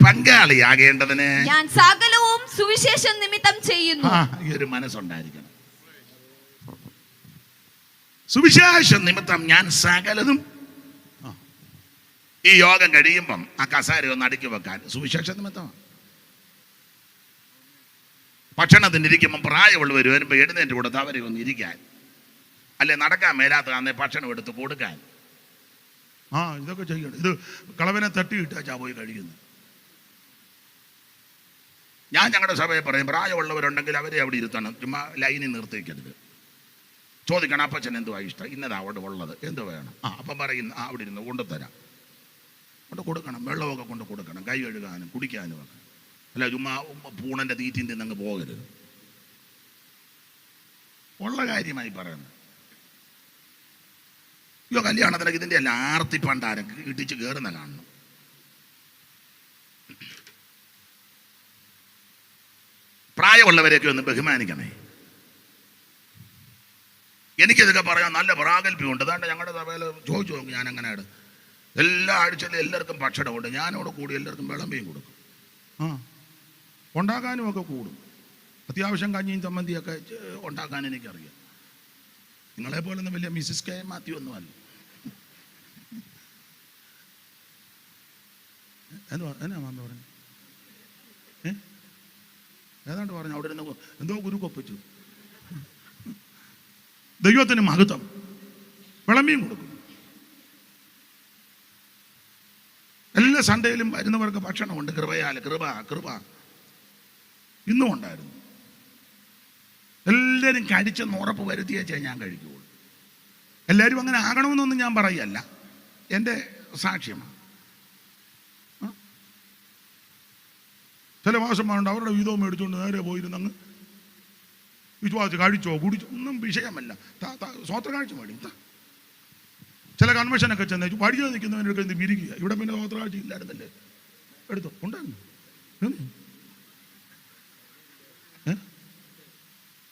Speaker 4: പങ്കാളിയാകേണ്ടതിന് ഞാൻ സകലവും സുവിശേഷം നിമിത്തം ചെയ്യുന്നു.
Speaker 3: ഈ ഒരു മനസ്സുണ്ടായിരിക്കണം. സുവിശേഷം നിമിത്തം ഞാൻ സകലതും. ഈ യോഗം കഴിയുമ്പം ആ കസാര ഒന്ന് അടുക്കി വെക്കാൻ സുവിശേഷ നിമിത്തമാണ്. ഭക്ഷണത്തിനിരിക്കുമ്പം പ്രായമുള്ളവർ വരുമ്പോൾ എഴുന്നേറ്റ് കൊടുത്ത് അവരെ ഒന്ന് ഇരിക്കാൻ, അല്ലെ നടക്കാൻ മേലാത്ത അന്നേ ഭക്ഷണം എടുത്ത് കൊടുക്കാൻ. ഇതൊക്കെ ചെയ്യണം. ഇത് കളവനെ തട്ടിയിട്ടാ പോയി കഴിയുന്നു. ഞാൻ ഞങ്ങളുടെ സഭയെ പറയും, പ്രായമുള്ളവരുണ്ടെങ്കിൽ അവരെ അവിടെ ഇരുത്തണം, ചുമ്മാ ലൈനിൽ നിർത്തിക്കരുത്. ചോദിക്കണം, അപ്പച്ചൻ എന്തുവാ ഇഷ്ടം, ഇന്നതാ അവിടെ ഉള്ളത്, എന്ത് വേണം? അപ്പം പറയും അവിടെ ഇരുന്ന് കൊണ്ടുതരാം. കൊണ്ട് കൊടുക്കണം, വെള്ളമൊക്കെ കൊണ്ട് കൊടുക്കണം, കൈ കഴുകാനും കുടിക്കാനും ഒക്കെ. അല്ല ചുമ്മാ പൂണന്റെ തീറ്റിൽ നിന്നങ്ങ് പോകരുത്. ഉള്ള കാര്യമായി പറയുന്നത്. അയ്യോ കല്യാണത്തിനൊക്കെ ഇതിൻ്റെ എല്ലാം ആർത്തിപ്പണ്ടാരം ഇടിച്ച് കയറുന്ന കാണണം. പ്രായമുള്ളവരെയൊക്കെ ഒന്ന് ബഹുമാനിക്കണേ. എനിക്കിതൊക്കെ പറയാൻ നല്ല പ്രാഗൽഭ്യമുണ്ട്. അതാണ്ട് ഞങ്ങളുടെ സഭയിൽ ചോദിച്ചു നോക്കി, ഞാൻ അങ്ങനെയാണ് എല്ലാ ആഴ്ചയിലും എല്ലാവർക്കും ഭക്ഷണമുണ്ട്. ഞാനോട് കൂടി എല്ലാവർക്കും വിളമ്പിയും കൊടുക്കും, ഉണ്ടാക്കാനും ഒക്കെ കൂടും. അത്യാവശ്യം കഞ്ഞിയും ചമ്മന്തിയൊക്കെ ഉണ്ടാക്കാൻ എനിക്കറിയാം. നിങ്ങളെപ്പോലൊന്നും വലിയ മിസ്സിസ് കെ മാത്യു ഒന്നും അല്ല. എന്നാ മാമ പറഞ്ഞു? ഏതാണ്ട് പറഞ്ഞു അവിടെ ഇരുന്ന് എന്തോ ഗുരു കൊപ്പിച്ചു. ദൈവത്തിന് മഹത്വം. വിളമ്പിയും കൊടുക്കും. എല്ലാ സൺഡേയിലും വരുന്നവർക്ക് ഭക്ഷണമുണ്ട്. കൃപയാൽ കൃപ ഇന്നും ഉണ്ടായിരുന്നു. എല്ലാവരും കഴിച്ചെന്ന് ഉറപ്പ് വരുത്തിയേച്ചേ ഞാൻ കഴിക്കുകയുള്ളൂ. എല്ലാവരും അങ്ങനെ ആകണമെന്നൊന്നും ഞാൻ പറയല്ല, എൻ്റെ സാക്ഷ്യമാണ്. ചില മാസന്മാരുണ്ട്, അവരുടെ വീതവും മേടിച്ചുകൊണ്ട് നേരെ പോയിരുന്നങ്ങ്
Speaker 5: വിശ്വാസിച്ച് കഴിച്ചോ കുടിച്ചോ ഒന്നും വിഷയമല്ല. സ്വോത്ര കാഴ്ച പാടി. ചില കൺവെൻഷനൊക്കെ ചെന്ന് പഠിച്ചു നിൽക്കുന്നവനൊക്കെ എന്ത് പിരിക്കുക. ഇവിടെ പിന്നെ സ്വോത്ര കാഴ്ച ഇല്ലായിരുന്നല്ലേ? എടുത്തോ, ഉണ്ടായിരുന്നു.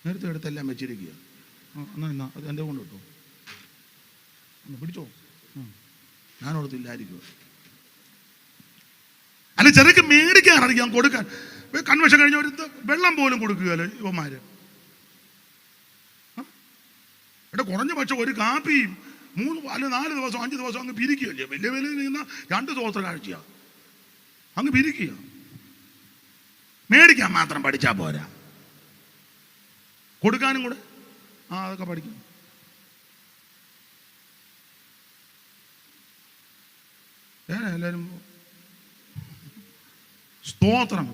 Speaker 5: നേരത്തെ എടുത്തെല്ലാം വെച്ചിരിക്കുക. എന്നാ അത് എൻ്റെ കൊണ്ട് കിട്ടുമോ? ഒന്ന് പിടിച്ചോ. ഞാനോടത്തില്ലായിരിക്കും. അല്ല, ചെറുക്ക് മേടിക്കാൻ അറിയാം, കൊടുക്കാൻ. കൺവെൻഷൻ കഴിഞ്ഞ ഒരു വെള്ളം പോലും കൊടുക്കുകയല്ലേ ഇവന്മാര്. ഇവിടെ കുറഞ്ഞ പക്ഷം ഒരു കാപ്പിയും 3 അല്ല 4 ദിവസം 5 ദിവസം അങ്ങ് പിരിക്കുകയല്ലേ. വലിയ വിലയിൽ നിന്ന 2 സ്വോത്ര കാഴ്ചയാ അങ്ങ് പിരിക്കുക. മേടിക്കാൻ മാത്രം പഠിച്ചാൽ പോരാ, കൊടുക്കാനും കൂടെ അതൊക്കെ പഠിക്കണം. എല്ലാവരും സ്തോത്രം.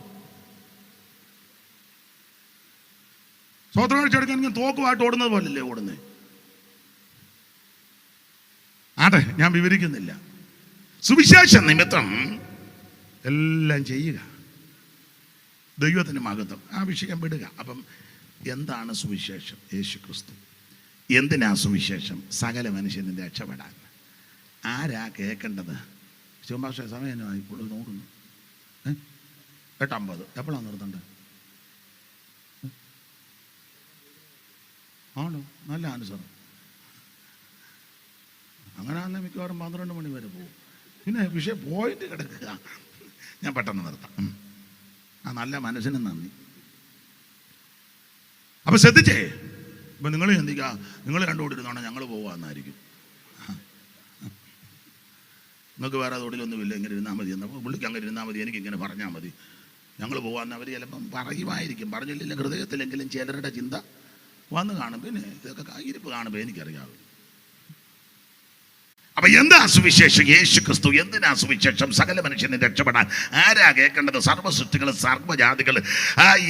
Speaker 5: സ്വോത്ര കാഴ്ച എടുക്കാൻ ഞാൻ തോക്കുമായിട്ട് ഓടുന്നത് പോലല്ലേ ഓടുന്നേ. ആട്ടെ, ഞാൻ വിവരിക്കുന്നില്ല. സുവിശേഷ നിമിത്തം എല്ലാം ചെയ്യുക, ദൈവത്തിന് മഹത്വം. ആ വിഷയം വിടുക. അപ്പം എന്താണ് സുവിശേഷം? യേശു ക്രിസ്തു. എന്തിനാ സുവിശേഷം? സകല മനുഷ്യനും രക്ഷപ്പെടാൻ. ആരാ കേൾക്കേണ്ടത്? ശിവഭാഷ സമയമായി ഇപ്പോൾ നോക്കുന്നു. 8:50 എപ്പോഴാണ് നിർത്തേണ്ടത്? ആണോ? നല്ല അനുസരണം. അങ്ങനെ ആണെങ്കിൽ മിക്കവാറും 12 മണി വരെ പോകും. പിന്നെ വിഷയം പോയിട്ട് കിടക്കുക. ഞാൻ പെട്ടെന്ന് നിർത്താം. ആ നല്ല മനസ്സിന് നന്ദി. അപ്പൊ ശ്രദ്ധിച്ചേ. ഇപ്പൊ നിങ്ങൾ ചിന്തിക്കുക, നിങ്ങൾ രണ്ടുകൂടി ഇരുന്നോണം ഞങ്ങൾ പോവാന്നായിരിക്കും. നിങ്ങൾക്ക് വേറെ തൊഴിലൊന്നുമില്ല, ഇങ്ങനെ ഇരുന്നാൽ മതി എന്നപ്പോൾ പുള്ളിക്ക് അങ്ങനെ ഇരുന്നാൽ മതി, എനിക്ക് ഇങ്ങനെ പറഞ്ഞാൽ മതി, ഞങ്ങൾ പോകാമെന്ന് അവർ ചിലപ്പം പറയുമായിരിക്കും. പറഞ്ഞില്ല ഹൃദയത്തിലെങ്കിലും ചിലരുടെ ചിന്ത വന്ന് കാണും. പിന്നെ ഇതൊക്കെ ഇരിപ്പ് കാണുമ്പോൾ എനിക്കറിയാവും. അപ്പൊ എന്താ സുവിശേഷം? യേശു ക്രിസ്തു. എന്തിനാ സുവിശേഷം? സകല മനുഷ്യനെ രക്ഷപ്പെടാൻ. ആരാ കേൾക്കേണ്ടത്? സർവ്വസൃഷ്ടികൾ, സർവ്വജാതികൾ.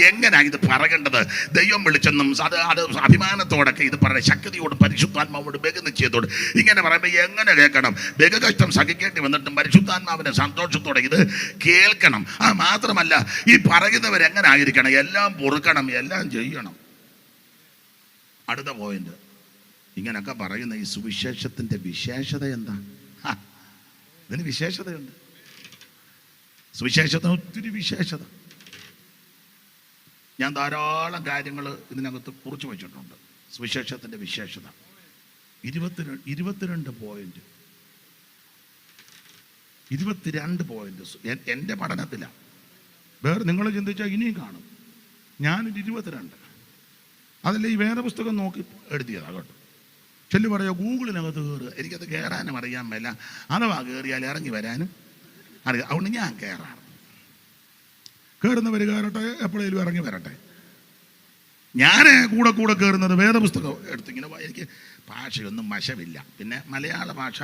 Speaker 5: എങ്ങനെയാ ഇത് പറയേണ്ടത്? ദൈവം വിളിച്ചെന്നും അത് അഭിമാനത്തോടൊക്കെ ഇത് പറയുന്ന ശക്തിയോടും പരിശുദ്ധാത്മാവോട് ബഹുനിശ്ചയത്തോട് ഇങ്ങനെ പറയുമ്പോൾ എങ്ങനെ കേൾക്കണം? ബഹുകഷ്ടം സഹിക്കേണ്ടി വന്നിട്ടും പരിശുദ്ധാത്മാവിന്റെ സന്തോഷത്തോടെ ഇത് കേൾക്കണം. മാത്രമല്ല ഈ പറയുന്നവരെങ്ങനെ ആയിരിക്കണം? എല്ലാം പൊറുക്കണം, എല്ലാം ചെയ്യണം. അടുത്ത പോയിന്റ്. ഇങ്ങനൊക്കെ പറയുന്ന ഈ സുവിശേഷത്തിൻ്റെ വിശേഷത എന്താ? ഇതിന് വിശേഷതയുണ്ട്. സുവിശേഷത്തിന് ഒത്തിരി വിശേഷത. ഞാൻ ധാരാളം കാര്യങ്ങൾ ഇതിനകത്ത് കുറിച്ച് വെച്ചിട്ടുണ്ട്. സുവിശേഷത്തിൻ്റെ വിശേഷത 22 പോയിന്റ്. 22 പോയിന്റ് എൻ്റെ പഠനത്തിലാണ്. വേറെ നിങ്ങൾ ചിന്തിച്ചാൽ ഇനിയും കാണും. ഞാനൊരു 22 അതല്ല ഈ വേറെ പുസ്തകം നോക്കി എഴുതിയതാണ് കേട്ടോ. ചെല്ലു പറയുക ഗൂഗിളിനകത്ത് കയറുക. എനിക്കത് കയറാനും അറിയാൻ മേല, അഥവാ കയറിയാൽ ഇറങ്ങി വരാനും അറിയാം. അതുകൊണ്ട് ഞാൻ കയറാറ്. കയറുന്നവർ കയറട്ടെ, എപ്പോഴേലും ഇറങ്ങി വരട്ടെ. ഞാൻ കൂടെ കയറുന്നത് വേദപുസ്തകം എടുത്തിങ്ങനെ. എനിക്ക് ഭാഷയൊന്നും വശമില്ല. പിന്നെ മലയാള ഭാഷ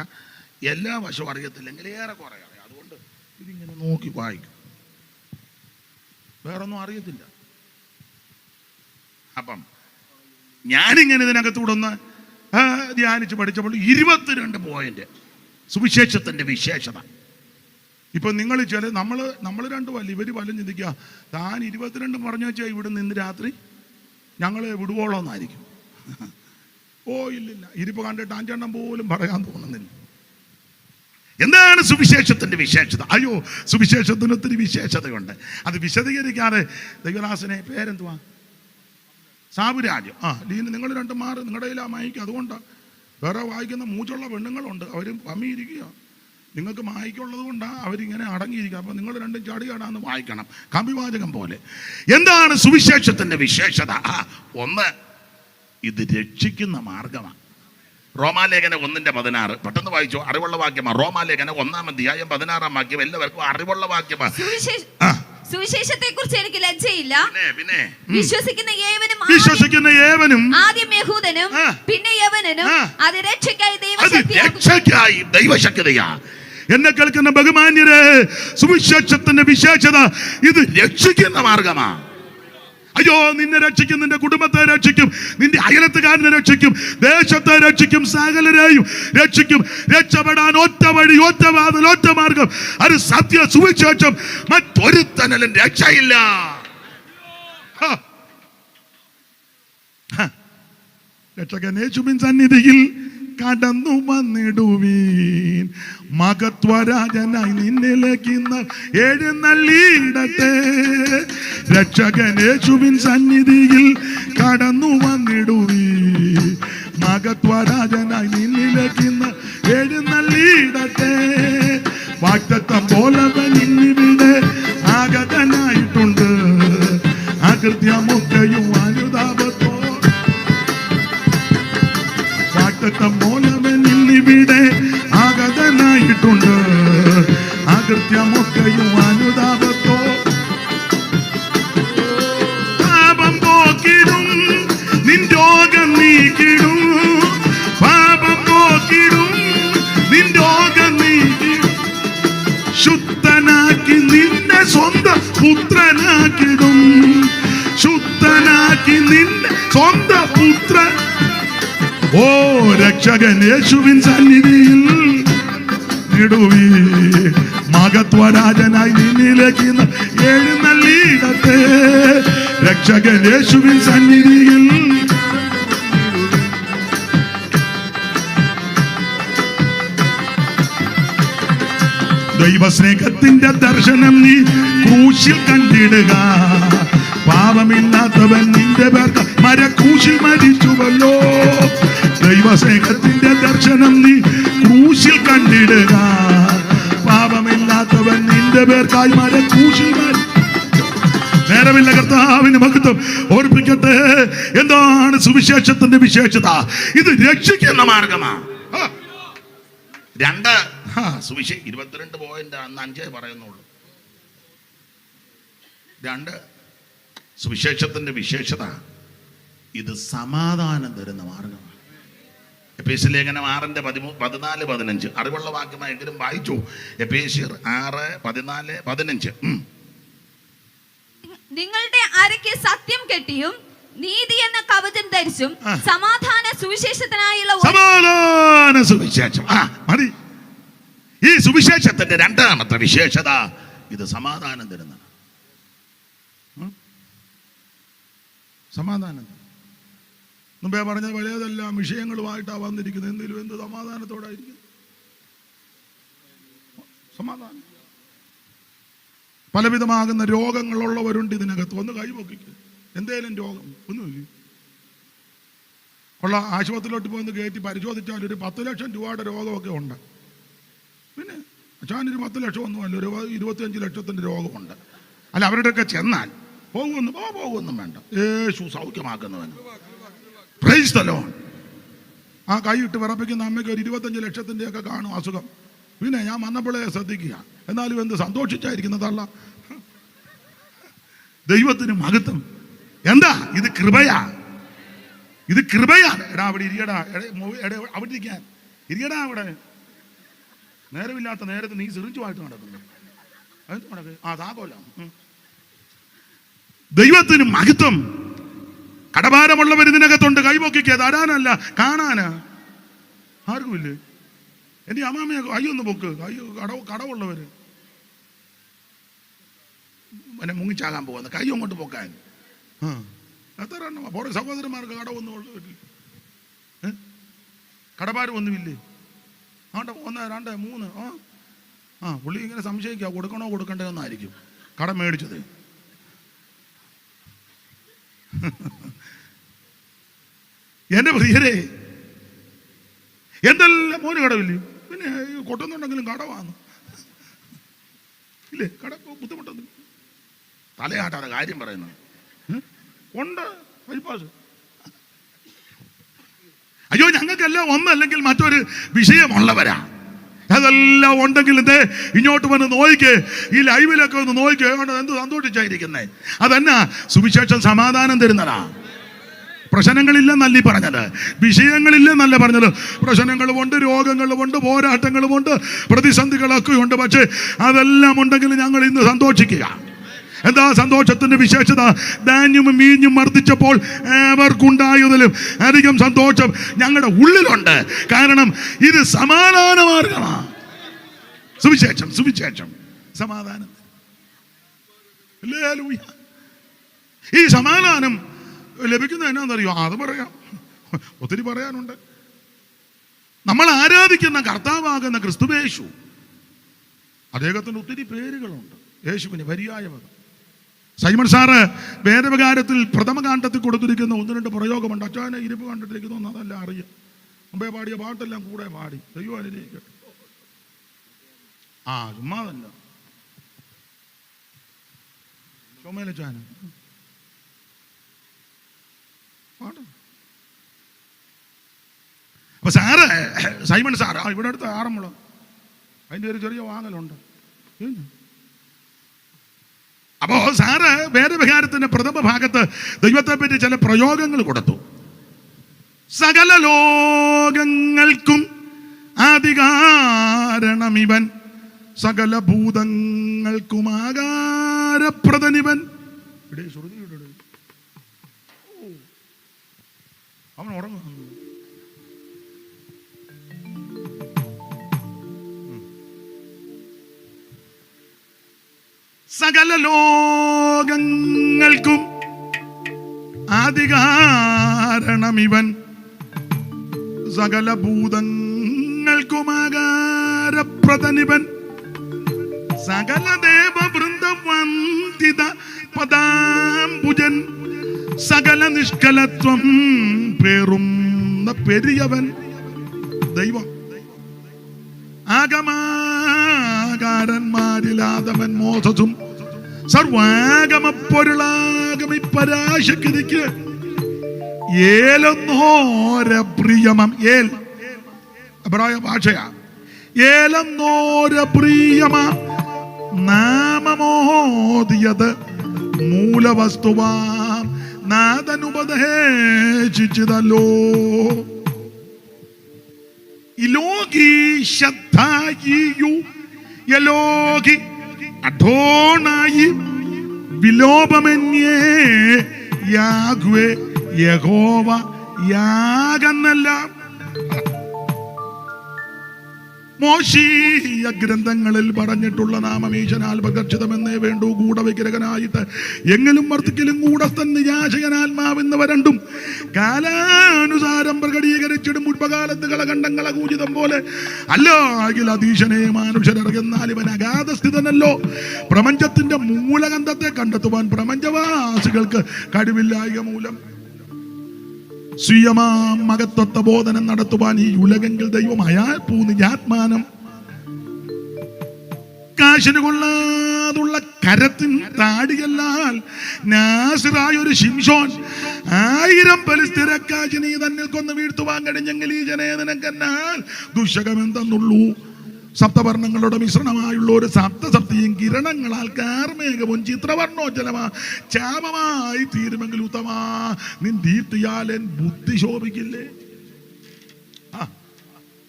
Speaker 5: എല്ലാ വശവും അറിയത്തില്ലെങ്കിൽ ഏറെ കുറേ അറിയാം. അതുകൊണ്ട് ഇതിങ്ങനെ നോക്കി വായിക്കും. വേറൊന്നും അറിയത്തില്ല. അപ്പം ഞാനിങ്ങനെ ഇതിനകത്തൂടെ ഒന്ന് ധ്യാനിച്ച് പഠിച്ചപ്പോൾ 22 പോയിന്റ് സുവിശേഷത്തിൻ്റെ വിശേഷത. ഇപ്പം നിങ്ങൾ നമ്മൾ രണ്ടുമല്ല, ഇവർ പലരും ചിന്തിക്കുക താൻ 22 പറഞ്ഞു വെച്ചാൽ ഇവിടെ നിന്ന് രാത്രി ഞങ്ങളെ വിടുവോളോന്നായിരിക്കും. ഓ ഇല്ലില്ല, ഇരിപ്പ് കണ്ടിട്ട് 5 പോലും പറയാൻ തോന്നുന്നില്ല. എന്താണ് സുവിശേഷത്തിൻ്റെ വിശേഷത? അയ്യോ, സുവിശേഷത്തിന് ഒത്തിരി വിശേഷതയുണ്ട്. അത് വിശദീകരിക്കാതെ ദൈവദാസനെ പേരെന്തുവാ? സാബുരാജ്. ലീന നിങ്ങൾ 2 മാറി നിങ്ങളുടെ കയ്യിലാ മായിക്കുക. അതുകൊണ്ടാണ് വേറെ വായിക്കുന്ന മൂച്ചുള്ള പെണ്ണുങ്ങളുണ്ട്, അവർ പമ്മിയിരിക്കുക. നിങ്ങൾക്ക് മായിക്കുള്ളത് കൊണ്ടാണ് അവരിങ്ങനെ അടങ്ങിയിരിക്കുക. അപ്പം നിങ്ങൾ 2 ചാടിയാടാന്ന് വായിക്കണം, കവിവാചകം പോലെ. എന്താണ് സുവിശേഷത്തിൻ്റെ വിശേഷത? 1, ഇത് രക്ഷിക്കുന്ന മാർഗമാണ്. റോമാലേഖനം 1:16 പെട്ടെന്ന് വായിച്ചു. അറിവുള്ള വാക്യമാണ്. റോമാലേഖനം 1-ാം അധ്യായം 16-ാം വാക്യം എല്ലാവർക്കും അറിവുള്ള വാക്യമാണ്.
Speaker 4: സുവിശേഷത്തെ കുറിച്ച് എനിക്ക് ലജ്ജയില്ല.
Speaker 3: പിന്നെ
Speaker 4: വിശ്വസിക്കുന്ന ഏവനും ആദ്യം യഹൂദനും പിന്നെ യവനനും അത് രക്ഷയ്ക്കായി
Speaker 3: ദൈവശക്തിയാ.
Speaker 5: എന്നെ കേൾക്കുന്ന ബഹുമാന്യരെ, സുവിശേഷത്തിന്റെ വിശേഷത ഇത് രക്ഷിക്കുന്ന മാർഗമാണ്. അയ്യോ, നിന്നെ രക്ഷിക്കും, നിന്റെ കുടുംബത്തെ രക്ഷിക്കും, നിന്റെ അയലത്തുകാരനെ രക്ഷിക്കും, ദേശത്തെ രക്ഷിക്കും, സകലരെയും രക്ഷിക്കും. രക്ഷപ്പെടാൻ ഒറ്റ വഴി, ഒറ്റ വാതിൽ, ഒറ്റ മാർഗം. അത് സത്യ സുവിശേഷം. മറ്റൊരുത്തനും രക്ഷയില്ല. രക്ഷകൻ യേശുവിൻ സന്നിധിയിൽ കടന്നു വന്നിടുവീൻ. മഹത്വരാജനായി നിന്നിലേക്കിന്ന് എഴുന്നള്ളിയിടട്ടെ. രക്ഷകൻ യേശുവിൻ സന്നിധിയിൽ കടന്നു വന്നിടുവീൻ. മഹത്വരാജനായി നിന്നിലേക്കിന്ന് എഴുന്നള്ളിയിടട്ടെ. വാഗ്ദത്തം പോലവൻ ഇന്നിവിടെ ആഗതനായിട്ടുണ്ട്. അകൃത്യമൊക്കെയും അനുതാപത്തോ വാഗ്ദത്തം പോലവൻ ഇന്നിവിടെ ആഗതനായിട്ടുണ്ട്. അകൃത്യമൊക്കെയും അനുതാപത്തോ പാപം പോക്കിടും നിൻ രോഗം നീക്കിടും. പാപം പോക്കിടും നിൻ രോഗം നീക്കിടും. ശുദ്ധനാക്കി നിന്നെ സ്വന്തം പുത്രനാക്കിടും. ശുദ്ധനാക്കി നിന്നെ സ്വന്തം പുത്രൻ. ഓ രക്ഷകൻ യേശുവിൻ സന്നിധിയിൽ നിടുവീ. മഹത്വരാജനായി നിന്നിലേക്ക് എഴുന്നള്ളിയിടട്ടെ. രക്ഷകൻ യേശുവിൻ സന്നിധിയിൽ ദൈവസ്നേഹത്തിന്റെ ദർശനം നീ ക്രൂശിൽ കണ്ടിടുക. പാപമില്ലാത്തവൻ നിന്റെ പേർക്ക് മരക്രൂശിൽ മരിച്ചുവല്ലോ. ദൈവസ്നേഹത്തിന്റെ ദർശനം നീ ക്രൂശിൽ കണ്ടിടുക. പാപമില്ലാത്തവൻ നിന്റെ പേർക്കായി മരക്രൂശിൽ മരിച്ചു. നേരമില്ല, കർത്താവിന് മഹത്വം. ഓർപ്പിക്കട്ടെ, എന്താണ് സുവിശേഷത്തിന്റെ വിശേഷത? ഇത് രക്ഷിക്കുന്ന മാർഗമാണ്. രണ്ട് സുവിശേഷം 22 പോയിന്റ് അന്ന് 5 പറയുന്നുള്ളൂ. 2 സുവിശേഷത്തിന്റെ വിശേഷത ഇത് സമാധാനം തരുന്ന മാർഗമാണ്. എഫേസ്യ ലേഖനം 6:14-15 അറിവുള്ള വാക്യമായെങ്കിലും വായിച്ചു. എഫേസ്യർ 6:14-15
Speaker 4: നിങ്ങളുടെ അരയ്ക്ക് സത്യം കെട്ടിയും നീതി എന്ന കവചം ധരിച്ചും സമാധാന സുവിശേഷത്തിനായുള്ള
Speaker 5: സമാധാന സുവിശേഷം മതി. ഈ സുവിശേഷത്തിന്റെ രണ്ടാമത്തെ വിശേഷത ഇത് സമാധാനം തരുന്ന സമാധാനം. മുമ്പേ പറഞ്ഞ പഴയതെല്ലാം വിഷയങ്ങളുമായിട്ടാണ് വന്നിരിക്കുന്നത്. എന്തെങ്കിലും എന്ത് സമാധാനത്തോടായിരിക്കും? സമാധാനം. പലവിധമാകുന്ന രോഗങ്ങളുള്ളവരുണ്ട് ഇതിനകത്ത്. ഒന്ന് കൈപൊക്കിക്ക്. എന്തേലും രോഗം ഒന്നുമില്ല. ഉള്ള ആശുപത്രിയിലോട്ട് പോയി കയറ്റി പരിശോധിച്ചാൽ ഒരു 10 ലക്ഷം രൂപയുടെ രോഗമൊക്കെ ഉണ്ട്. പിന്നെ അച്ഛനൊരു 10 ലക്ഷം ഒന്നുമല്ല, ഒരു 25 ലക്ഷത്തിൻ്റെ രോഗമുണ്ട്. അല്ല, അവരുടെയൊക്കെ ചെന്നാൽ പോകുമെന്നും വേണ്ട. യേശു സൗഖ്യമാക്കുന്നവന്. Praise the Lord. ആ കൈയിട്ട് വിറപ്പിക്കുന്ന അമ്മയ്ക്ക് ഒരു 25 ലക്ഷത്തിൻ്റെയൊക്കെ കാണും അസുഖം. പിന്നെ ഞാൻ വന്നപ്പോഴേ ശ്രദ്ധിക്കുക. എന്നാലും എന്ത് സന്തോഷിച്ചായിരിക്കുന്നതല്ല. ദൈവത്തിന് മഹത്വം. എന്താ ഇത്? കൃപയാ. ഇത് കൃപയാണ്. എടാ അവിടെ ഇരിയടാ. അവിടെ ഇരിക്കാൻ ഇരിയടാ. അവിടെ നേരമില്ലാത്ത നേരത്ത് നീ സിറിഞ്ചുമായിട്ട് നടക്കുന്നു. താക്കോല. ദൈവത്തിന് മഹത്വം. കടഭാരമുള്ളവർ ഇതിനകത്തുണ്ട്. കൈപൊക്കിക്കുക. തരാനല്ല, കാണാനാ. ആർക്കുമില്ലേ? എൻ്റെ അമ്മാമ്മയെ കൈയൊന്ന് പൊക്ക്. കടവുള്ളവര് എന്നെ മുങ്ങിച്ചാകാൻ പോകുന്ന കൈ അങ്ങോട്ട് പൊക്കാൻ. എത്ര എണ്ണം പോടെ സഹോദരന്മാർക്ക് കടവൊന്നും കടഭാരം ഒന്നുമില്ലേ? 1 2 3 പുള്ളി ഇങ്ങനെ സംശയിക്കുക, കൊടുക്കണോ കൊടുക്കണ്ടേ എന്നായിരിക്കും കടം മേടിച്ചത്. എൻ്റെ പ്രിയരെ, എന്തെല്ലാം മോന് കടവില്ലേ? പിന്നെ കൊട്ടുന്നുണ്ടെങ്കിലും കടവാന്ന് ഇല്ലേ? കട ബുദ്ധിമുട്ടൊന്നും തലയാട്ടാതെ കാര്യം പറയുന്നത് ഉണ്ട്. ബൈപ്പാസ്. അയ്യോ, ഞങ്ങൾക്കെല്ലാം ഒന്നല്ലെങ്കിൽ മറ്റൊരു വിഷയമുള്ളവരാ. അതെല്ലാം ഉണ്ടെങ്കിൽ ഇങ്ങോട്ട് വന്ന് നോയിക്ക്. ഈ ലൈവിലൊക്കെ ഒന്ന് നോയിക്ക്. എന്ത് സന്തോഷിച്ചായിരിക്കുന്നേ. അതെന്നാ സുവിശേഷം സമാധാനം തരുന്നതാ. പ്രശ്നങ്ങളില്ലെന്നല്ല ഈ പറഞ്ഞത്, വിഷയങ്ങളില്ലെന്നല്ല പറഞ്ഞത്. പ്രശ്നങ്ങളുമുണ്ട്, രോഗങ്ങളുമുണ്ട്, പോരാട്ടങ്ങളുമുണ്ട്, പ്രതിസന്ധികളൊക്കെ ഉണ്ട്. പക്ഷേ അതെല്ലാം ഉണ്ടെങ്കിൽ ഞങ്ങൾ ഇന്ന് സന്തോഷിക്കുക. എന്താ സന്തോഷത്തിന്റെ വിശേഷത? ധാന്യവും വീഞ്ഞും വർദ്ധിച്ചപ്പോൾ അവർക്കുണ്ടായതിലും അധികം സന്തോഷം ഞങ്ങളുടെ ഉള്ളിലുണ്ട്. കാരണം ഇത് സമാധാന മാർഗമാണ്. സുവിശേഷം സമാധാനം. ഈ സമാധാനം ലഭിക്കുന്നത് എന്നാന്നറിയോ? അത് പറയാം. ഒത്തിരി പറയാനുണ്ട്. നമ്മൾ ആരാധിക്കുന്ന കർത്താവാകുന്ന ക്രിസ്തുവേശു, അദ്ദേഹത്തിന് ഒത്തിരി പേരുകളുണ്ട്. യേശുവിന് പര്യായ പദം. സൈമൺ സാറ് വേദവികാരത്തിൽ പ്രഥമകാണ്ഡത്തിൽ കൊടുത്തിരിക്കുന്ന 1-2 പ്രയോഗമുണ്ട്. അച്ഛനെ ഇരിപ്പ് കണ്ടിട്ടിരിക്കുന്നു, അതല്ല അറിയാം. മുമ്പേ പാടിയ പാട്ടെല്ലാം കൂടെ പാടി. ദൈവം അനുഗ്രഹിക്കട്ടെ. ചുമ്മാതല്ല ചുമലച്ചാന പാട്ട്. അപ്പൊ സാറ് സൈമൺ സാർ ഇവിടെ അടുത്ത് ആറന്മുള, അതിൻ്റെ ഒരു ചെറിയ വാങ്ങലുണ്ട്. അപ്പോ സാറ് വേദവിഹാരത്തിന്റെ പ്രഥമ ഭാഗത്ത് ദൈവത്തെ പറ്റി ചില പ്രയോഗങ്ങൾ കൊടുത്തു. സകല ലോകങ്ങൾക്കും ആദികാരണമിവൻ, സകല ഭൂതങ്ങൾക്കും ആകാരപ്രദനിവൻ. അവൻ ഉറങ്ങുന്നു. സകല ലോകങ്ങൾക്കും ആദികാരണമിവൻ, സകല ഭൂതങ്ങൾക്കും ആകാരപ്രദനിവൻ, സകല ദേവവൃന്ദവന്ദിത പദാംബുജൻ, സകല നിഷ്കലത്വം പേറുന്ന പെരിയവൻ. ദൈവം ആഗമാകാരന്മാരിലാദവൻ മോസസും സർവാഗമ പൊരുളാഗമി പരാശക്തിക്ക് ഏലെന്നോര പ്രിയമം. ഏൽ എബ്രായ ഭാഷയാ. ഏലെന്നോര പ്രിയമ നാമമോദിയത് മൂലവസ്തുവാം നാഥനുപദേശിച്ചതല്ലോ. ഇലോകി ശദ്ധായിയു യലോകി അധോണായി വിലോപമന്യേ യാഗ്വേ യഹോവ യാഗന്നല്ല. മോശീയ ഗ്രന്ഥങ്ങളിൽ പറഞ്ഞിട്ടുള്ള നാമം ഈശനാൽ പ്രദർശിതമെന്നേ വേണ്ടു. ഗൂഢവിഗ്രഹനായിട്ട് എങ്കിലും വർത്തിക്കലും കൂടസ്ഥൻ നിരാശകനാത്മാവെന്നവ രണ്ടും കാലാനുസാരം പ്രകടീകരിച്ചിടും. മുൻപകാലത്ത് കളകണ്ഡങ്ങളെ കൂജിതം പോലെ അല്ലോ അഖിൽ അതീശനെ മാനുഷരറിയെന്നാൽ ഇവൻ അഗാധസ്ഥിതനല്ലോ. പ്രപഞ്ചത്തിന്റെ മൂലഗന്ധത്തെ കണ്ടെത്തുവാൻ പ്രപഞ്ചവാസികൾക്ക് കഴിവില്ലായ മൂലം സ്വീയമാം മകത്വത്വ ബോധനം നടത്തുവാൻ ഈ ഉലകെങ്കിൽ ദൈവം അയാൾ പൂനിജാത്മാനം കാശിന് കൊള്ളാതുള്ള കരത്തിൻ താടിയല്ലാൽ നാസിറായ ഒരു ശിംശോൻ 1000 ഫെലിസ്ത്യരെക്കാശി നീ തന്നിൽ കൊന്ന് വീഴ്ത്തുവാൻ കഴിഞ്ഞെങ്കിൽ ഈ ജനേ നിനക്കെന്നാൽ ദുശകമെന്തെന്നുള്ളൂ. സപ്തവർണ്ണങ്ങളുടെ മിശ്രണമായുള്ള ഒരു സപ്തസപ്തിയും കിരണങ്ങളാൽ കാർമേഘവും ചിത്രവർണ്ണോജ്ജലമാ ചാപമായി തീരുമെങ്കിൽ ഉത്തമാ നിൻ ദീപ്തിയാൽ എൻ ബുദ്ധി ശോഭിക്കില്ലേ.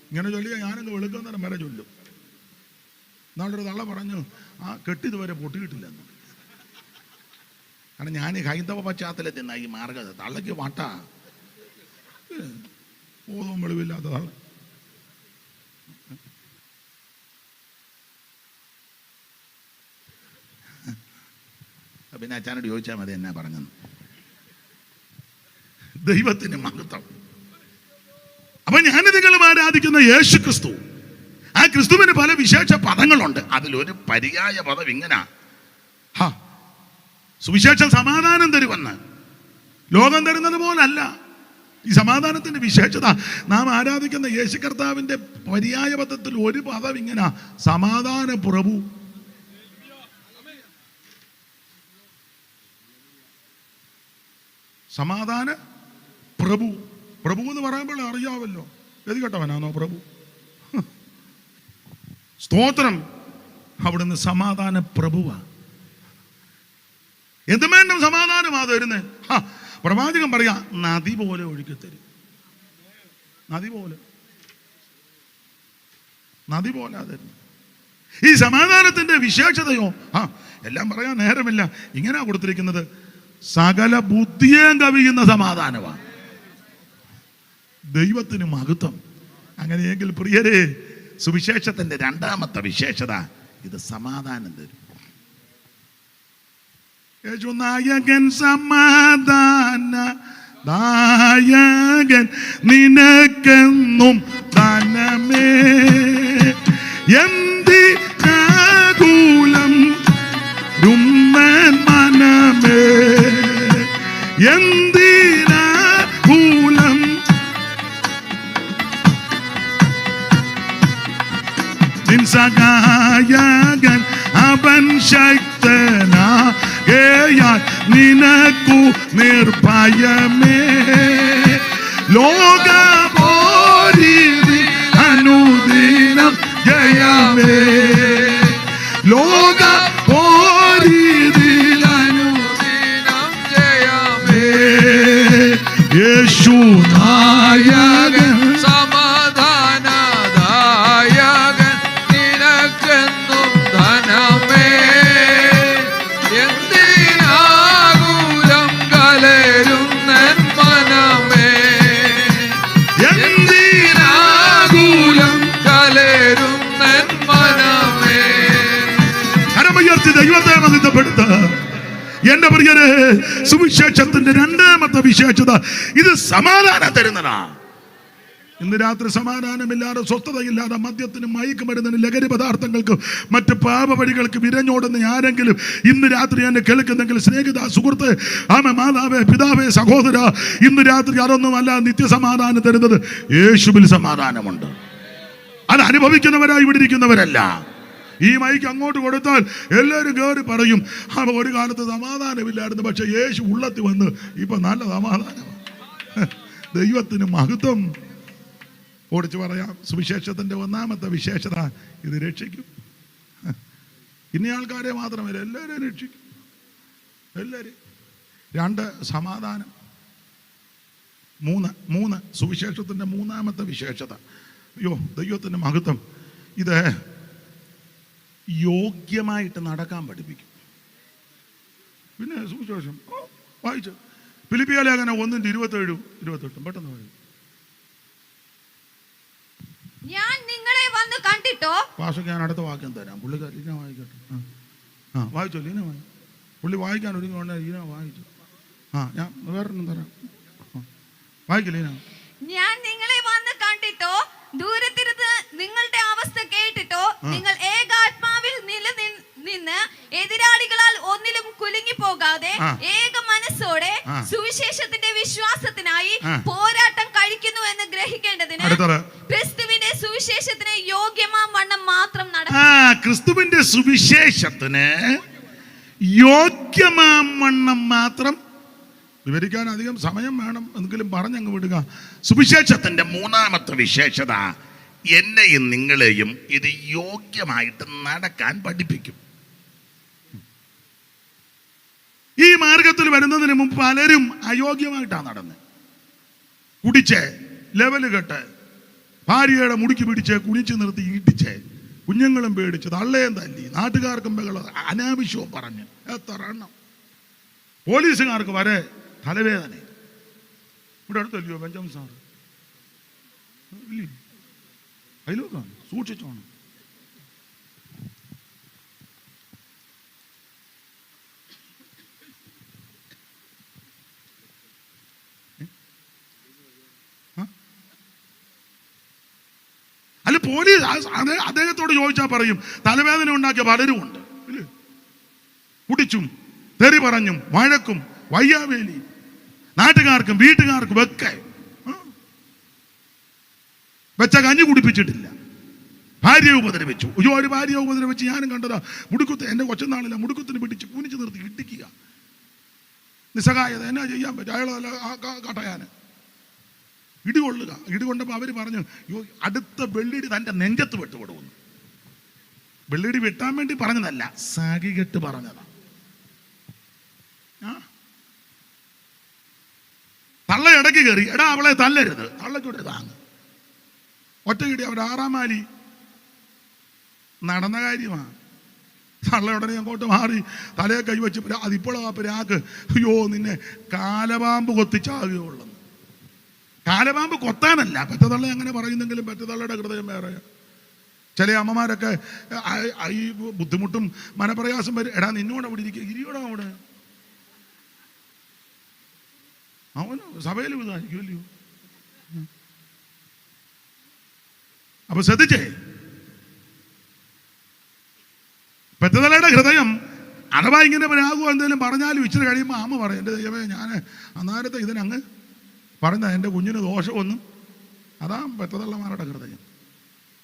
Speaker 5: ഇങ്ങനെ ചൊല്ലിയാ ഞാനങ്ങ് വെളുക്കുന്നേരം വരെ ചൊല്ലും. നാളൊരു തള്ള പറഞ്ഞു, കെട്ടിതുവരെ പൊട്ടിയിട്ടില്ലെന്ന്. കാരണം ഞാൻ ഹൈന്ദവ പശ്ചാത്തലത്തിൽ നിന്ന ഈ മാർഗം തള്ളയ്ക്ക് വട്ട ബോധവും വെളിവില്ലാത്ത തള്ള. പിന്നെ അച്ഛനോട് ചോദിച്ചാൽ മതി എന്നാ പറഞ്ഞെന്ന്. ദൈവത്തിന് മഹത്വം. അപ്പൊ ഞാൻ നിങ്ങളും ആരാധിക്കുന്ന യേശു ക്രിസ്തു, ആ ക്രിസ്തുവിന് പല വിശേഷ പദങ്ങളുണ്ട്. അതിലൊരു പര്യായ പദം ഇങ്ങനെ, സുവിശേഷം സമാധാനം തരുമെന്ന്. ലോകം തരുന്നത് പോലല്ല ഈ സമാധാനത്തിന്റെ വിശേഷത. നാം ആരാധിക്കുന്ന യേശു കർത്താവിന്റെ പര്യായ പദത്തിൽ ഒരു പദം ഇങ്ങനെ, സമാധാന പ്രഭു. സമാധാന പ്രഭു. പ്രഭു എന്ന് പറയുമ്പോൾ അറിയാവല്ലോ, എത് കേട്ടവനാണോ പ്രഭു? സ്തോത്രം. അവിടുന്ന് സമാധാന പ്രഭുവാ. എന്ത് വേണ്ടും സമാധാനമാ തരുന്നേ. പ്രവാചകൻ പറയാ, നദി പോലെ ഒഴുക്കിത്തരും. നദി പോലെ, നദി പോലെ തരുന്നു. ഈ സമാധാനത്തിന്റെ വിശേഷതയോ എല്ലാം പറയാൻ നേരമില്ല. ഇങ്ങനെയാ കൊടുത്തിരിക്കുന്നത്, സകല ബുദ്ധിയേം കവിയുന്ന സമാധാനമാണ്. ദൈവത്തിന് മഹത്വം. അങ്ങനെയെങ്കിൽ പ്രിയരെ, സുവിശേഷത്തിന്റെ രണ്ടാമത്തെ വിശേഷത ഇത് സമാധാനം തരും. യേശു നായകൻ സമാധാന ദായകൻ നിനക്കെന്നും ധനമേ എന്തിനാകുലം രുമ്മൻ മനമേ എന്തിനാകുലം നിൻ സഹായകൻ അവൻ ശക്തനാകയാൽ നിനക്കു നിർഭയമേ ലോകപോരിതി അനുദിനം ജയമേ ലോകപോരിതി
Speaker 6: അനുദിനം ജയമേ
Speaker 5: യേശു നായകൻ
Speaker 6: സമാധാനദായകൻ നിനക്കെന്നും ധനമേ എന്തിനാകുലം കലരുന്നൻ മനമേ എന്തിനാകുലം കലരുന്നൻ മനമേ
Speaker 5: കരമുയർത്തി ദൈവത്തെ മഹത്വപ്പെടുത്ത എന്റെ പ്രിയരെ, സുവിശേഷത്തിന്റെ രണ്ടാമത്തെ വിശേഷത ഇത് സമാധാനം തരുന്നതാ. ഇന്ന് രാത്രി സമാധാനമില്ലാതെ, സ്വസ്ഥതയില്ലാതെ, മദ്യത്തിനും മയക്കുമരുന്നിനും ലഹരി പദാർത്ഥങ്ങൾക്കും മറ്റ് പാപവഴികൾക്ക് വിരഞ്ഞോടുന്ന ആരെങ്കിലും ഇന്ന് രാത്രി എന്നെ കേൾക്കുന്നെങ്കിൽ, സ്നേഹിത, സുഹൃത്ത്, ആമ, മാതാവേ, പിതാവേ, സഹോദര, ഇന്ന് രാത്രി അതൊന്നുമല്ല നിത്യസമാധാനം തരുന്നത്. യേശുവിൽ സമാധാനമുണ്ട്. അത് അനുഭവിക്കുന്നവരായി ഇവിടെ ഇരിക്കുന്നവരല്ല. ഈ മൈക്ക് അങ്ങോട്ട് കൊടുത്താൽ എല്ലാവരും കയറി പറയും ഒരു കാലത്ത് സമാധാനമില്ലായിരുന്നു, പക്ഷെ യേശു ഉള്ളത്തിൽ വന്ന് ഇപ്പൊ നല്ല സമാധാനമാണ്. ദൈവത്തിന് മഹത്വം. ഓടിച്ചു പറയാം, സുവിശേഷത്തിന്റെ ഒന്നാമത്തെ വിശേഷത ഇത് രക്ഷിക്കും. ഇനി ആൾക്കാരെ മാത്രമല്ല, എല്ലാവരെയും രക്ഷിക്കും. എല്ലാവരും. 2 സമാധാനം. 3 സുവിശേഷത്തിന്റെ മൂന്നാമത്തെ വിശേഷത. അയ്യോ ദൈവത്തിന്റെ മഹത്വം. ഇത് യോഗ്യമായിട്ട് നടക്കാൻ പഠിപ്പിക്കും. പിന്നെ സുവിശേഷം വായിച്ചു ഫിലിപ്പിയ ലേഖനം 1:27-28 പെട്ടെന്ന് പറയും.
Speaker 4: ഞാൻ നിങ്ങളെ വന്ന് കണ്ടിട്ടോ.
Speaker 5: ഭാഷ ഞാൻ അടുത്ത വാക്യം തരാം. പുള്ളിക്കാരി ലീന വായിക്കട്ടെ. വായിച്ചോ ലീന വായി. പുള്ളി വായിക്കാൻ ഒരുങ്ങി ലീന വായിച്ചു. ഞാൻ വേറൊന്നും തരാം. വായിക്കില്ല ലീന.
Speaker 4: ഞാൻ നിങ്ങളെ വന്ന് കണ്ടിട്ടോ, ദൂരത്തിരുന്ന് നിങ്ങളുടെ അവസ്ഥ കേട്ടിട്ടോ, നിങ്ങൾ ഏകാത്മാവിൽ നിന്ന് എതിരാളികളാൽ ഒന്നിലും കുലുങ്ങി പോകാതെ ഏക മനസ്സോടെ സുവിശേഷത്തിന്റെ വിശ്വാസത്തിനായി പോരാട്ടം കഴിക്കുന്നു എന്ന് ഗ്രഹിക്കേണ്ടതിന് ക്രിസ്തുവിന്റെ സുവിശേഷത്തിന് യോഗ്യമാം വണ്ണം മാത്രം
Speaker 5: ക്രിസ്തുവിന്റെ സുവിശേഷത്തിന് യോഗ്യമാം വണ്ണം മാത്രം. വിവരിക്കാൻ അധികം സമയം വേണം, എങ്കിലും പറഞ്ഞങ്ങ് വിടുക. സുവിശേഷത്തിന്റെ മൂന്നാമത്തെ വിശേഷത എന്നെയും നിങ്ങളെയും ഇത് യോഗ്യമായിട്ട് നടക്കാൻ പഠിപ്പിക്കും. ഈ മാർഗത്തിൽ വരുന്നതിന് മുമ്പ് പലരും അയോഗ്യമായിട്ടാണ് നടന്നത്. കുടിച്ച് ലെവല് കെട്ട്, ഭാര്യയുടെ മുടിക്ക് പിടിച്ച് കുനിച്ച് നിർത്തി ഇടിച്ച്, കുഞ്ഞുങ്ങളും പേടിച്ച്, തള്ളയും തല്ലി, നാട്ടുകാർക്കും ബഹളം, അനാവശ്യവും പറഞ്ഞ് എത്ര എണ്ണം. പോലീസുകാർക്ക് വരെ തലവേദന. ഇവിടെ അടുത്തല്ലയോ ബെഞ്ചമിൻ സാറ്? അതിലൊക്കെയാണ്, സൂക്ഷിച്ചോണം. അല്ല പോലീസ് അദ്ദേഹത്തോട് ചോദിച്ചാൽ പറയും തലവേദന ഉണ്ടാക്കിയ പലരും ഉണ്ട്. കുടിച്ചും തെറി പറഞ്ഞും വഴക്കും വയ്യാവേലി, നാട്ടുകാർക്കും വീട്ടുകാർക്കും ഒക്കെ വെച്ച കഞ്ഞി കുടിപ്പിച്ചിട്ടില്ല. ഭാര്യയെ ഉപദ്രവിച്ചു. ഒരു ഭാര്യയെ ഉപദ്രവിച്ച് ഞാനും കണ്ടതാ. മുടുക്കുത്ത്, എൻ്റെ കൊച്ചുനാളില്ല, മുടുക്കുത്തിന് പിടിച്ച് കുനിച്ച് നിർത്തി ഇടിക്കുക. നിസ്സഹായത. എന്നാ ചെയ്യാൻ പറ്റും? അയാളല്ല കട്ടയാന് ഇടികൊള്ളുക. ഇടികൊണ്ടപ്പോൾ അവർ പറഞ്ഞു അടുത്ത വെള്ളിടി തൻ്റെ നെഞ്ചത്ത് വെട്ടുകൊടുക്കുന്നു. വെള്ളിടി വെട്ടാൻ വേണ്ടി പറഞ്ഞതല്ല, സാഗി കെട്ട് പറഞ്ഞതാ. തള്ള ഇടയ്ക്ക് കയറി, എടാ അവളെ തല്ലരുത്, തള്ളച്ചൂടെ താങ്ങ്. ഒറ്റക്കിടി അവർ 6-ാം മാലി നടന്ന കാര്യമാണ്. തള്ള ഉടനെ അങ്ങോട്ട് മാറി തലയെ കൈവച്ച് അതിപ്പോഴാ രാക്ക് അയ്യോ നിന്നെ കാലപാമ്പ് കൊത്തിച്ചാകുകയുള്ളു. കാലപാമ്പ് കൊത്താനല്ല, പെറ്റതള്ള അങ്ങനെ പറയുന്നെങ്കിലും പെറ്റതള്ളയുടെ ഹൃദയം വേറെ. ചില അമ്മമാരൊക്കെ ഈ ബുദ്ധിമുട്ടും മനപ്രയാസം വരും. എടാ നിന്നോട് അവിടെ ഇരിക്കുക, ഇരിയോടാ അവിടെ. അവന് സഭയിലും ഇതായിരിക്കുമല്ലയോ. അപ്പൊ ശ്രദ്ധിച്ചേ, പെറ്റതലയുടെ ഹൃദയം അഥവാ ഇങ്ങനെ ആകുമോ എന്തെങ്കിലും പറഞ്ഞാലും ഇച്ചിരി കഴിയുമ്പോൾ അമ്മ പറയും, എൻ്റെ ദൈവമേ ഞാൻ അന്നേരത്തെ ഇതിനങ്ങ് പറഞ്ഞ എൻ്റെ കുഞ്ഞിന് ദോഷമൊന്നും. അതാ പെറ്റതള്ളമാരുടെ ഹൃദയം.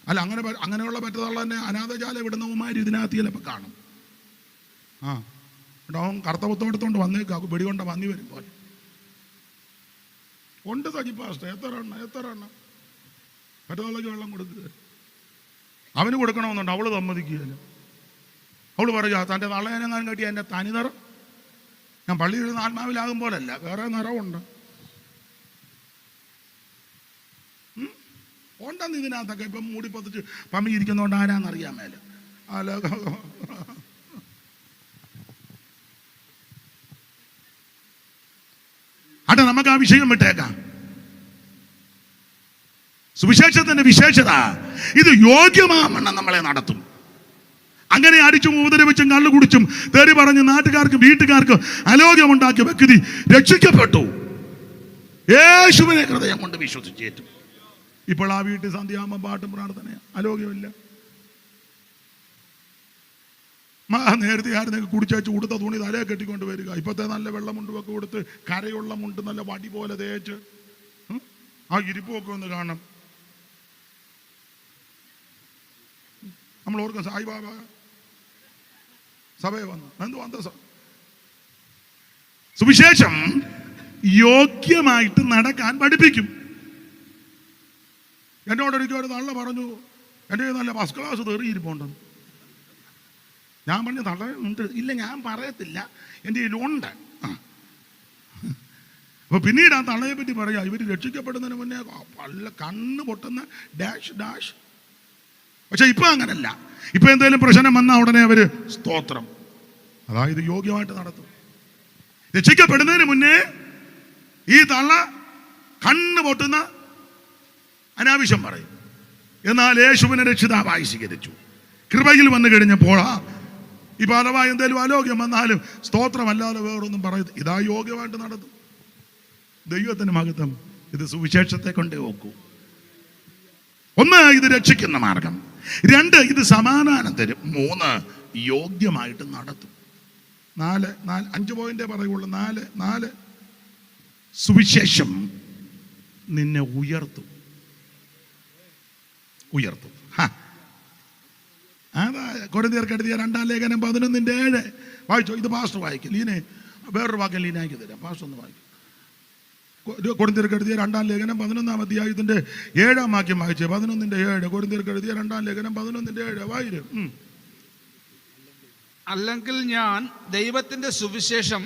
Speaker 5: അല്ല, അങ്ങനെയുള്ള പെറ്റതള്ള തന്നെ അനാഥജാലം വിടുന്നവന്മാർ ഇതിനകത്ത് ചിലപ്പോൾ കാണും. ആ അവൻ കറുത്ത പുത്തം എടുത്തോണ്ട് വന്നേക്കാക്കും, വെടികൊണ്ട വന്നി വരും പോലെ ഉണ്ട്. സജിപ്പാസ്റ്റ് എത്ര എണ്ണം പെറ്റതള്ളക്ക് വെള്ളം കൊടുക്കുക. അവന് കൊടുക്കണമെന്നുണ്ട്, അവള് സമ്മതിക്കുകയല്ല. അവള് പറയുക തൻ്റെ തള്ളയനെങ്ങാനും കെട്ടിയ എൻ്റെ തനി നിറം ഞാൻ പള്ളിയിൽ ആത്മാവിലാകും പോലല്ല, വേറെ നിറവുണ്ട്. ഉണ്ടെന്ന് ഇതിനകത്തൊക്കെ ഇപ്പം മൂടിപ്പൊത്തിച്ച് പമ്മി ഇരിക്കുന്നതുകൊണ്ട് ആരാന്നറിയാൻ മേല. അട്ടെ, നമുക്ക് ആ വിഷയം വിട്ടേക്കാം. സുവിശേഷത്തിന്റെ വിശേഷത ഇത് യോഗ്യമാവണ്ണം നമ്മളെ നടത്തും. അങ്ങനെ അടിച്ചും ഉപദ്രവിച്ചും കള്ളു കുടിച്ചും തെറി പറഞ്ഞ് നാട്ടുകാർക്കും വീട്ടുകാർക്കും അലോക്യമുണ്ടാക്കിയ വ്യക്തി രക്ഷിക്കപ്പെട്ടു. യേശുവിനെ ഹൃദയം കൊണ്ട് വിശ്വസിച്ചേറ്റും. ഇപ്പോൾ ആ വീട്ടിൽ സന്ധ്യാമ പാട്ടും പ്രാർത്ഥന അലോക്യമില്ല. നേരത്തെ ആയിരുന്നെങ്കിൽ കുടിച്ചേച്ച് ഉടുത്ത തുണി തലയെ കെട്ടിക്കൊണ്ട് വരിക. ഇപ്പോഴത്തെ നല്ല വെള്ളമുണ്ടുമൊക്കെ കൊടുത്ത് കരയുള്ള മുണ്ട് നല്ല വടി പോലെ തേച്ച് ആ ഇരിപ്പൊക്കെ ഒന്ന് കാണണം. നമ്മൾ ഓർക്കും സായിബാബ സഭയെ വന്നു എന്ത് വന്ന സുവിശേഷം യോഗ്യമായിട്ട് നടക്കാൻ പഠിപ്പിക്കും. എന്നോട് ഒരു തള്ള പറഞ്ഞു, എൻ്റെ നല്ല ഫസ്റ്റ് ക്ലാസ് തെറിയിരിപ്പുണ്ടെന്ന്. ഞാൻ പറഞ്ഞു തള്ളുണ്ട്. ഇല്ല, ഞാൻ പറയത്തില്ല, എൻ്റെ കയ്യിലുണ്ട്. അപ്പൊ പിന്നീട് ആ തള്ളയെ പറ്റി പറയാ, ഇവർ രക്ഷിക്കപ്പെടുന്നതിന് മുന്നേ പല്ല കണ്ണ് പൊട്ടുന്ന ഡാഷ് ഡാഷ്. പക്ഷെ ഇപ്പൊ അങ്ങനല്ല. ഇപ്പൊ എന്തെങ്കിലും പ്രശ്നം വന്നാൽ ഉടനെ അവര് സ്തോത്രം, അതായത് യോഗ്യമായിട്ട് നടത്തും. രക്ഷിക്കപ്പെടുന്നതിന് മുന്നേ ഈ തള്ള കണ്ണ് പൊട്ടുന്ന അനാവശ്യം പറയും. എന്നാൽ യേശുവിനെ രക്ഷിതാവായി സ്വീകരിച്ചു. കൃപയിൽ വന്നു കഴിഞ്ഞപ്പോൾ ഇപ്പൊ അഥവാ എന്തെങ്കിലും അലോക്യം വന്നാലും സ്തോത്രമല്ലാതെ വേറൊന്നും പറയരുത്. ഇതാ യോഗ്യമായിട്ട് നടത്തും. ദൈവത്തിന് മഹത്വം. ഇത് സുവിശേഷത്തെ കൊണ്ടേ നോക്കൂ. ഒന്ന്, ഇത് രക്ഷിക്കുന്ന മാർഗം. രണ്ട്, ഇത് സമാധാനം തരും. മൂന്ന്, യോഗ്യമായിട്ട് നടത്തും. 5 പോയിന്റേ പറയുള്ളൂ. 4 സുവിശേഷം നിന്നെ ഉയർത്തും. അതാ കൊരിന്ത്യർക്ക് എഴുതിയ 2-ാം ലേഖനം 11:7 വായിച്ചോ. ഇത് പാസ്റ്റർ വായിക്കും. ലീനെ വേറൊരു വാക്യം ലീനാക്കി തരാം. പാസ്റ്റർ ഒന്ന് വായിക്കും. കൊരിന്ത്യർക്ക് എഴുതിയ 2-ാം ലേഖനം 11-ാം അധ്യായത്തിന്റെ 7-ാം വാക്യം വായിച്ചേ. 11:7. കൊരിന്ത്യർക്ക് എഴുതിയ 2-ാം ലേഖനം 11:7 വായിരും.
Speaker 2: അല്ലെങ്കിൽ ഞാൻ ദൈവത്തിന്റെ സുവിശേഷം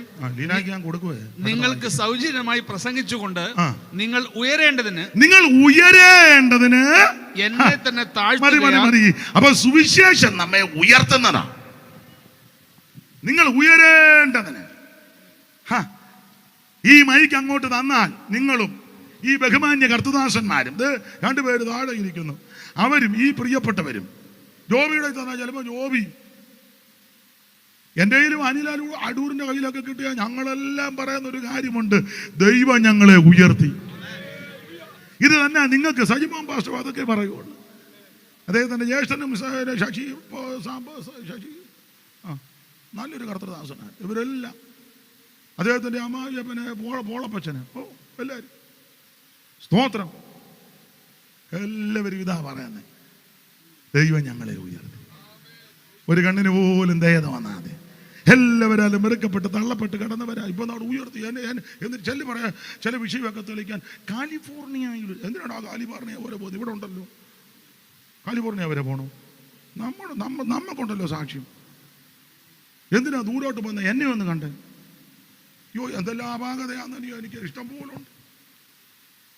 Speaker 2: നിങ്ങൾക്ക് സൗജന്യമായി പ്രസംഗിച്ചുകൊണ്ട് നിങ്ങൾ ഉയരേണ്ടതിന് എന്നെ തന്നെ താഴ്ത്തുകയാണ്.
Speaker 3: അപ്പൊ സുവിശേഷം നമ്മെ ഉയർത്തുന്നതാ. നിങ്ങൾ ഉയരേണ്ടതിന്. ഈ മൈക്ക് അങ്ങോട്ട് തന്നാൽ നിങ്ങളും ഈ ബഹുമാന്യ കർത്തദാസന്മാരും 2 പേര് താഴെ ഇരിക്കുന്നു, അവരും ഈ പ്രിയപ്പെട്ടവരും ജോബിയുടെ തന്നാൽ ചിലപ്പോൾ ജോബി എൻ്റെ കയ്യിലും അനിൽ അടൂരിൻ്റെ കയ്യിലൊക്കെ കിട്ടിയ ഞങ്ങളെല്ലാം പറയുന്ന ഒരു കാര്യമുണ്ട്, ദൈവം ഞങ്ങളെ ഉയർത്തി. ഇത് തന്നെ നിങ്ങൾക്ക് സജിമോൻ പാസ്റ്റർ അതൊക്കെ പറയുള്ളൂ. അദ്ദേഹത്തിൻ്റെ ജ്യേഷ്ഠനും ശശി നല്ലൊരു കർത്തദാസനാണ്. ഇവരെല്ലാം അദ്ദേഹത്തിൻ്റെ അമ്മാവിയപ്പനെ പോളപ്പച്ചന് എല്ലാവരും സ്തോത്രം. എല്ലാവരും ഇതാ പറയുന്നത്, ദൈവം ഞങ്ങളെ ഉയർത്തി. ഒരു കണ്ണിന് പോലും ദയ തോന്നാതെ എല്ലാവരാലും വെറുക്കപ്പെട്ട് തള്ളപ്പെട്ട് കിടന്നവരാ ഇപ്പൊ അവിടെ ഉയർത്തി. എന്നിട്ട് പറയാ ചില വിഷയമൊക്കെ തെളിയിക്കാൻ കാലിഫോർണിയയിൽ എന്തിനാണ് ആ കാലിഫോർണിയ വരെ പോകുന്നത്? ഇവിടെ ഉണ്ടല്ലോ, കാലിഫോർണിയ വരെ പോകണം. നമ്മക്കുണ്ടല്ലോ സാക്ഷ്യം. എന്തിനാ ദൂരോട്ട് പോകുന്നത്? എന്നെ ഒന്ന് കണ്ടേ. എന്തെല്ലാം അപാകതയാണെന്ന് എനിക്ക് ഇഷ്ടം പോലെ ഉണ്ട്.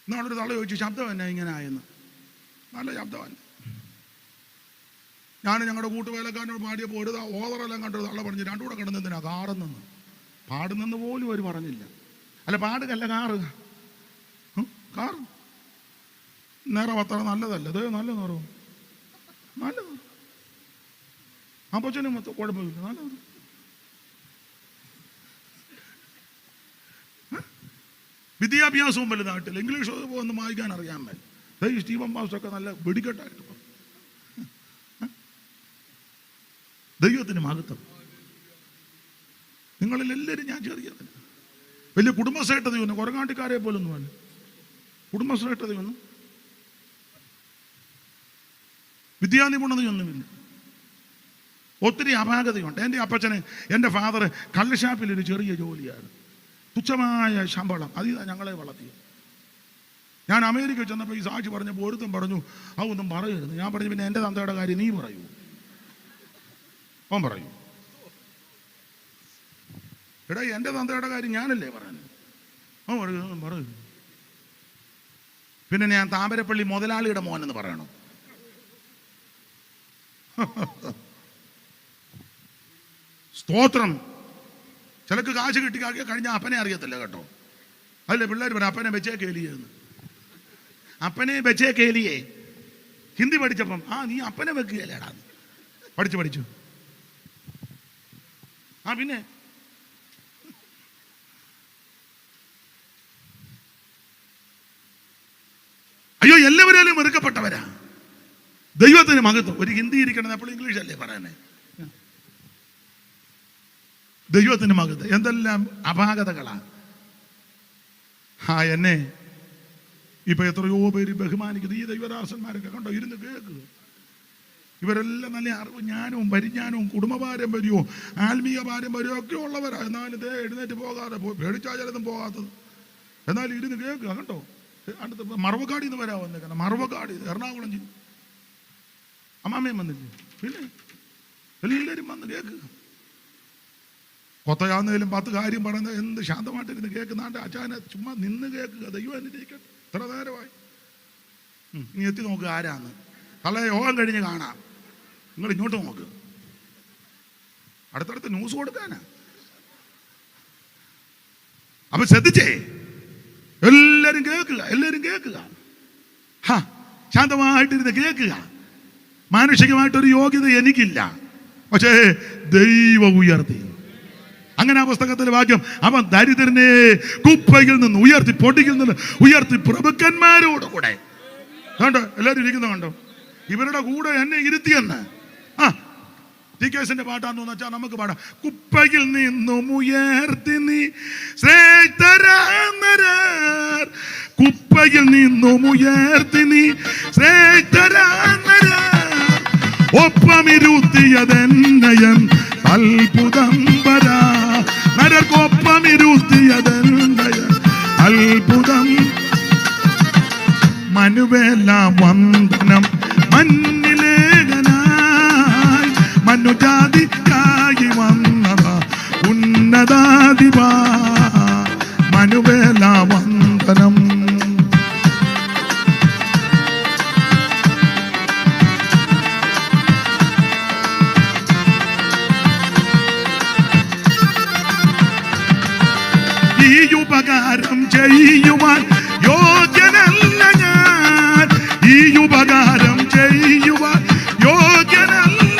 Speaker 3: എന്നാളൊരു തള്ള ചോദിച്ചു, ശബ്ദം എന്നാ ഇങ്ങനെ ആയെന്ന്. നല്ല ശബ്ദമല്ല. ഞാൻ ഞങ്ങളുടെ കൂട്ടുവേലക്കാരനോട് പാടിയപ്പോൾ ഒരു ഓതറെല്ലാം കണ്ടൊരു തള്ള പറഞ്ഞു, 2 കൂടെ കിടന്നെന്തിനാ കാറുന്നെന്ന്. പാടുന്നെന്ന് പോലും അവർ പറഞ്ഞില്ല. അല്ല, പാടുകല്ല, കാറ് നിറം അത്ര നല്ലതല്ല. അത് നല്ല നിറവും നല്ലത്. അപ്പച്ചനും കുഴപ്പമില്ല, നല്ലത്.
Speaker 5: വിദ്യാഭ്യാസവും വലുതായിട്ടില്ല, ഇംഗ്ലീഷ് ഒന്ന് വായിക്കാൻ അറിയാൻ മേൽ. ഈ സ്റ്റീവൻ പാസ്റ്ററൊക്കെ നല്ല വെടിക്കെട്ടായിട്ട് പറഞ്ഞു. ദൈവത്തിന് മഹത്വം. നിങ്ങളിൽ എല്ലാവരും ഞാൻ ചെറിയതിന് വലിയ കുടുംബശ്രേഷ്ഠതയൊന്നും കൊരങ്ങാട്ടിക്കാരെ പോലൊന്നും വേണ്ട. കുടുംബശ്രേഷ്ഠതയൊന്നും വിദ്യാനിപുണതയൊന്നുമില്ല. ഒത്തിരി അപാകതയുണ്ട്. എൻ്റെ അപ്പച്ചന്, എൻ്റെ ഫാദർ കള്ളുഷാപ്പിലൊരു ചെറിയ ജോലിയാണ്, തുച്ഛമായ ശമ്പളം, അതിൽ ഞങ്ങളെ വളർത്തി. ഞാൻ അമേരിക്ക ചെന്നപ്പോൾ ഈ സാക്ഷി പറഞ്ഞപ്പോൾ ഒരുത്തും പറഞ്ഞു അതൊന്നും പറയരുത്. ഞാൻ പറഞ്ഞു പിന്നെ എൻ്റെ തന്തയുടെ കാര്യം നീ പറയൂ. അവൻ പറയൂ, എടാ എൻ്റെ തന്തയുടെ കാര്യം ഞാനല്ലേ പറയുന്നത്. അവൻ പറയൂ. പിന്നെ ഞാൻ താമരപ്പള്ളി മുതലാളിയുടെ മോനെന്ന് പറയണം. സ്തോത്രം. ചിലക്ക് കാശ് കിട്ടി കഴിഞ്ഞാൽ അപ്പനെ അറിയത്തില്ല കേട്ടോ. അതല്ലേ പിള്ളേർ പറയാം അപ്പനെ വെച്ചേ കേലിയെന്ന്. അപ്പനെ വെച്ചേ കേലിയേ ഹിന്ദി പഠിച്ചപ്പം നീ അപ്പനെ വെക്കുകയല്ലേടാ. പഠിച്ചു പിന്നെ അയ്യോ എല്ലാവരും വെറുക്കപ്പെട്ടവരാ. ദൈവത്തിന് മഹത്വം. ഒരു ഹിന്ദി ഇരിക്കണം, അപ്പോൾ ഇംഗ്ലീഷ് അല്ലേ പറയാനേ. ദൈവത്തിന് മഹത്വം. എന്തെല്ലാം അപാകതകളാ. എന്നെ ഇപ്പൊ എത്രയോ പേര് ബഹുമാനിക്കുന്നു. ഈ ദൈവദാസന്മാരൊക്കെ കണ്ടോ, ഇരുന്ന് കേൾക്കുക. ഇവരെല്ലാം നല്ല അറിവ്, ജ്ഞാനവും പരിജ്ഞാനവും കുടുംബ പാരമ്പര്യവും ആത്മീയ പാരമ്പര്യവും ഒക്കെ ഉള്ളവരാ. എന്നാലും എഴുന്നേറ്റ് പോകാതെ, പേടിച്ചാ ചിലതും പോകാത്തത്. എന്നാലും ഇരുന്ന് കേൾക്കുക കേട്ടോ. അടുത്ത് മറവക്കാടിൽ നിന്ന് വരാൻ വന്നേക്കണം. മറവക്കാട്, എറണാകുളം ജില്ല. അമ്മാമ്മയും വന്നില്ലേ? പിന്നെ എല്ലാവരും വന്ന് കേൾക്കുക. കൊത്തയാന്നേലും 10 കാര്യം പറയുന്നത് എന്ത് ശാന്തമായിട്ടിരുന്ന് കേൾക്കുന്നാണ്ട് അച്ഛനെ ചുമ്മാ നിന്ന് കേൾക്കുക. ദൈവം അനുഗ്രഹിക്കട്ടെ. ഇത്ര നേരമായി. ഇനി എത്തി നോക്കുക ആരാന്ന്. അല്ല യോഗം കഴിഞ്ഞ് കാണാം. നിങ്ങൾ ഇങ്ങോട്ട് നോക്ക്. അടുത്തടുത്ത് ന്യൂസ് കൊടുക്കാനാ. അപ്പൊ ശ്രദ്ധിച്ചേ, എല്ലാരും കേൾക്കുക. ശാന്തമായിട്ടിരുന്ന് കേൾക്കുക. മാനുഷികമായിട്ടൊരു യോഗ്യത എനിക്കില്ല, പക്ഷേ ദൈവം ഉയർത്തി. അങ്ങനെ ആ പുസ്തകത്തിലെ വാക്യം, അവൻ ദരിദ്രനെ കുപ്പയിൽ നിന്ന് ഉയർത്തി, പൊടിയിൽ നിന്ന് ഉയർത്തി പ്രഭുക്കന്മാരോടുകൂടെ. കണ്ടോ എല്ലാവരും ഇരിക്കുന്ന കണ്ടോ, ഇവരുടെ കൂടെ എന്നെ ഇരുത്തിയെന്ന്. ടിക്കേസിന്റെ പാട്ടാന്ന് വെച്ചാൽ നമുക്ക് പാടാം. കുപ്പയിൽ നിന്നും ഉയർത്തി നീ ശ്രേഷ്ഠരാനരാർ, കുപ്പയിൽ നിന്നും ഉയർത്തി നീ ശ്രേഷ്ഠരാനരാർ, ഒപ്പമിരുത്തിയതെന്നയം അത്ഭുതം വരാ, നരക്കൊപ്പമിരുത്തിയതെന്നയം അത്ഭുതം. മനുവേല വന്ദനം മഞ്ഞിലേഖനായി, മനുജാതിക്കായി വന്നതാ ഉന്നതാധിപാ, മനുവേല വന്ദനം. ഈ ഉപകാരം ചെയ്യുവാൻ യോഗ്യനല്ല ഞാൻ, ഈ ഉപകാരം ചെയ്യുവാൻ യോഗ്യനല്ല.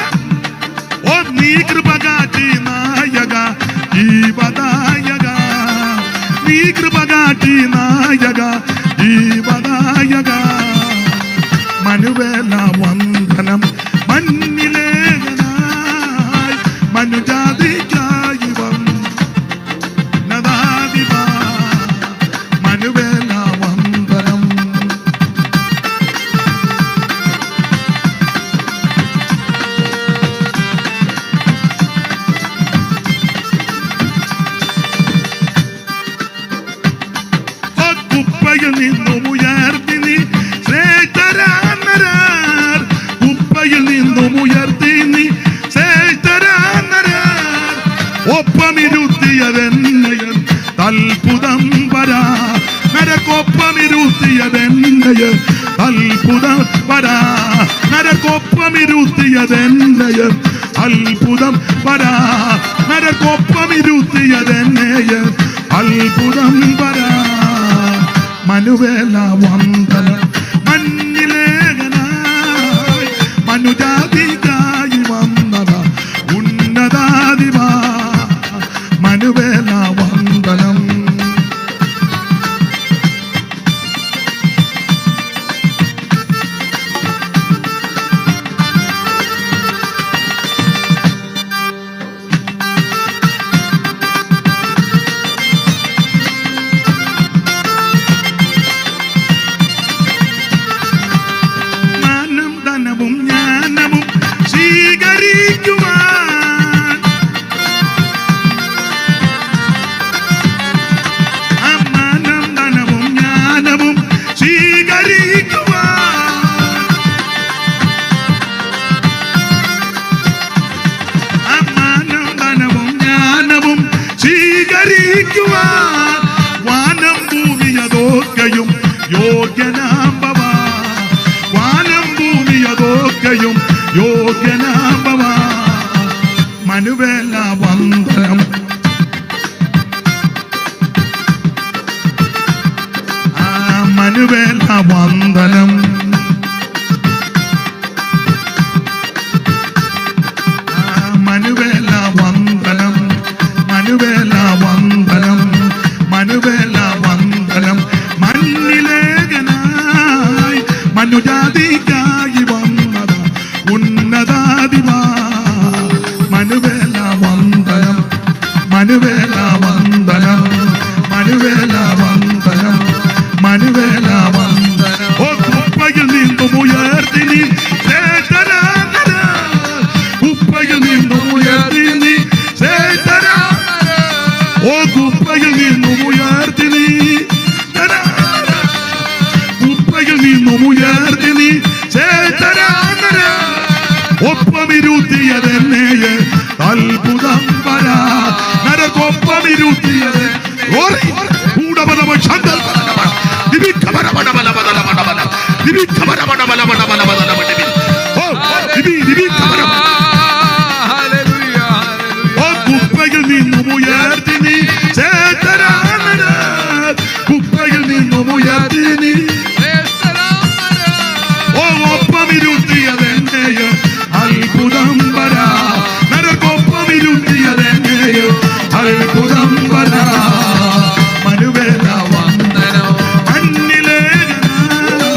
Speaker 5: ഓ നീ കൃപ കാട്ടി നായക ജീവദായക, നീ കൃപ കാട്ടി നായക ജീവദായക. മനുവേല വന്ദനം മഞ്ഞിലേഖനായി, മനുജാതിക്കായി വന്നതാധിപാ, മനുവേല വന്ദനം. കുപ്പയിൽ നിന്നും ഉയർത്തി നീ ശ്രേഷ്ഠരാനരാർ, കുപ്പയിൽ നിന്നും ഉയർത്തി നീ ശ്രേഷ്ഠരാനരാർ, ഒപ്പമിരുത്തിയതെന്നയം അത്ഭുതം വരാ, നരക്കൊപ്പമിരുത്തിയതെന്നയം അത്ഭുതം വരാ, നരക്കൊപ്പമിരുത്തിയതെന്നയം അത്ഭുതം വരാ, നരക്കൊപ്പമിരുത്തിയതെന്നയം അത്ഭുതം വരാ. മനുവേല വന്ദനം മഞ്ഞിലേഖനായി, മനുജാതിക്കായി വന്നതാ ഉന്നതാധിപാ, മനുവേല വന്ദനം. വഹിക്കുവാൻ വാനം ഭൂമിയതൊക്കെയും യോഗ്യനാമ്പവ, വാനം ഭൂമിയതൊക്കെയും യോഗ്യനാമ്പവ. മനുവേല വന്ദനം, മനുവേല വന്ദനം, മനുവേല വന്ദനം, മനുവേല വന്ദനം, മനുവേല വന്ദനം. മണ്ണിലേകനായി മനുജാതിക്കായി വന്നത് ഉന്നതാധിപാ. മനുവേല വന്ദനം, മനുവേല വന്ദനം, മനുവേല വന്ദനം, മനുവേല വന്ദനം. ഓ കുപ്പയിൽ നിന്നും ഉയർത്തി നീ ചേതനാകര, കുപ്പയിൽ നിന്നും ഉയർത്തി നീ ചേതനാകര. ഓ കുപ്പയിൽ നിന്നും ഉയർത്തി നീ, കുപ്പയിൽ നിന്നും ഉയർത്തി നീ ചേതനാകര. ഒപ്പമിരുത്തിയതെന്നെ അത്ഭുതം വരാ, നരകൊപ്പമിരുത്തിയത് കുപ്പയിൽ നിന്നും ഉയർത്തി നീ ചേതനാകര, കുപ്പയിൽ നിന്നും ഉയർത്തി നീ. ഓ ഒപ്പമിരുത്തിയതെന്നെ അത്ഭുതം വരാ, നരകൊപ്പമിരുത്തിയതെന്നെ അത്ഭുതം വരാ. മനുവേല വന്ദനം, മണ്ണിലേകനായി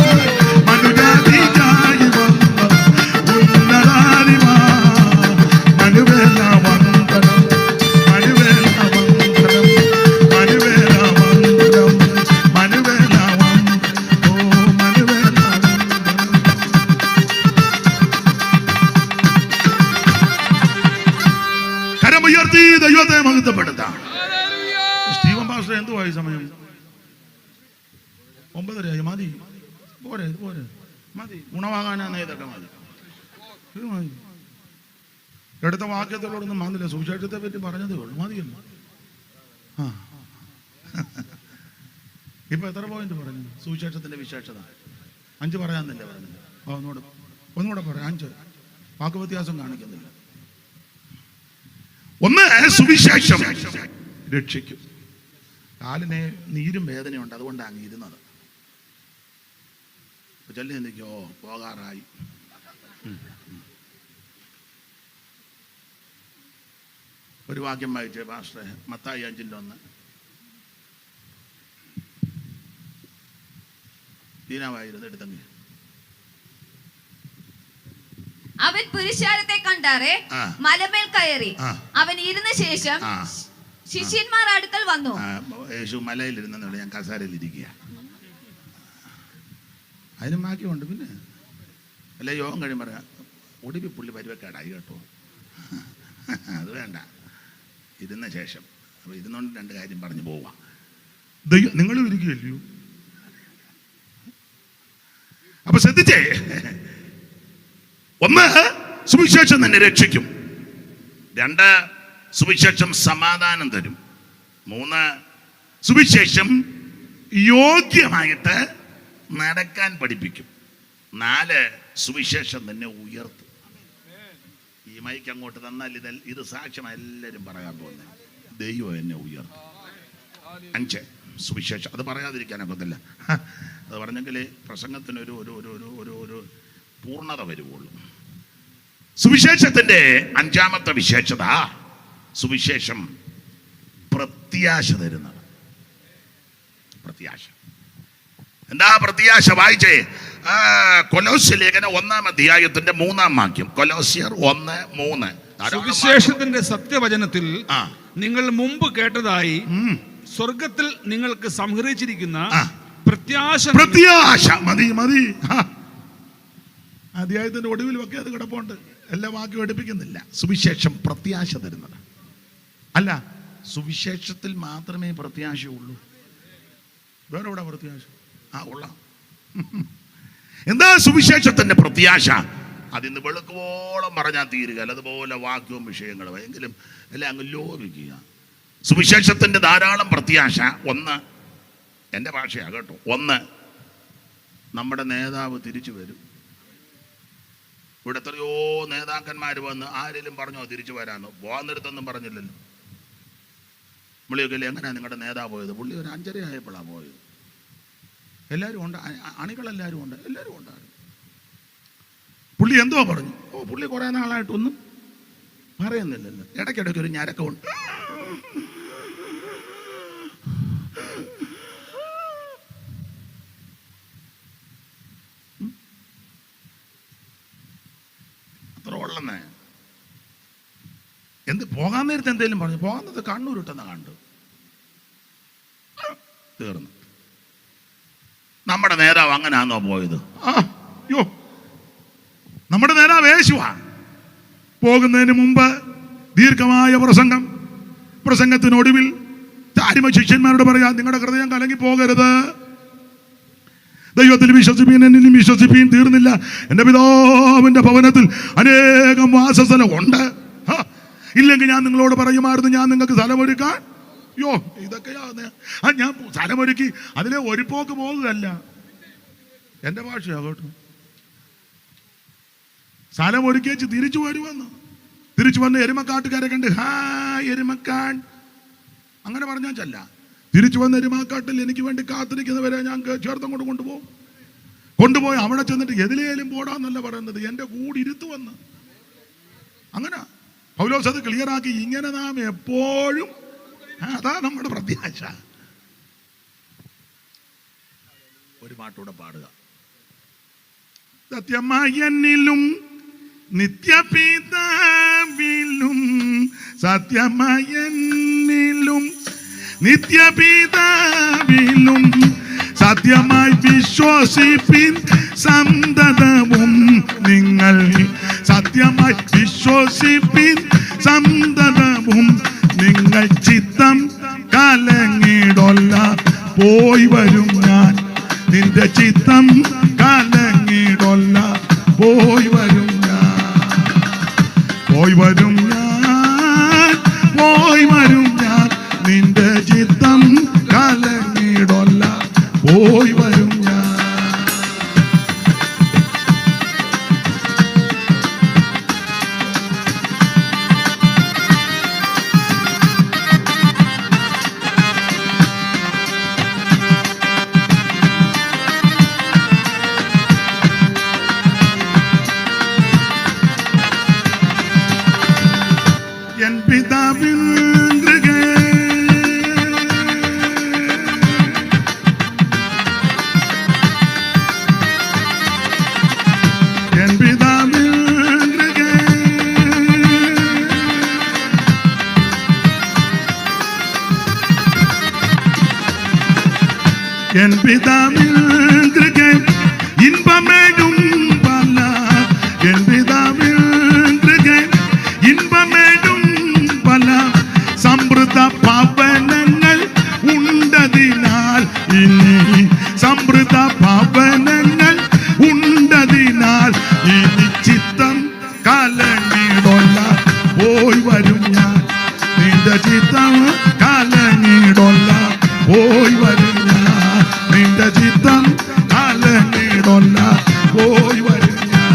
Speaker 5: മനുജാതിക്കായി വന്ന ഉന്നതാധിപാ. മനുവേല വന്ദനം, മനുവേല വന്ദനം, മനുവേല വന്ദനം, മനുവേല വന്ദനം. ഓ മനുവേല വന്ദനം. കരമുയർത്തി ദൈവത്തെ മഹത്വപ്പെടുത്താം. സ്റ്റീവൻ പാസ്റ്റർ എന്തുവായി സമയം? 9:30 മതി, പോരെ പോരെ, മതി. ഗുണവാകാനാണ് ഇതൊക്കെ മതി, ഇത് മതി. എടുത്ത വാക്യത്തോടൊന്നും വന്നില്ല, സുവിശേഷത്തെ പറ്റി പറഞ്ഞതേ ഉള്ളൂ, മതിയല്ലോ. ആ ഇപ്പൊ എത്ര പോയിന്റ് പറഞ്ഞു? സുവിശേഷത്തിന്റെ വിശേഷത 5 പറയാന്നില്ല പറഞ്ഞത്. ഒന്നുകൂടെ പറയാം, 5 വാക്ക് വ്യത്യാസം കാണിക്കുന്നില്ല. ഒന്ന്, സുവിശേഷം രക്ഷിക്കും. കാലിനെ നീരും വേദനയുണ്ട്, അതുകൊണ്ടാണ് അങ്ങ് ഇരുന്നത്. ചൊല്ലി ചിന്തിക്കോ, പോകാറായി. ഒരു വാക്യം വായിച്ചേ പാസ്റ്ററെ, മത്തായി 5:1. ദീനാവായിരുന്നു എടുത്തങ്ങ്.
Speaker 4: അവൻ പുരുഷാരത്തെ കണ്ടാറെ മലമേൽ കയറി. അവൻ ഇരുന്ന ശേഷം ശിഷ്യന്മാർ അടുക്കൽ വന്നു.
Speaker 3: യേശു മലയിലിരുന്നുള്ള, ഞാൻ കസാരയിൽ ഇരിക്കുക. അതിനും ബാക്കിയുണ്ട്. പിന്നെ അല്ല, യോഗം കഴിയും പറയാം, ഒടുവി പുള്ളി പരിവക്കേടായി കേട്ടോ. അത് വേണ്ട, ഇരുന്ന ശേഷം. അപ്പൊ ഇരുന്നോണ്ട് 2 കാര്യം പറഞ്ഞു പോവാം.
Speaker 5: നിങ്ങളും ഇരിക്കുകയല്ലയോ? അപ്പൊ ശ്രദ്ധിച്ചേ, ഒന്ന്, സുവിശേഷം തന്നെ രക്ഷിക്കും.
Speaker 3: 2, സുവിശേഷം സമാധാനം തരും. 3,
Speaker 5: സുവിശേഷം
Speaker 3: യോഗ്യമായിട്ട് നടക്കാൻ പഠിപ്പിക്കും. 4, സുവിശേഷം തന്നെ ഉയർത്തും. ഈ മൈക്ക് അങ്ങോട്ട് തന്നാൽ ഇത് സാക്ഷ്യമായി എല്ലാവരും പറയാൻ പോകുന്നത്, ദൈവം എന്നെ ഉയർത്തും. 5, സുവിശേഷം. അത് പറയാതിരിക്കാനൊക്കത്തില്ല. അത് പറഞ്ഞെങ്കിലേ പ്രസംഗത്തിനൊരു ഒരു ഒരു ഒരു ഒരു പൂർണ്ണത വരുവുള്ളൂ. സുവിശേഷത്തിന്റെ 5ാമത്തെ വിശേഷത, സുവിശേഷം പ്രത്യാശ തരുന്നത്. പ്രത്യാശ. എന്താ പ്രത്യാശ? വായിച്ചേ, കൊലോസ്യ ലേഖനം 1-ാം അധ്യായത്തിന്റെ 3-ാം വാക്യം. കൊലോസ്യർ 1:3.
Speaker 2: സുവിശേഷത്തിന്റെ സത്യവചനത്തിൽ നിങ്ങൾ മുമ്പ് കേട്ടതായി സ്വർഗത്തിൽ നിങ്ങൾക്ക് സംഗ്രഹിച്ചിരിക്കുന്ന പ്രത്യാശ.
Speaker 5: പ്രത്യാശ മതി മതി. അധ്യായത്തിന്റെ ഒടുവിൽ ഒക്കെ അത് കിടപ്പുണ്ട്, എല്ലാ വാക്യം എടുപ്പിക്കുന്നില്ല. സുവിശേഷം പ്രത്യാശ തരുന്നത്.
Speaker 3: അല്ല, സുവിശേഷത്തിൽ മാത്രമേ പ്രത്യാശയുള്ളൂ.
Speaker 5: വേറെ എവിടെ പ്രത്യാശ?
Speaker 3: ഉള്ള എന്താ സുവിശേഷത്തിന്റെ പ്രത്യാശ? അതിന്ന് വെളുക്കോളം പറഞ്ഞാൽ തീരുക. അതുപോലെ വാക്യവും വിഷയങ്ങളും എങ്കിലും എല്ലാം അങ്ങ് ലോപിക്കുക. സുവിശേഷത്തിന്റെ ധാരാളം പ്രത്യാശ. ഒന്ന്, എൻ്റെ ഭാഷയാണ് കേട്ടോ, ഒന്ന് നമ്മുടെ നേതാവ് തിരിച്ചു വരും. ഇവിടെ എത്രയോ നേതാക്കന്മാർ വന്ന് ആരെങ്കിലും പറഞ്ഞോ തിരിച്ചു വരാമെന്ന്? പോകാൻ നേരത്തൊന്നും പറഞ്ഞില്ലല്ലോ. പുള്ളിയൊക്കെ എങ്ങനെയാണ് നിങ്ങളുടെ നേതാവ് പോയത്? പുള്ളി ഒരു 5:30 ആയപ്പോഴാണ് പോയത്. എല്ലാവരും ഉണ്ട്, അണികളെല്ലാവരും ഉണ്ട്, എല്ലാവരും ഉണ്ടായിരുന്നു. പുള്ളി എന്തോ പറഞ്ഞു. പുള്ളി കുറേ നാളായിട്ടൊന്നും പറയുന്നില്ലല്ലോ. ഇടയ്ക്കിടയ്ക്ക് ഒരു ഞരക്കമുണ്ട്. അത്ര ഉള്ളന്നേ. എന്ത് പോകാൻ നേരത്തെ എന്തെങ്കിലും പറഞ്ഞു? പോകുന്നത് കണ്ണൂരിട്ടെന്ന് കണ്ടു, തീർന്നു. നമ്മുടെ നേതാവ് അങ്ങനെയാണോ പോയത്?
Speaker 5: യോ, നമ്മുടെ നേതാവ് യേശുവാ. പോകുന്നതിന് മുമ്പ് ദീർഘമായ പ്രസംഗത്തിനൊടുവിൽ ശിഷ്യന്മാരോട് പറയാ, നിങ്ങളുടെ ഹൃദയം കലങ്ങി പോകരുത്, ദൈവത്തിൽ വിശ്വസിപ്പീൻ, എന്നിലും വിശ്വസിപ്പീൻ. തീർന്നില്ല, എൻ്റെ പിതാവിൻ്റെ ഭവനത്തിൽ അനേകം വാസസ്ഥലം ഉണ്ട്. ഇല്ലെങ്കിൽ ഞാൻ നിങ്ങളോട് പറയുമായിരുന്നു, ഞാൻ നിങ്ങൾക്ക് സ്ഥലമൊരുക്കാൻ. യോ, ഇതൊക്കെയാ ഞാൻ സ്ഥലമൊരുക്കി, അതിലെ ഒരു പോക്ക് പോകുകയല്ല. എൻ്റെ ഭാഷയാ കേട്ടോ. സ്ഥലമൊരുക്കി വെച്ച് തിരിച്ചു വന്ന് എരുമക്കാട്ടുകാരെ കണ്ട്, എരുമക്കാട് അങ്ങനെ പറഞ്ഞാൽ ചല്ല. തിരിച്ചു വന്ന് എരുമക്കാട്ടിൽ എനിക്ക് വേണ്ടി കാത്തിരിക്കുന്നവരെ ഞാൻ ചേർത്തും കൊണ്ടുപോയി അവിടെ ചെന്നിട്ട് എതിലേലും പോടാന്നല്ല പറയുന്നത്, എൻ്റെ കൂടെ ഇരുത്തുവന്ന്. അങ്ങനെ പൗലോസ് അത് ക്ലിയറാക്കി. ഇങ്ങനെ നാം എപ്പോഴും, അതാ നമ്മുടെ പ്രത്യാശ.
Speaker 3: ഒരു പാട്ടൂടെ പാടുക.
Speaker 5: സത്യമായി എന്നിലും നിത്യപിതാവിലും, സത്യമായി എന്നിലും നിത്യപിതാവിലും, സത്യമായി വിശ്വസിപ്പിൻ സന്തതവും നിങ്ങൾ, സത്യമായി വിശ്വസിപ്പിൻ സന്തതവും നിങ്ങൾ. ചിത്തം കലങ്ങിടൊല്ല, പോയി വരും ഞാൻ, നിന്റെ ചിത്തം കലങ്ങിടൊല്ല, പോയി വരും ഞാൻ, പോയി വരും ഞാൻ, പോയി വരും ഞാൻ, നിന്റെ ചിത്തം കലങ്ങിടൊല്ല, പോയി വരും ഞാൻ. എൻ പിതാവിൻ എൻ പിതാവിൻ ഇൻപമേടും പല, എൻ പിതാവിൻ ഇൻപമേടും പല, സമൃദ്ധ ഭവനങ്ങൾ ഉണ്ടതിനാൽ ഇനി, സമൃദ്ധ ഭവനങ്ങൾ ഉണ്ടതിനാൽ ഇനി. ചിത്തം കലങ്ങിടൊല്ല, പോയി വരും ഞാൻ, നിന്റെ ചിത്തം കലങ്ങിടൊല്ല, പോയി വരും ഞാൻ, നിന്റെ ചിത്തം കലങ്ങിടൊല്ല, പോയി വരും ഞാൻ.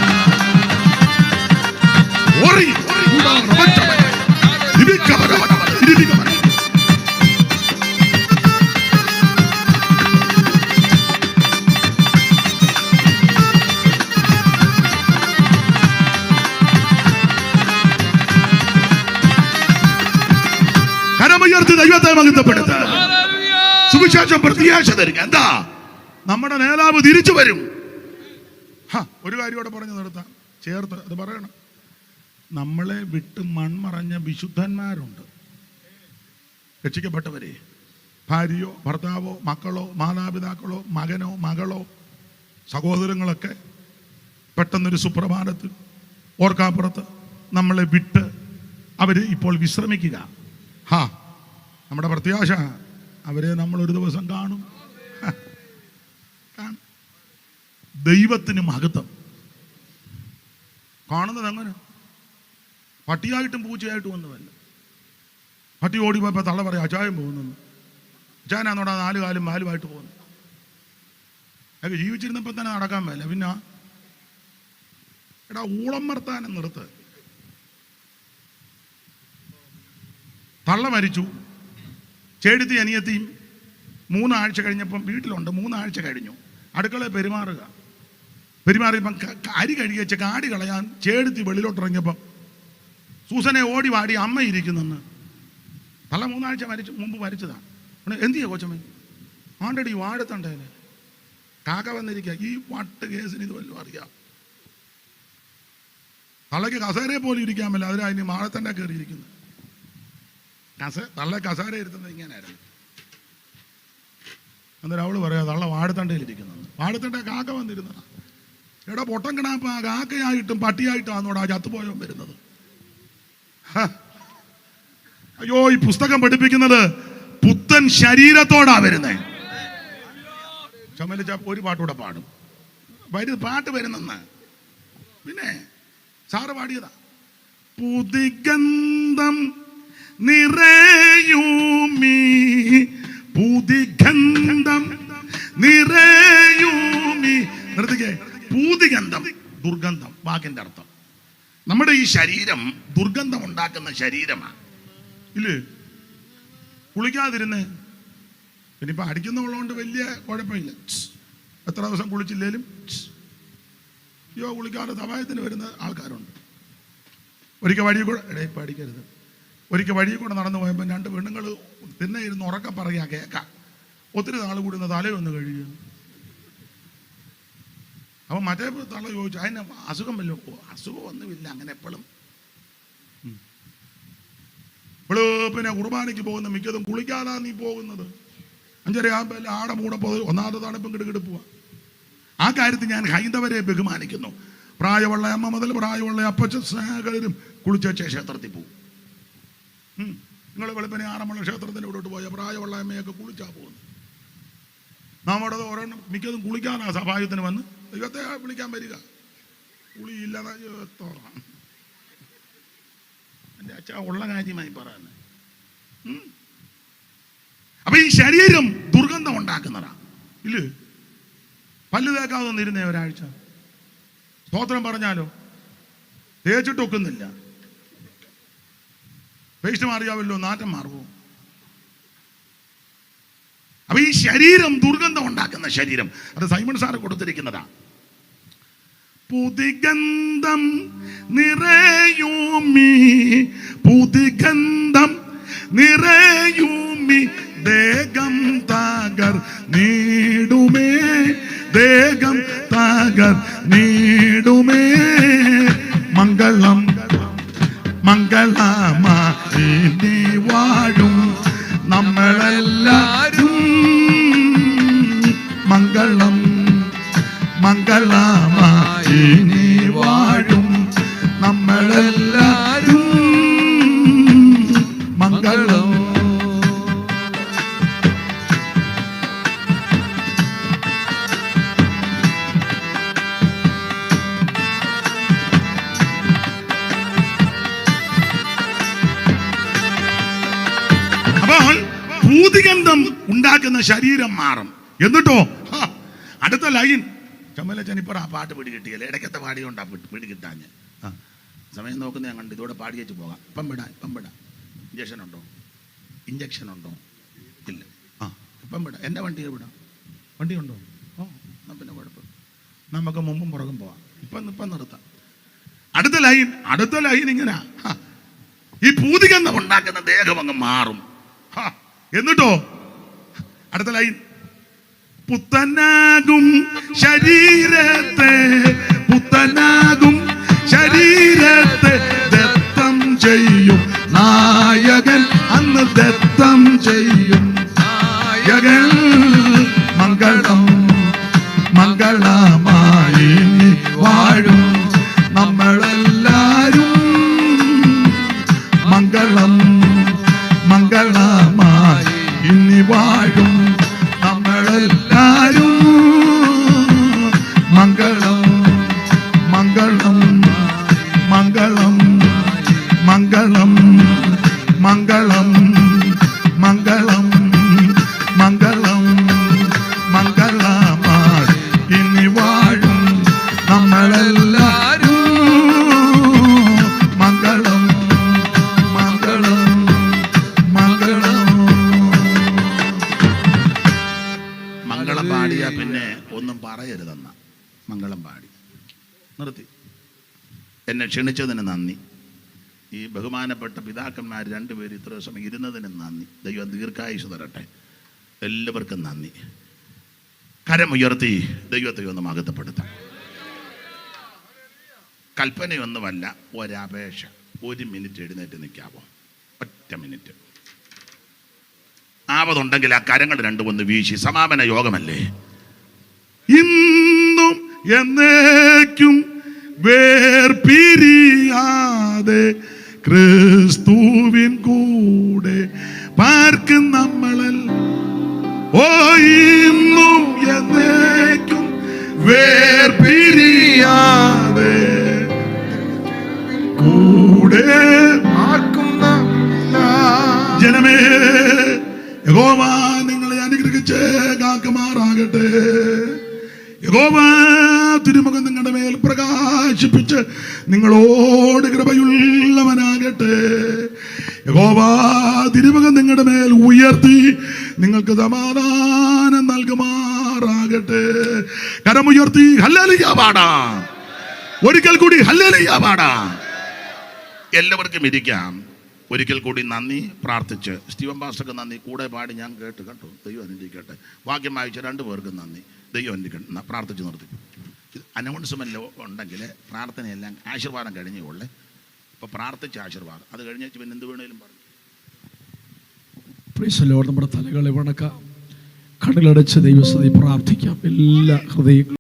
Speaker 5: കരമുയർത്തി ദൈവത്തെ മഹത്വപ്പെടുത്തുക. സുവിശേഷം പ്രത്യാശ തരിക. എന്താ? നമ്മുടെ നേതാവ് തിരിച്ചു വരും. ഒരു കാര്യം ഇവിടെ പറഞ്ഞു നിർത്താം, ചേർത്ത് അത് പറയണം. നമ്മളെ വിട്ട് മൺമറഞ്ഞ വിശുദ്ധന്മാരുണ്ട്, രക്ഷിക്കപ്പെട്ടവരെ. ഭാര്യയോ ഭർത്താവോ മക്കളോ മാതാപിതാക്കളോ മകനോ മകളോ സഹോദരങ്ങളൊക്കെ പെട്ടെന്നൊരു സുപ്രഭാതത്തിൽ ഓർക്കാപ്പുറത്ത് നമ്മളെ വിട്ട് അവർ ഇപ്പോൾ വിശ്രമിക്കുക. നമ്മുടെ പ്രത്യാശ, അവരെ നമ്മൾ ഒരു ദിവസം കാണും. ദൈവത്തിന് മഹത്വം. കാണുന്നത് അങ്ങനെ പട്ടിയായിട്ടും പൂച്ചയായിട്ടും ഒന്നുമല്ല. പട്ടി ഓടിപ്പോയപ്പോൾ തള്ള പറയാം അച്ചായം പോകുന്നു. അച്ചായനാന്നോടാ 4 കാലും മാലുമായിട്ട് പോകുന്നു. അതൊക്കെ ജീവിച്ചിരുന്നപ്പോൾ തന്നെ നടക്കാൻ മേല. പിന്നെ എടാ ഊളം വർത്താനം നിർത്ത്. തള്ള മരിച്ചു. ചേടുത്തി അനിയത്തിയും 3 ആഴ്ച കഴിഞ്ഞപ്പം വീട്ടിലുണ്ട്. 3 ആഴ്ച കഴിഞ്ഞു. അടുക്കളയിൽ പെരുമാറിയപ്പം അരി കഴുകി വെച്ച് കാടി കളയാൻ ചേടുത്തി വെളിയിലോട്ടിറങ്ങിയപ്പം സൂസനെ ഓടി വാടി അമ്മ ഇരിക്കുന്നെന്ന്. തള്ള 3 ആഴ്ച മുമ്പ് മരിച്ചതാണ്. എന്തിയാ കൊച്ചമ്മ? ആണ്ടടി വാഴത്തണ്ടേനെ കാക്ക വന്നിരിക്കുക. ഈ വട്ട് കേസിന് ഇത് വല്ലതും അറിയാം. തള്ളയ്ക്ക് കസേരയെ പോലും ഇരിക്കാൻ പറ്റില്ല. അതിന് വാഴത്തണ്ട കയറിയിരിക്കുന്നു. തള്ള കസേര ഇരുത്തുന്നത് ഇങ്ങനെയായിരുന്നു. അന്നേരം അവള് പറയാ തള്ള വാഴത്തണ്ടയിലിരിക്കുന്നത്. വാഴത്തണ്ട കാക്ക വന്നിരുന്നതാ. എടാ പൊട്ടം കിടാപ്പ കാക്കയായിട്ടും പട്ടിയായിട്ടാന്നോടാ ചത്തുപോയവൻ വരുന്നത്. അയ്യോ, ഈ പുസ്തകം പഠിപ്പിക്കുന്നത് പുത്തൻ ശരീരത്തോടാ വരുന്നേ. ചമലിച്ച ഒരു പാട്ടൂടെ പാടും. പാട്ട് വരുന്നെന്ന് പിന്നെ സാറ് പാടിയതാ. പുതിഗന്ധം നിറയൂമി, പുതിഗന്ധം നിറയൂമി. നിർത്തിക്കേ. പൂതിഗന്ധം, ദുർഗന്ധം വാക്കിന്റെ അർത്ഥം. നമ്മുടെ ഈ ശരീരം ദുർഗന്ധം ഉണ്ടാക്കുന്ന ശരീരമാണ്. ഇല്ലേ? കുളിക്കാതിരുന്നേ. പിന്നെ ഇപ്പൊ അടിക്കുന്നതുകൊണ്ട് വലിയ കുഴപ്പമില്ല. എത്ര ദിവസം കുളിച്ചില്ലേലും അയ്യോ കുളിക്കാതെ സഹായത്തിന് വരുന്ന ആൾക്കാരുണ്ട്. ഒരിക്കൽ വഴി കൂടെ ഇപ്പൊ അടിക്കരുത്. ഒരിക്കൽ വഴി കൂടെ നടന്നു പോയപ്പോൾ 2 പെണ്ണുങ്ങൾ പിന്നെ ഇരുന്ന് ഉറക്കം പറയാ കേൾക്കാം. ഒത്തിരി നാൾ കൂടുന്ന തലയൊന്ന് കഴിയുന്നു. അപ്പൊ മറ്റേ തള്ള ചോദിച്ചു അതിന് അസുഖം വല്ലോ? അസുഖമൊന്നുമില്ല. അങ്ങനെ എപ്പോഴും പിന്നെ കുർബാനയ്ക്ക് പോകുന്ന മിക്കതും കുളിക്കാതാ നീ പോകുന്നത്. 5:30 ആകുമ്പോൾ ആടെ മൂടെ പോയി ഒന്നാമത്തെ തണുപ്പും കിടുകിടുപ്പുക. ആ കാര്യത്തിൽ ഞാൻ ഹൈന്ദവരെ ബഹുമാനിക്കുന്നു. പ്രായമുള്ള അമ്മ മുതൽ പ്രായമുള്ള അപ്പച്ച സ്നേഹകരും കുളിച്ചേച്ച ക്ഷേത്രത്തിൽ പോകും. നിങ്ങൾ വെളുപ്പിനെ ആറന്മുള ക്ഷേത്രത്തിന് ഇവിടോട്ട് പോയ പ്രായമുള്ള അമ്മയൊക്കെ കുളിച്ചാ പോകുന്നു. നമ്മുടെ ഓരോന്നും മിക്കതും കുളിക്കാനാ സഭായത്തിന് വന്ന് ദൈവത്തെ വിളിക്കാൻ വരിക. കുളിയില്ല എൻ്റെ അച്ഛ ഉള്ള കാര്യമായി പറയുന്നത്. അപ്പൊ ഈ ശരീരം ദുർഗന്ധം ഉണ്ടാക്കുന്നതാ. ഇല്ലേ? പല്ല് തേക്കാതെ വന്നിരുന്നേ ഒരാഴ്ച. സ്തോത്രം പറഞ്ഞാലോ തേച്ചിട്ടൊക്കുന്നില്ല. പേസ്റ്റ് മാറിയാവല്ലോ നാറ്റം മാറുമോ? അപ്പൊ ഈ ശരീരം ദുർഗന്ധം ഉണ്ടാക്കുന്ന ശരീരം. അത് സൈമൺ സാറ് കൊടുത്തിരിക്കുന്നതാ. പുതിഗന്ധം നിറയൂമി, പുതിഗന്ധം നിറയൂമി, ദേഹം തകർ നീടുമേ, ദേഹം തകർ നീടുമേ. മംഗളം മംഗളമായി നീ വാഴും നമ്മളെല്ലാരും. മംഗളം മംഗളമായി നീ വാഴും നമ്മളെല്ലാരും. മംഗളം. അപ്പോൾ ഭൂതിഗന്ധം ഉണ്ടാക്കുന്ന ശരീരം മാറും. എന്നിട്ടോ അടുത്ത ലൈൻ ചമ്മലച്ചൻ ഇപ്പറ ആ പാട്ട് പിടികിട്ടിയല്ലേ. ഇടയ്ക്കത്തെ പാടിയോണ്ടാ പിടികിട്ടാഞ്ഞ്. സമയം നോക്കുന്ന ഞാൻ കണ്ട് ഇതോടെ പാടി വെച്ച് പോകാം. ഇപ്പം വിടാം. ഇഞ്ചക്ഷൻ ഉണ്ടോ? ഇല്ല. ഇപ്പം വിടാം. എൻ്റെ വണ്ടിയെ വിടാം. വണ്ടി ഉണ്ടോ? എന്നാൽ പിന്നെ കുഴപ്പം. നമുക്ക് മുമ്പും പുറകും പോവാം. ഇപ്പം നിർത്താം. അടുത്ത ലൈൻ ഇങ്ങനെ. ഈ പൂതിഗന്ധം ഉണ്ടാക്കുന്ന ദേഹം അങ്ങ് മാറും. എന്നിട്ടോ അടുത്ത ലൈൻ പുത്തനാകും ശരീരത്തെ, പുത്തനാകും ശരീരത്തെ ദത്തം ചെയ്യും നായകൻ. അന്ന് ദത്തം ചെയ്യും നായകൻ. മംഗളം മംഗളമായി വാഴും നമ്മളെല്ലാരും. മംഗളം മംഗളമായി ഇനി വാഴും നമ്മളെല്ലാരും. മംഗളം മംഗളം മംഗളം മംഗളം മംഗളം.
Speaker 3: എന്നെ ക്ഷണിച്ചതിന് നന്ദി. ഈ ബഹുമാനപ്പെട്ട പിതാക്കന്മാർ രണ്ടുപേരും ഇത്ര സമയം ഇരുന്നതിന് നന്ദി. ദൈവം ദീർഘായുസ് തരട്ടെ. എല്ലാവർക്കും നന്ദി. കരമുയർത്തി ദൈവത്തെ ഒന്ന് മഹത്വപ്പെടുത്താം. കൽപ്പനയൊന്നുമല്ല, ഒരപേക്ഷ. 1 മിനിറ്റ് എഴുന്നേറ്റ് നിൽക്കാമോ? ഒറ്റ മിനിറ്റ്. ആവതുണ്ടെങ്കിൽ ആ കരങ്ങൾ രണ്ടും ഒന്ന് വീശി. സമാപന യോഗമല്ലേ?
Speaker 5: ഇന്നും എന്നേക്കും വേർപിരിയാതെ ക്രിസ്തുവിൻ കൂടെ പാർക്കും നമ്മളൽ. ഓ ഇന്നും എന്നേക്കും വേർപിരിയാതെ കൂടെ
Speaker 6: ആർക്കുന്ന
Speaker 5: ജനമേ, യഹോവ നിങ്ങളെ അനുഗ്രഹിച്ച് കാക്കുമാറാകട്ടെ. യഹോവ തിരുമുഖം നിങ്ങളുടെ മേൽ പ്രകാശിപ്പിച്ച് നിങ്ങളോട് കൃപയുള്ളവനാകട്ടെ. യഹോവ തിരുമുഖം നിങ്ങളുടെ മേൽ ഉയർത്തി നിങ്ങൾക്ക് സമാധാനം നൽകുമാറാകട്ടെ. കരമുയർത്തി ഹല്ലേലൂയ പാടാം. ഒരിക്കൽ കൂടി ഹല്ലേലൂയ പാടാം.
Speaker 3: എല്ലാവർക്കും ഇരിക്കാം. ഒരിക്കൽ കൂടി നന്ദി പ്രാർത്ഥിച്ച്. സ്റ്റീവൻ പാസ്റ്റർക്ക് നന്ദി. കൂടെ പാടി ഞാൻ കേട്ടു കേട്ടോ. ദൈവം അനുഗ്രഹിക്കട്ടെ. വാക്യം വായിച്ച 2 പേർക്കും നന്ദി. ദൈവം അനുഗ്രഹിക്കട്ടെ. പ്രാർത്ഥിച്ച് നിർത്തി. അനൗൺസ്മെന്റ് ഉണ്ടെങ്കിൽ പ്രാർത്ഥനയെല്ലാം ആശീർവാദം കഴിഞ്ഞേ ഉള്ളേ. അപ്പോൾ പ്രാർത്ഥിച്ച ആശീർവാദം അത് കഴിഞ്ഞ പിന്നെ എന്ത് വേണേലും പറഞ്ഞു.
Speaker 7: Price the Lord. നമ്മുടെ തലകളെ വണക്കാം. കണ്ണുകളടച്ച് ദൈവസ്തുതി പ്രാർത്ഥിക്കാം. എല്ലാ ഹൃദയ